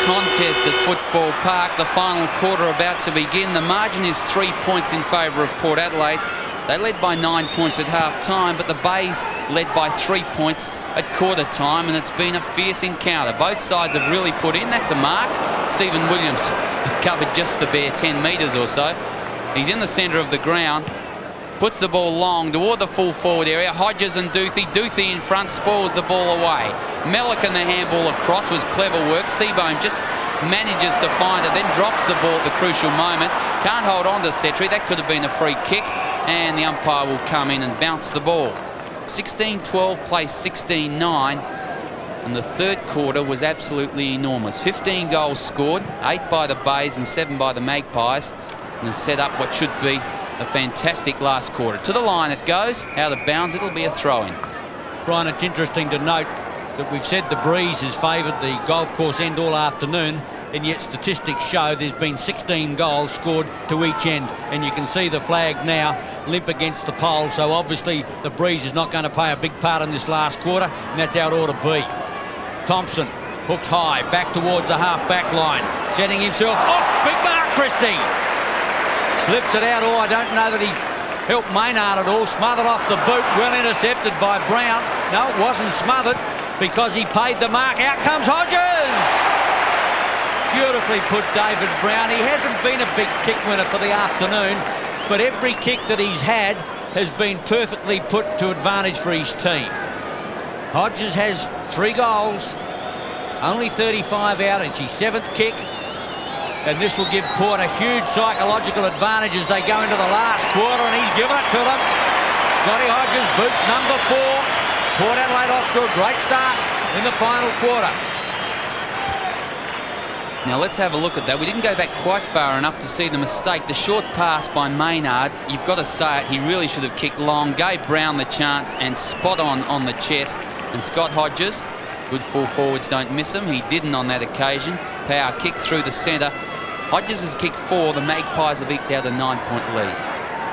Contest at Football Park, the final quarter about to begin. The margin is 3 points in favour of Port Adelaide. They led by 9 points at half-time, but the Bays led by 3 points at quarter-time, and it's been a fierce encounter. Both sides have really put in. That's a mark. Stephen Williams covered just the bare 10 metres or so. He's in the centre of the ground. Puts the ball long toward the full forward area. Hodges and Duthie. Duthie in front, spoils the ball away. Mellick and the handball across was clever work. Seabohm just manages to find it, then drops the ball at the crucial moment. Can't hold on to Setri. That could have been a free kick, and the umpire will come in and bounce the ball. 16-12 plays 16-9, and the third quarter was absolutely enormous. 15 goals scored, 8 by the Bays and 7 by the Magpies, and has set up what should be a fantastic last quarter. To the line it goes. Out of bounds, it'll be a throw-in. Brian, it's interesting to note that we've said the breeze has favoured the golf course end all afternoon, and yet statistics show there's been 16 goals scored to each end, and you can see the flag now limp against the pole, so obviously the breeze is not going to play a big part in this last quarter, and that's how it ought to be. Thompson hooks high, back towards the half-back line, setting himself off. Big mark, Christie. Slips it out. Oh, I don't know that he help Maynard at all. Smothered off the boot, well intercepted by Brown. No, it wasn't smothered because he paid the mark. Out comes Hodges. Beautifully put, David Brown. He hasn't been a big kick winner for the afternoon, but every kick that he's had has been perfectly put to advantage for his team. Hodges has 3 goals, only 35 out. It's his 7th kick, and this will give Port a huge psychological advantage as they go into the last quarter, and he's given it to them. Scotty Hodges, boots number 4. Port Adelaide off to a great start in the final quarter. Now let's have a look at that. We didn't go back quite far enough to see the mistake. The short pass by Maynard, you've got to say it, he really should have kicked long, gave Brown the chance and spot on the chest. And Scott Hodges, good full forwards don't miss him. He didn't on that occasion. Power kick through the centre. Hodges has kicked 4. The Magpies have eked out a 9-point lead.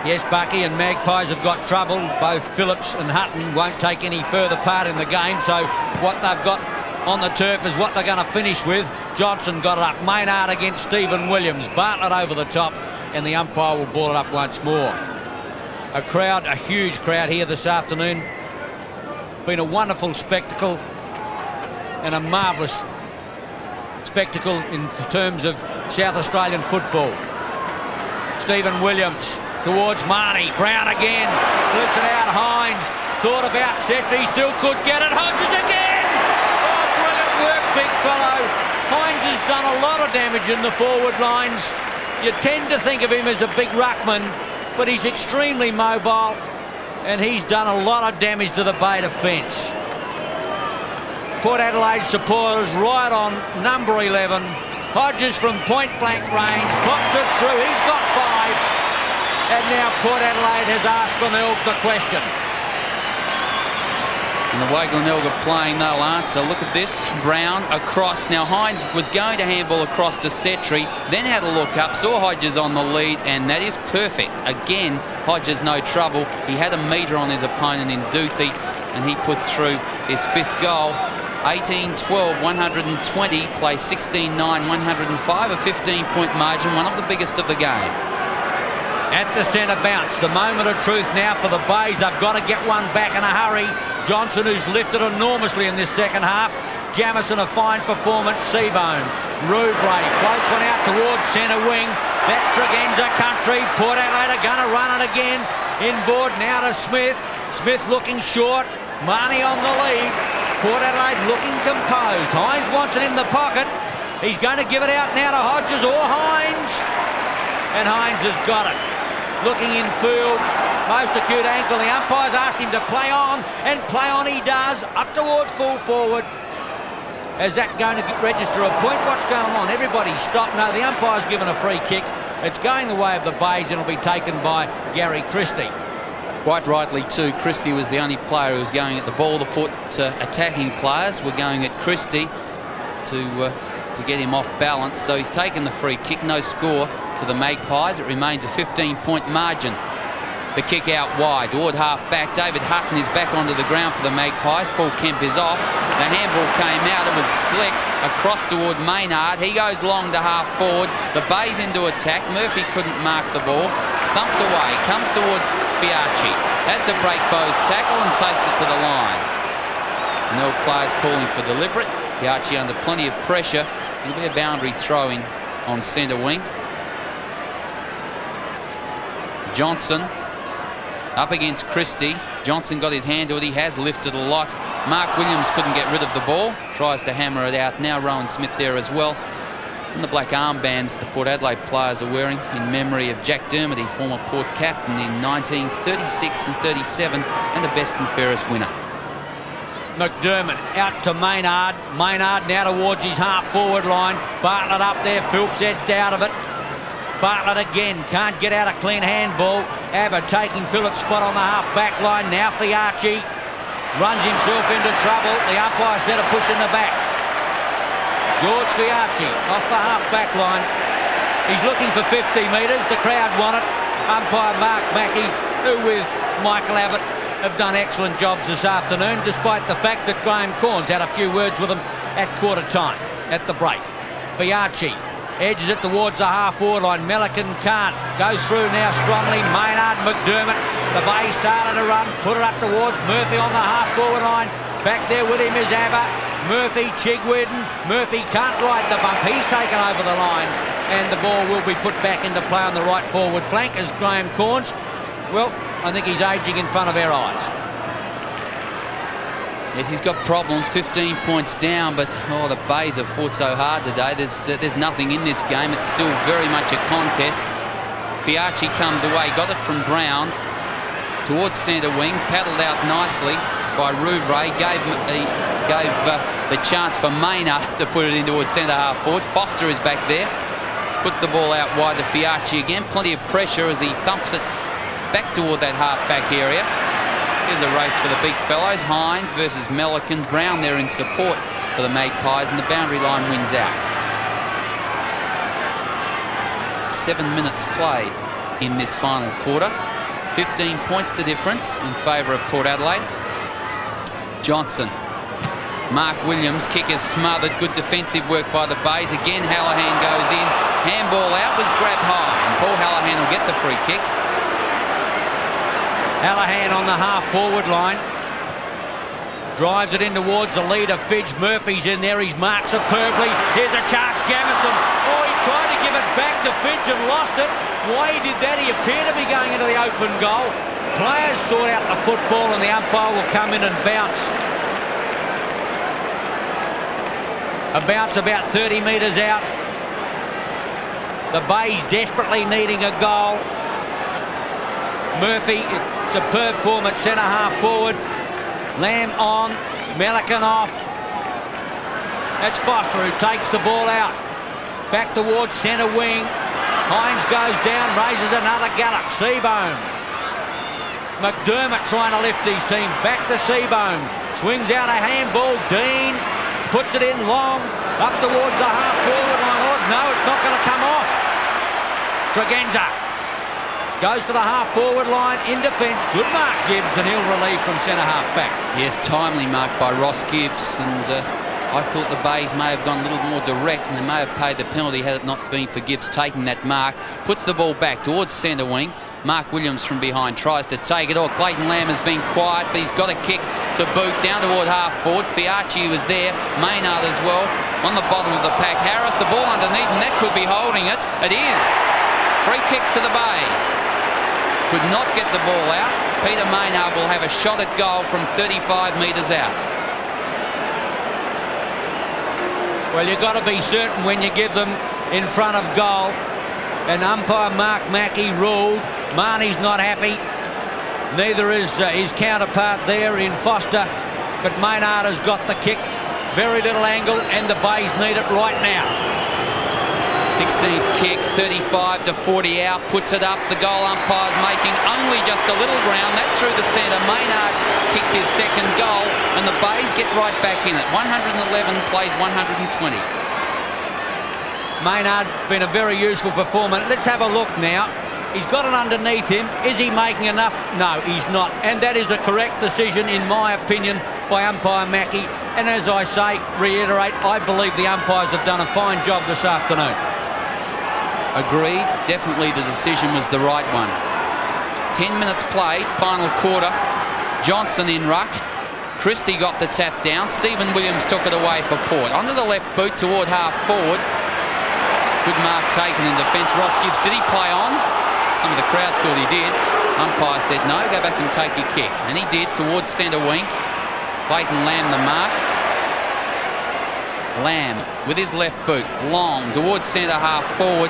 Yes, Bucky, and Magpies have got trouble. Both Phillips and Hutton won't take any further part in the game, so what they've got on the turf is what they're going to finish with. Johnson got it up. Maynard against Stephen Williams. Bartlett over the top, and the umpire will ball it up once more. A crowd, a huge crowd here this afternoon. Been a wonderful spectacle and a marvellous spectacle in terms of South Australian football. Stephen Williams towards Marnie. Brown again. Slips it out. Hines thought about Setri. Still could get it. Hodges again. Oh, brilliant work, big fellow. Hines has done a lot of damage in the forward lines. You tend to think of him as a big ruckman, but he's extremely mobile, and he's done a lot of damage to the Bay defence. Port Adelaide supporters right on number 11. Hodges from point-blank range, pops it through. He's got 5. And now Port Adelaide has asked Glenelg the question. And the way Glenelg are playing, they'll answer. Look at this. Brown across. Now Hines was going to handball across to Setri, then had a look up, saw Hodges on the lead, and that is perfect. Again, Hodges no trouble. He had a metre on his opponent in Duthie, and he put through his 5th goal. 18-12, 120, play 16-9, 105, a 15-point margin, one of the biggest of the game. At the centre bounce, the moment of truth now for the Bays. They've got to get one back in a hurry. Johnson, who's lifted enormously in this second half. Jamison, a fine performance. Seabone, Rouvray floats one out towards centre wing. That's Tregenza country. Port Adelaide are going to run it again. Inboard now to Smith. Smith looking short. Marnie on the lead. Port Adelaide looking composed. Hines wants it in the pocket. He's going to give it out now to Hodges or Hines. And Hines has got it. Looking in field, most acute ankle. The umpire's asked him to play on, and play on he does, up towards full forward. Is that going to register a point? What's going on? Everybody stop. No, the umpire's given a free kick. It's going the way of the Bays, and it'll be taken by Gary Christie. Quite rightly too, Christie was the only player who was going at the ball. The Port attacking players were going at Christie to get him off balance. So he's taken the free kick, no score to the Magpies. It remains a 15-point margin. The kick out wide toward half back. David Hutton is back onto the ground for the Magpies. Paul Kemp is off. The handball came out. It was slick across toward Maynard. He goes long to half forward. The Bays into attack. Murphy couldn't mark the ball. Thumped away. Comes toward Fiacci. Has to break Bowe's tackle and takes it to the line. No players calling for deliberate. Fiacci under plenty of pressure. It'll be a boundary throw-in on centre wing. Johnson up against Christie. Johnson got his hand to it. He has lifted a lot. Mark Williams couldn't get rid of the ball. Tries to hammer it out. Now Rowan Smith there as well. And the black armbands the Port Adelaide players are wearing in memory of Jack Dermody, former Port captain in 1936 and 37, and the best and fairest winner. McDermott out to Maynard. Maynard now towards his half-forward line. Bartlett up there. Phillips edged out of it. Bartlett again can't get out a clean handball. Abbott taking Phillips' spot on the half-back line. Now Fiacci runs himself into trouble. The umpire said a push in the back. George Fiacci off the half-back line. He's looking for 50 metres. The crowd want it. Umpire Mark Mackey, who with Michael Abbott have done excellent jobs this afternoon, despite the fact that Graham Corns had a few words with them at quarter time, at the break. Fiacci Edges it towards the half-forward line. Milliken can't. Goes through now strongly. Maynard, McDermott. The bay started to run. Put it up towards Murphy on the half-forward line. Back there with him is Abba. Murphy, Chigwedden. Murphy can't ride the bump. He's taken over the line. And the ball will be put back into play on the right forward flank as Graham Corns. Well, I think he's ageing in front of our eyes. Yes, he's got problems, 15 points down, but the Bays have fought so hard today. There's nothing in this game. It's still very much a contest. Fiacci comes away, got it from Brown towards centre wing, paddled out nicely by Rouvray, gave the chance for Maynard to put it in towards centre half forward. Foster is back there, puts the ball out wide to Fiacci again. Plenty of pressure as he thumps it back toward that half-back area. Here's a race for the big fellows. Hines versus Milliken. Brown there in support for the Magpies, and the boundary line wins out. 7 minutes played in this final quarter. 15 points the difference in favour of Port Adelaide. Johnson. Mark Williams, kick is smothered. Good defensive work by the Bays. Again, Hallahan goes in. Handball out, was grabbed high, and Paul Hallahan will get the free kick. Hallahan on the half-forward line. Drives it in towards the leader, Fidge. Murphy's in there. He's marked superbly. Here's a chance, Jamison. Oh, he tried to give it back to Fidge and lost it. Why he did that, he appeared to be going into the open goal. Players sort out the football and the umpire will come in and bounce. A bounce about 30 metres out. The Bays desperately needing a goal. Murphy, superb form at centre half forward. Lamb on, Milliken off. That's Foster who takes the ball out. Back towards centre wing. Hines goes down, raises another gallop. Seabohm. McDermott trying to lift his team. Back to Seabohm. Swings out a handball. Dean puts it in long. Up towards the half forward line. Oh, no, it's not going to come off. Tregenza goes to the half-forward line in defence. Good mark, Gibbs, and he'll relieve from centre-half back. Yes, timely mark by Ross Gibbs, and I thought the Bays may have gone a little more direct and they may have paid the penalty had it not been for Gibbs taking that mark. Puts the ball back towards centre wing. Mark Williams from behind tries to take it. Clayton Lamb has been quiet, but he's got a kick to boot down toward half-forward. Fiacci was there, Maynard as well, on the bottom of the pack. Harris, the ball underneath, and that could be holding it. It is. Free kick to the Bays. Could not get the ball out. Peter Maynard will have a shot at goal from 35 metres out. Well, you've got to be certain when you give them in front of goal. And umpire Mark Mackey ruled. Marnie's not happy. Neither is his counterpart there in Foster. But Maynard has got the kick. Very little angle, and the Bays need it right now. 16th kick, 35 to 40 out, puts it up. The goal umpire's making only just a little ground. That's through the centre. Maynard's kicked his second goal, and the Bays get right back in it. 111 plays 120. Maynard been a very useful performer. Let's have a look now. He's got it underneath him. Is he making enough? No, he's not. And that is a correct decision, in my opinion, by umpire Mackey. And as I say, reiterate, I believe the umpires have done a fine job this afternoon. Agreed. Definitely the decision was the right one. 10 minutes played, final quarter. Johnson in ruck. Christie got the tap down. Stephen Williams took it away for Port. Onto the left boot toward half forward. Good mark taken in defence. Ross Gibbs, did he play on? Some of the crowd thought he did. Umpire said no, go back and take your kick. And he did towards centre wing. Clayton Lamb the mark. Lamb with his left boot, long towards centre half forward.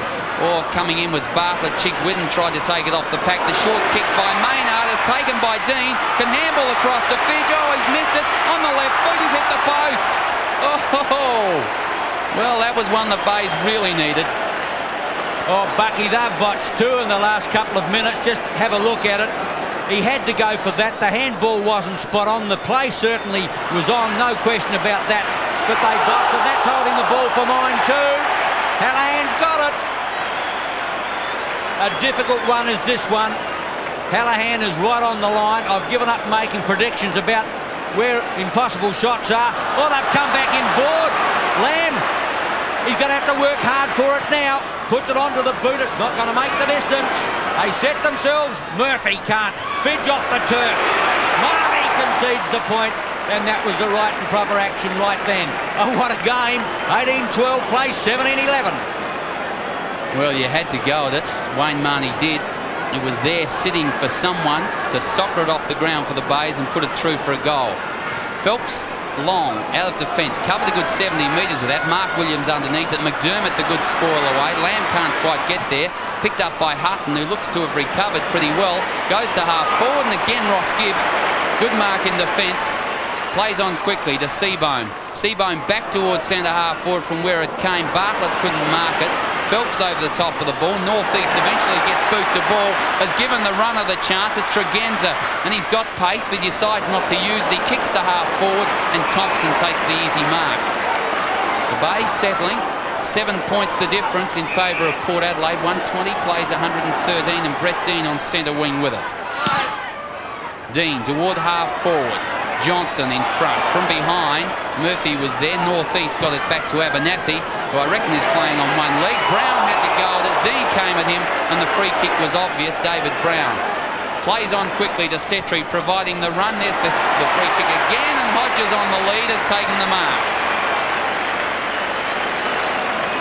Coming in was Bartlett. Chigwedden tried to take it off the pack. The short kick by Maynard is taken by Dean. Can handball across to Fidge. He's missed it on the left foot. He's hit the post. Well, that was one the Bays really needed. Bucky, they've botched two in the last couple of minutes. Just have a look at it. He had to go for that. The handball wasn't spot on. The play certainly was on, no question about that. But they botched it. That's holding the ball for mine too. Hallahan's got it. A difficult one is this one. Hallahan is right on the line. I've given up making predictions about where impossible shots are. They've come back in board. Lamb He's going to have to work hard for it now. Puts it onto the boot. It's not going to make the distance. They set themselves. Murphy can't. Fidge off the turf. Marty concedes the point, and that was the right and proper action right then. Oh, what a game. 18-12 plays 17-11. Well, you had to go at it. Wayne Marnie did. He was there sitting for someone to soccer it off the ground for the Bays and put it through for a goal. Phelps, long, out of defence, covered a good 70 metres with that. Mark Williams underneath it. McDermott, the good spoil away. Lamb can't quite get there. Picked up by Hutton, who looks to have recovered pretty well. Goes to half forward, and again Ross Gibbs. Good mark in defence. Plays on quickly to Seabone. Seabone back towards centre half forward from where it came. Bartlett couldn't mark it. Phelps over the top of the ball. Northeast eventually gets boot to ball. Has given the runner the chance. It's Tregenza, and he's got pace, but he decides not to use it. He kicks to half forward, and Thompson takes the easy mark. The Bays settling. 7 points the difference in favour of Port Adelaide. 120 plays 113, and Brett Dean on centre wing with it. Dean toward half forward. Johnson in front. From behind, Murphy was there. Northeast got it back to Abernathy, who I reckon is playing on one leg. Brown had to go at it. Dean came at him, and the free kick was obvious. David Brown plays on quickly to Setri, providing the run. There's the free kick again, and Hodges on the lead has taken the mark.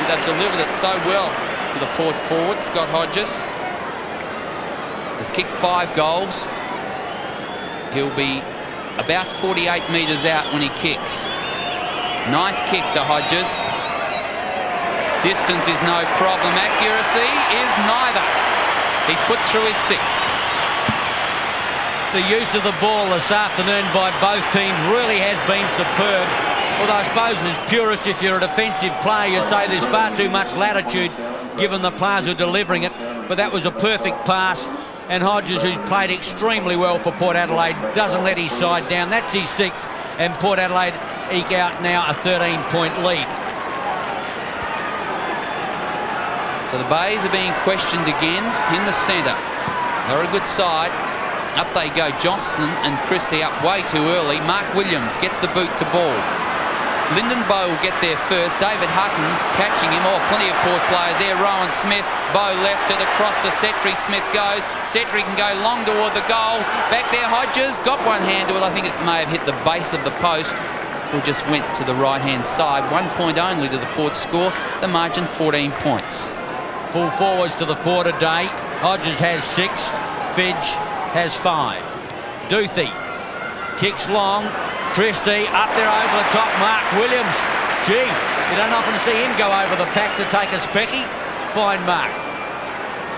They've delivered it so well to the Port forward. Scott Hodges has kicked 5 goals. He'll be about 48 metres out when he kicks. 9th kick to Hodges. Distance is no problem. Accuracy is neither. He's put through his 6th. The use of the ball this afternoon by both teams really has been superb. Although I suppose as purists, if you're a defensive player, you'd say there's far too much latitude given the players who are delivering it. But that was a perfect pass. And Hodges, who's played extremely well for Port Adelaide, doesn't let his side down. That's his 6th, and Port Adelaide eke out now a 13-point lead. So the Bays are being questioned again in the centre. They're a good side. Up they go. Johnston and Christie up way too early. Mark Williams gets the boot to ball. Lyndon Bowe will get there first. David Hutton catching him. Oh, plenty of Port players there. Rowan Smith. Bowe left to the cross to Setri. Smith goes. Setri can go long toward the goals. Back there, Hodges got one hand to it. I think it may have hit the base of the post, or just went to the right-hand side. 1 point only to the Port score. The margin 14 points. Full forwards to the fore today. Hodges has 6. Fidge has 5. Duthie kicks long. Christie up there over the top. Mark Williams. Gee, you don't often see him go over the pack to take a specky. Fine mark.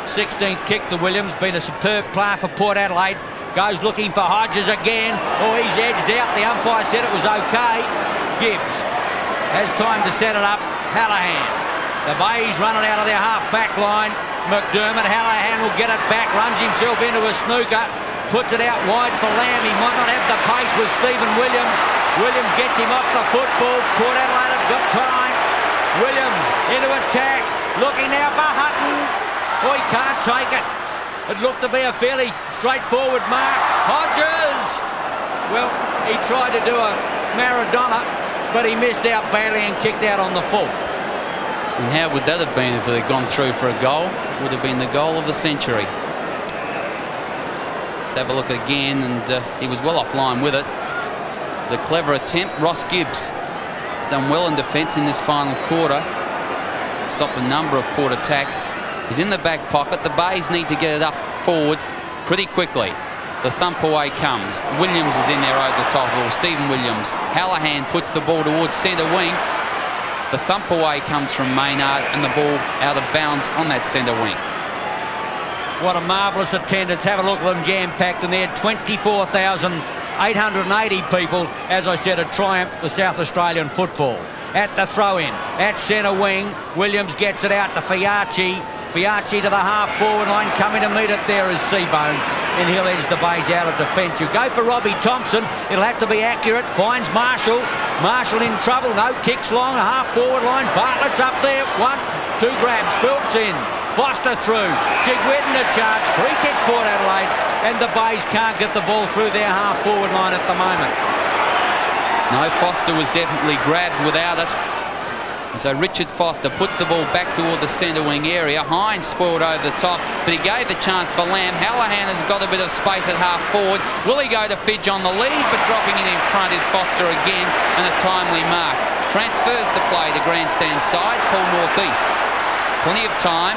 16th kick to Williams. Been a superb player for Port Adelaide. Goes looking for Hodges again. Oh, he's edged out. The umpire said it was okay. Gibbs has time to set it up. Hallahan. The Bays run it out of their half-back line. McDermott. Hallahan will get it back. Runs himself into a snooker. Puts it out wide for Lamb. He might not have the pace with Stephen Williams. Williams gets him off the football. Port Adelaide have got time. Williams into attack. Looking now for Hutton. Oh, he can't take it. It looked to be a fairly straightforward mark. Hodges! Well, he tried to do a Maradona, but he missed out badly and kicked out on the full. And how would that have been if it had gone through for a goal? It would have been the goal of the century. Have a look again, and he was well offline with it. The clever attempt. Ross Gibbs has done well in defence in this final quarter. Stopped a number of Port attacks. He's in the back pocket. The Bays need to get it up forward pretty quickly. The thump away comes. Williams is in there over the top ball. Stephen Williams. Hallahan puts the ball towards centre wing. The thump away comes from Maynard, and the ball out of bounds on that centre wing. What a marvellous attendance. Have a look at them jam-packed in there. 24,880 people. As I said, a triumph for South Australian football. At the throw-in, at centre wing, Williams gets it out to Fiachi. Fiachi to the half-forward line. Coming to meet it there is Seabone. And he'll edge the Bays out of defence. You go for Robbie Thompson. It'll have to be accurate. Finds Marshall. Marshall in trouble. No, kicks long. Half-forward line. Bartlett's up there. 1, 2 grabs. Phelps in. Foster through. Chigwedden a charge. Free kick Port Adelaide. And the Bays can't get the ball through their half-forward line at the moment. No, Foster was definitely grabbed without it. So Richard Foster puts the ball back toward the centre wing area. Hines spoiled over the top, but he gave the chance for Lamb. Hallahan has got a bit of space at half forward. Will he go to Fidge on the lead? But dropping it in front is Foster again, and a timely mark. Transfers the play to grandstand side, Paul Northeast. Plenty of time.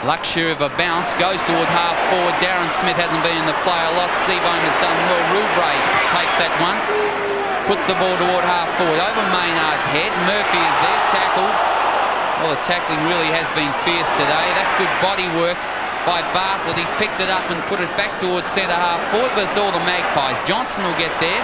Luxury of a bounce, goes toward half forward. Darren Smith hasn't been in the play a lot. Seabohm has done well. Rouvray takes that one. Puts the ball toward half forward, over Maynard's head. Murphy is there, tackled. Well, the tackling really has been fierce today. That's good body work by Bartlett. He's picked it up and put it back towards centre half forward, but it's all the Magpies. Johnson will get there.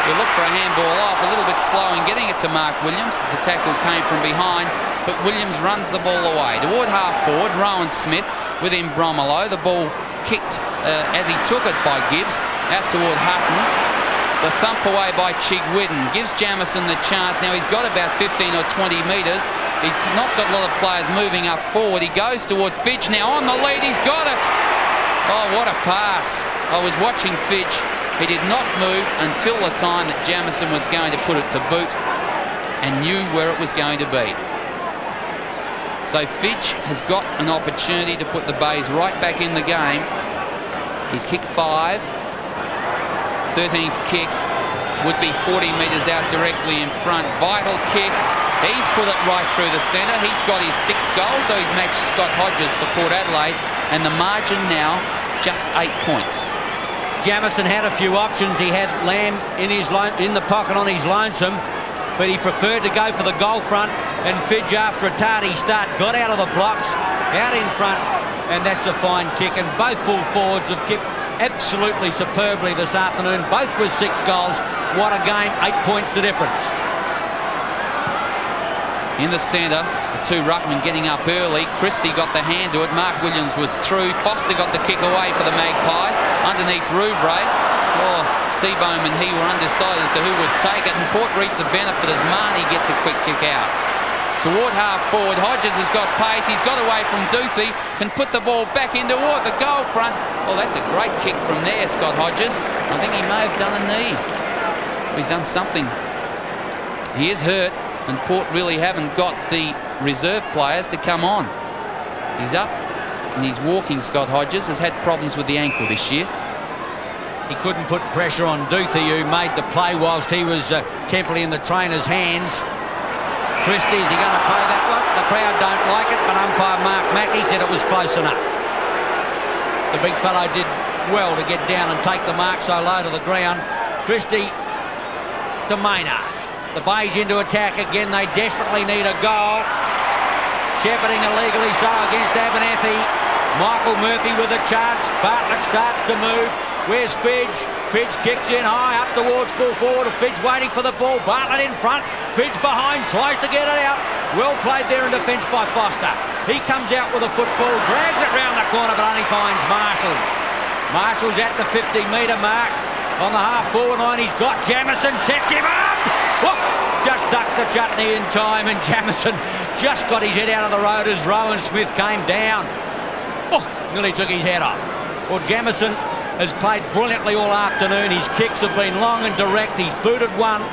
He'll look for a handball off, a little bit slow in getting it to Mark Williams. The tackle came from behind, but Williams runs the ball away. Toward half forward, Rowan Smith with him Bromelo. The ball kicked as he took it by Gibbs, out toward Hutton. The thump away by Chigwidden gives Jamison the chance. Now he's got about 15 or 20 metres. He's not got a lot of players moving up forward. He goes toward Fidge now on the lead. He's got it. Oh, what a pass. I was watching Fidge. He did not move until the time that Jamison was going to put it to boot and knew where it was going to be. So Fidge has got an opportunity to put the Bays right back in the game. He's kicked 5. 13th kick would be 40 metres out directly in front. Vital kick. He's put it right through the centre. He's got his 6th goal, so he's matched Scott Hodges for Port Adelaide. And the margin now, just 8 points. Jamison had a few options. He had Lamb in the pocket on his lonesome, but he preferred to go for the goal front, and Fidge, after a tardy start, got out of the blocks, out in front, and that's a fine kick. And both full forwards have kicked absolutely superbly this afternoon, both with 6 goals. What a game, 8 points the difference. In the centre, the 2 ruckmen getting up early. Christie got the hand to it. Mark Williams was through. Foster got the kick away for the Magpies. Underneath Rouvray. Oh, Seabohm and he were undecided as to who would take it, and Port reaped the benefit as Marnie gets a quick kick out. Toward half forward, Hodges has got pace. He's got away from Duthie, can put the ball back in toward the goal front. Oh, that's a great kick from there, Scott Hodges. I think he may have done a knee. He's done something. He is hurt, and Port really haven't got the reserve players to come on. He's up and he's walking. Scott Hodges has had problems with the ankle this year. He couldn't put pressure on Duthie, who made the play whilst he was temporarily in the trainer's hands. Christie, is he going to play that one? The crowd don't like it, but umpire Mark Mackey said it was close enough. The big fellow did well to get down and take the mark so low to the ground. Christie to Maynard. The Bays into attack again. They desperately need a goal. Shepherding illegally so against Abernethy. Michael Murphy with a chance. Bartlett starts to move. Where's Fidge? Fidge kicks in high up towards full forward. Fidge waiting for the ball. Bartlett in front. Fidge behind. Tries to get it out. Well played there in defence by Foster. He comes out with a football. Drags it round the corner, but only finds Marshall. Marshall's at the 50-metre mark. On the half-forward line, he's got Jamison. Sets him up. Oh, just ducked the chutney in time, and Jamison just got his head out of the road as Rowan Smith came down. Oh, nearly took his head off. Well, Jamison has played brilliantly all afternoon. His kicks have been long and direct. He's booted one.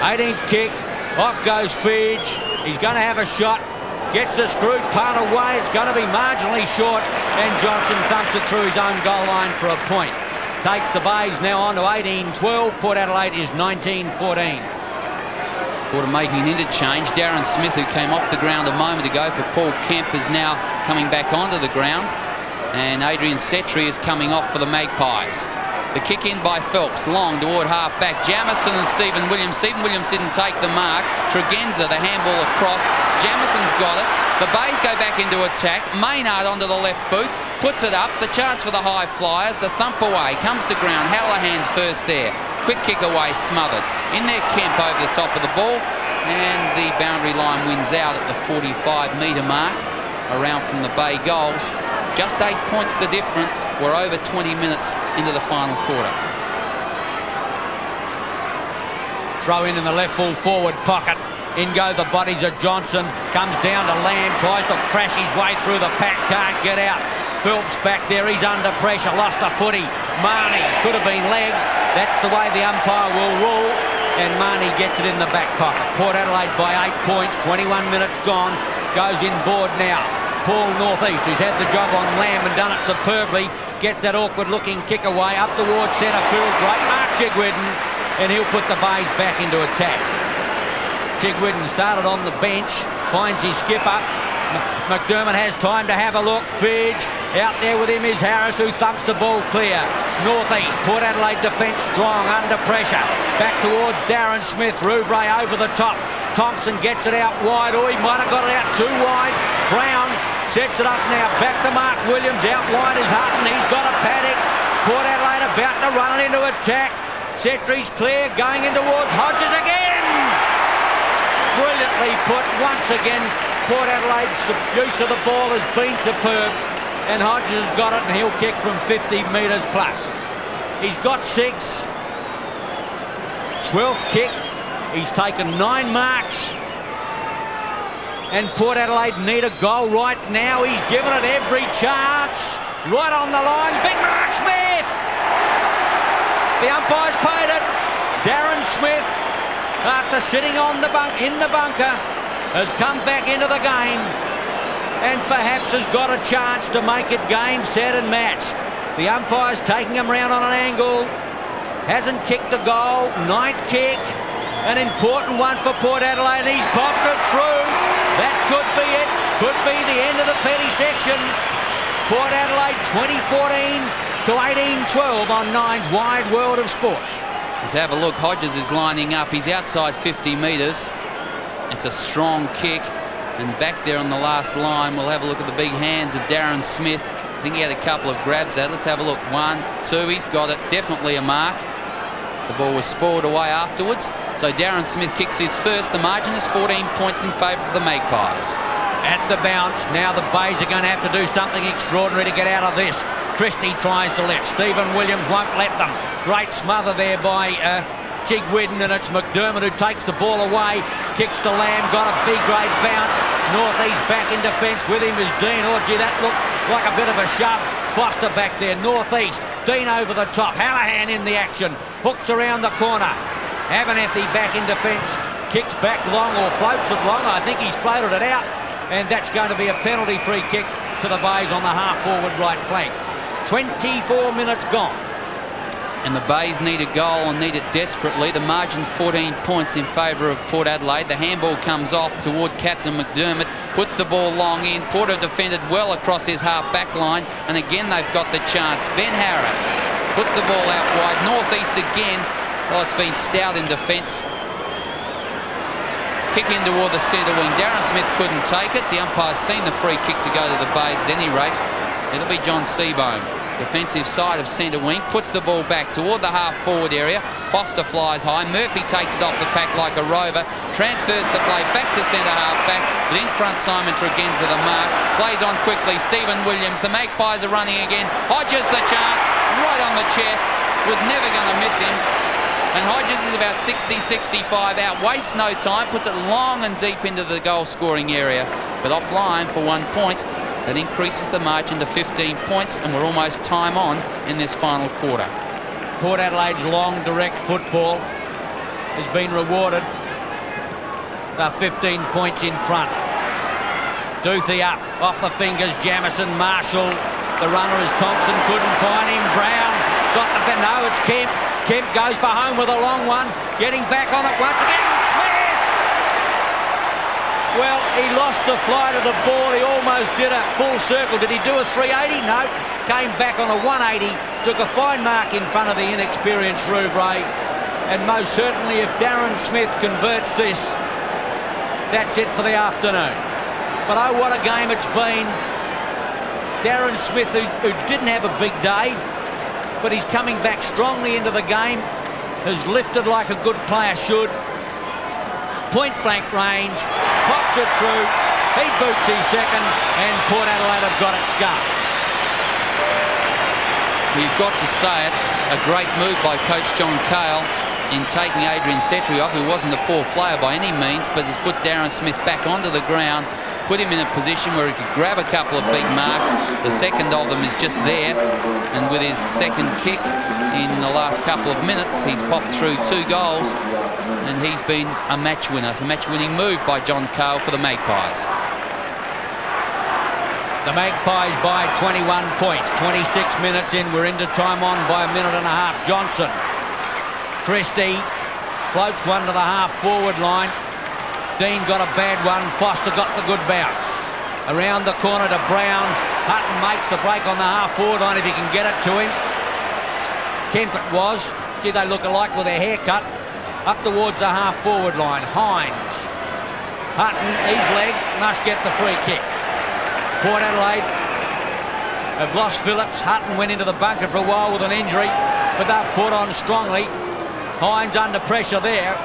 18th kick. Off goes Fidge. He's going to have a shot. Gets a screwed punt away. It's going to be marginally short. And Johnson thumps it through his own goal line for a point. Takes the Bays now on to 18-12. Port Adelaide is 19-14. Port are making an interchange. Darren Smith, who came off the ground a moment ago for Paul Kemp, is now coming back onto the ground. And Adrian Setri is coming off for the Magpies. The kick in by Phelps, long toward half-back. Jamison and Stephen Williams. Stephen Williams didn't take the mark. Tregenza, the handball across. Jamison's got it. The Bays go back into attack. Maynard onto the left boot. Puts it up. The chance for the high flyers. The thump away. Comes to ground. Hallahan's first there. Quick kick away, smothered. In there, Kemp over the top of the ball. And the boundary line wins out at the 45-metre mark. Around from the Bay goals. Just 8 points the difference. We're over 20 minutes into the final quarter. Throw in the left full forward pocket. In go the bodies of Johnson. Comes down to Lamb. Tries to crash his way through the pack. Can't get out. Phelps back there. He's under pressure. Lost a footy. Marnie could have been legged. That's the way the umpire will rule. and Marnie gets it in the back pocket. Port Adelaide by 8 points, 21 minutes gone, goes inboard now. Paul Northeast, who's had the job on Lamb and done it superbly, gets that awkward-looking kick away up towards centre field. Great mark, Chigwidden, and he'll put the Bays back into attack. Chigwidden started on the bench, finds his skipper. McDermott has time to have a look. Fidge, out there with him is Harris, who thumps the ball clear. Northeast, Port Adelaide defence strong, under pressure. Back towards Darren Smith, Rouvray over the top. Thompson gets it out wide. Oh, he might have got it out too wide. Brown sets it up now. Back to Mark Williams. Out wide is Hutton. He's got a paddock. Port Adelaide about to run it into attack. Setry's clear, going in towards Hodges again. Brilliantly put once again. Port Adelaide's use of the ball has been superb, and Hodges has got it, and he'll kick from 50 metres plus. He's got 6. 12th kick. He's taken 9 marks, and Port Adelaide need a goal right now. He's given it every chance. Right on the line, big Mark Smith. The umpire's paid it. Darren Smith, after sitting on the in the bunker, has come back into the game and perhaps has got a chance to make it game, set and match. The umpire's taking him round on an angle. Hasn't kicked the goal. 9th kick. An important one for Port Adelaide. He's popped it through. That could be it. Could be the end of the penny section. Port Adelaide 2014 to 18-12 on Nine's Wide World of Sports. Let's have a look. Hodges is lining up. He's outside 50 metres. It's a strong kick. And back there on the last line, we'll have a look at the big hands of Darren Smith. I think he had a couple of grabs at it. Let's have a look. 1, 2. He's got it. Definitely a mark. The ball was spoiled away afterwards. So Darren Smith kicks his first. The margin is 14 points in favour of the Magpies. At the bounce. Now the Bays are going to have to do something extraordinary to get out of this. Christie tries to lift. Stephen Williams won't let them. Great smother there by Chigwidden, and it's McDermott who takes the ball away. Kicks to Lamb. Got a big great bounce. Northeast back in defence. With him is Dean. Oh, gee, that looked like a bit of a shove. Foster back there. Northeast. Dean over the top. Hallahan in the action. Hooks around the corner. Abernethy back in defence. Kicks back long, or floats it long. I think he's floated it out. And that's going to be a penalty free kick to the Bays on the half-forward right flank. 24 minutes gone. And the Bays need a goal and need it desperately. The margin 14 points in favour of Port Adelaide. The handball comes off toward Captain McDermott. Puts the ball long in. Port have defended well across his half-back line. And again, they've got the chance. Ben Harris puts the ball out wide. Northeast again. Well, it's been stout in defence. Kick in toward the centre wing. Darren Smith couldn't take it. The umpire's seen the free kick to go to the Bays at any rate. It'll be John Seabohm. Defensive side of centre wing. Puts the ball back toward the half-forward area. Foster flies high. Murphy takes it off the pack like a rover. Transfers the play back to centre half-back. But in front, Simon Tregenza the mark. Plays on quickly. Stephen Williams. The Magpies are running again. Hodges the chance. Right on the chest. Was never going to miss him. And Hodges is about 60-65 out. Wastes no time. Puts it long and deep into the goal-scoring area. But offline for 1 point. That increases the margin to 15 points, and we're almost time on in this final quarter. Port Adelaide's long, direct football has been rewarded. They're 15 points in front. Duthie up, off the fingers, Jamison, Marshall. The runner is Thompson, couldn't find him. Brown got the... No, it's Kemp. Kemp goes for home with a long one. Getting back on it once again. Well, he lost the flight of the ball. He almost did a full circle. Did he do a 380? No. Came back on a 180. Took a fine mark in front of the inexperienced Rouvray. And most certainly if Darren Smith converts this, that's it for the afternoon. But oh, what a game it's been. Darren Smith, who didn't have a big day, but he's coming back strongly into the game, has lifted like a good player should. Point blank range, pops it through, he boots his second, and Port Adelaide have got it scarred. We've got to say it, a great move by coach John Cale in taking Adrian Setry off, who wasn't a poor player by any means, but has put Darren Smith back onto the ground, put him in a position where he could grab a couple of big marks. The second of them is just there, and with his second kick in the last couple of minutes, he's popped through 2 goals. and he's been a match winner. It's a match-winning move by John Cale for the Magpies. The Magpies by 21 points. 26 minutes in. We're into time on by a minute and a half. Johnson. Christie floats one to the half-forward line. Dean got a bad one. Foster got the good bounce. Around the corner to Brown. Hutton makes the break on the half-forward line if he can get it to him. Kemp it was. Gee, they look alike with their haircut. Up towards the half-forward line. Hines. Hutton, his leg, must get the free kick. Port Adelaide have lost Phillips. Hutton went into the bunker for a while with an injury, but they've fought on strongly. Hines under pressure there.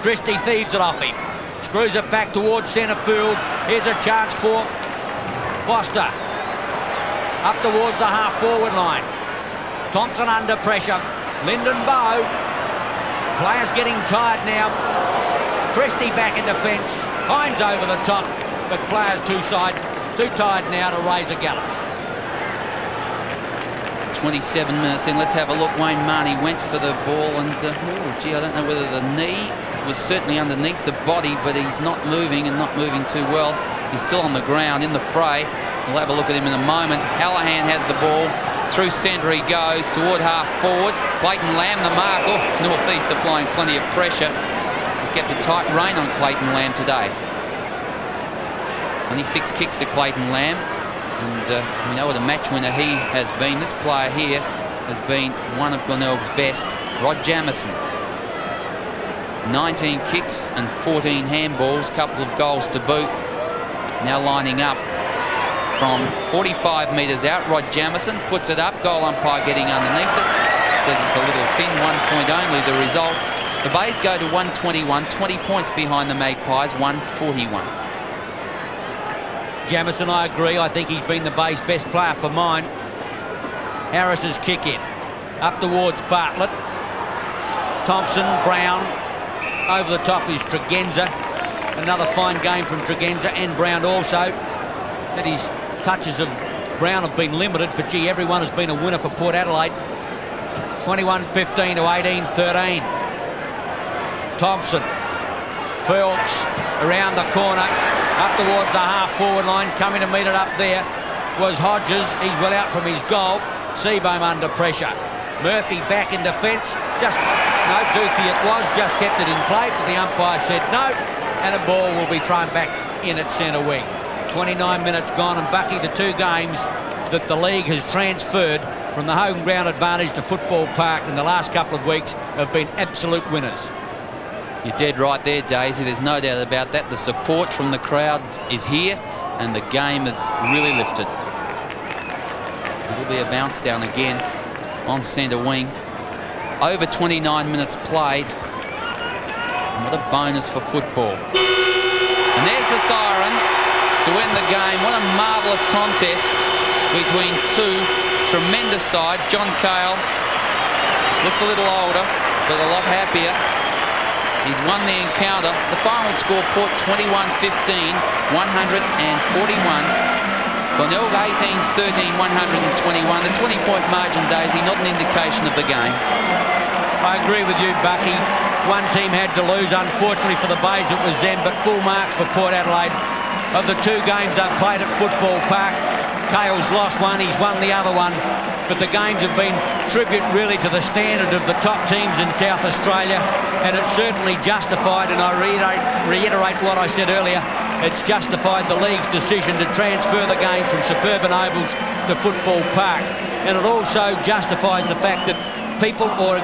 Christie thieves it off him. Screws it back towards centre field. Here's a chance for Foster. Up towards the half-forward line. Thompson under pressure. Lyndon Bowe. Players getting tired now. Christie back in defence. Hines over the top, but players too tired now to raise a gallop. 27 minutes in. Let's have a look. Wayne Marnie went for the ball and, gee, I don't know whether the knee was certainly underneath the body, but he's not moving and not moving too well. He's still on the ground in the fray. We'll have a look at him in a moment. Hallahan has the ball. Through centre he goes toward half forward. Clayton Lamb the mark. Oh, North East applying plenty of pressure. He's kept a tight rein on Clayton Lamb today. Only 6 kicks to Clayton Lamb. And we know what a match winner he has been. This player here has been one of Glenelg's best, Rod Jamieson. 19 kicks and 14 handballs, couple of goals to boot. Now lining up from 45 metres out. Rod Jamieson puts it up. Goal umpire getting underneath it. Says it's a little thin, 1 point only the result. The Bays go to 121, 20 points behind the Magpies, 141. Jamieson, I agree. I think he's been the Bay's best player for mine. Harris's kick in. Up towards Bartlett. Thompson, Brown. Over the top is Tregenza. Another fine game from Tregenza and Brown also. That his touches of Brown have been limited, but gee, everyone has been a winner for Port Adelaide. 21-15 to 18-13. Thompson. Phelps around the corner. Up towards the half-forward line, coming to meet it up there was Hodges. He's well out from his goal. Seabohm under pressure. Murphy back in defence. Just, no, Dookie it was, just kept it in play, but the umpire said no, and a ball will be thrown back in at centre wing. 29 minutes gone, and Bucky, the 2 games that the league has transferred from the home ground advantage to Football Park in the last couple of weeks have been absolute winners. You're dead right there, Daisy. There's no doubt about that. The support from the crowd is here, and the game is really lifted. It'll be a bounce down again on centre wing. Over 29 minutes played. And what a bonus for football. And there's the siren to end the game. What a marvellous contest between 2 tremendous sides. John Cale looks a little older, but a lot happier. He's won the encounter. The final score, Port 21-15, 141. Glenelg 18-13, 121. The 20-point margin, Daisy, not an indication of the game. I agree with you, Bucky. One team had to lose. Unfortunately for the Bays, it was them, but full marks for Port Adelaide. Of the 2 games they've played at Football Park, Cale's lost one, he's won the other one. But the games have been tribute really to the standard of the top teams in South Australia, and it's certainly justified, and I reiterate what I said earlier, it's justified the league's decision to transfer the games from suburban ovals to Football Park. And it also justifies the fact that people, or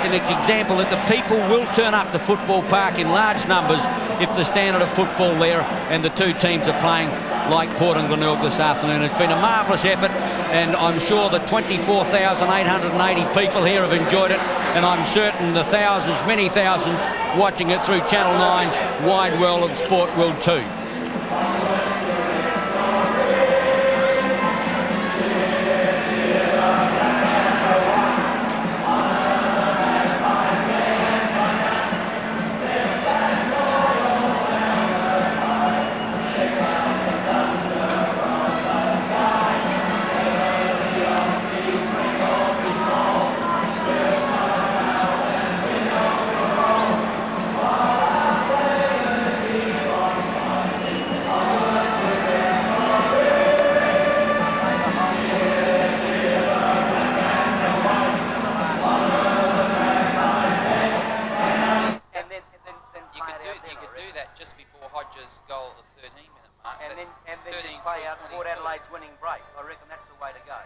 in its example, that the people will turn up to Football Park in large numbers if the standard of football there and the 2 teams are playing like Port and Glenelg this afternoon. It's been a marvellous effort, and I'm sure the 24,880 people here have enjoyed it, and I'm certain the thousands, many thousands, watching it through Channel 9's wide world of sport will too. you could do that just before Hodges' goal at the 13-minute mark. And then just 13 play through out Port 22. Adelaide's winning break. I reckon that's the way to go.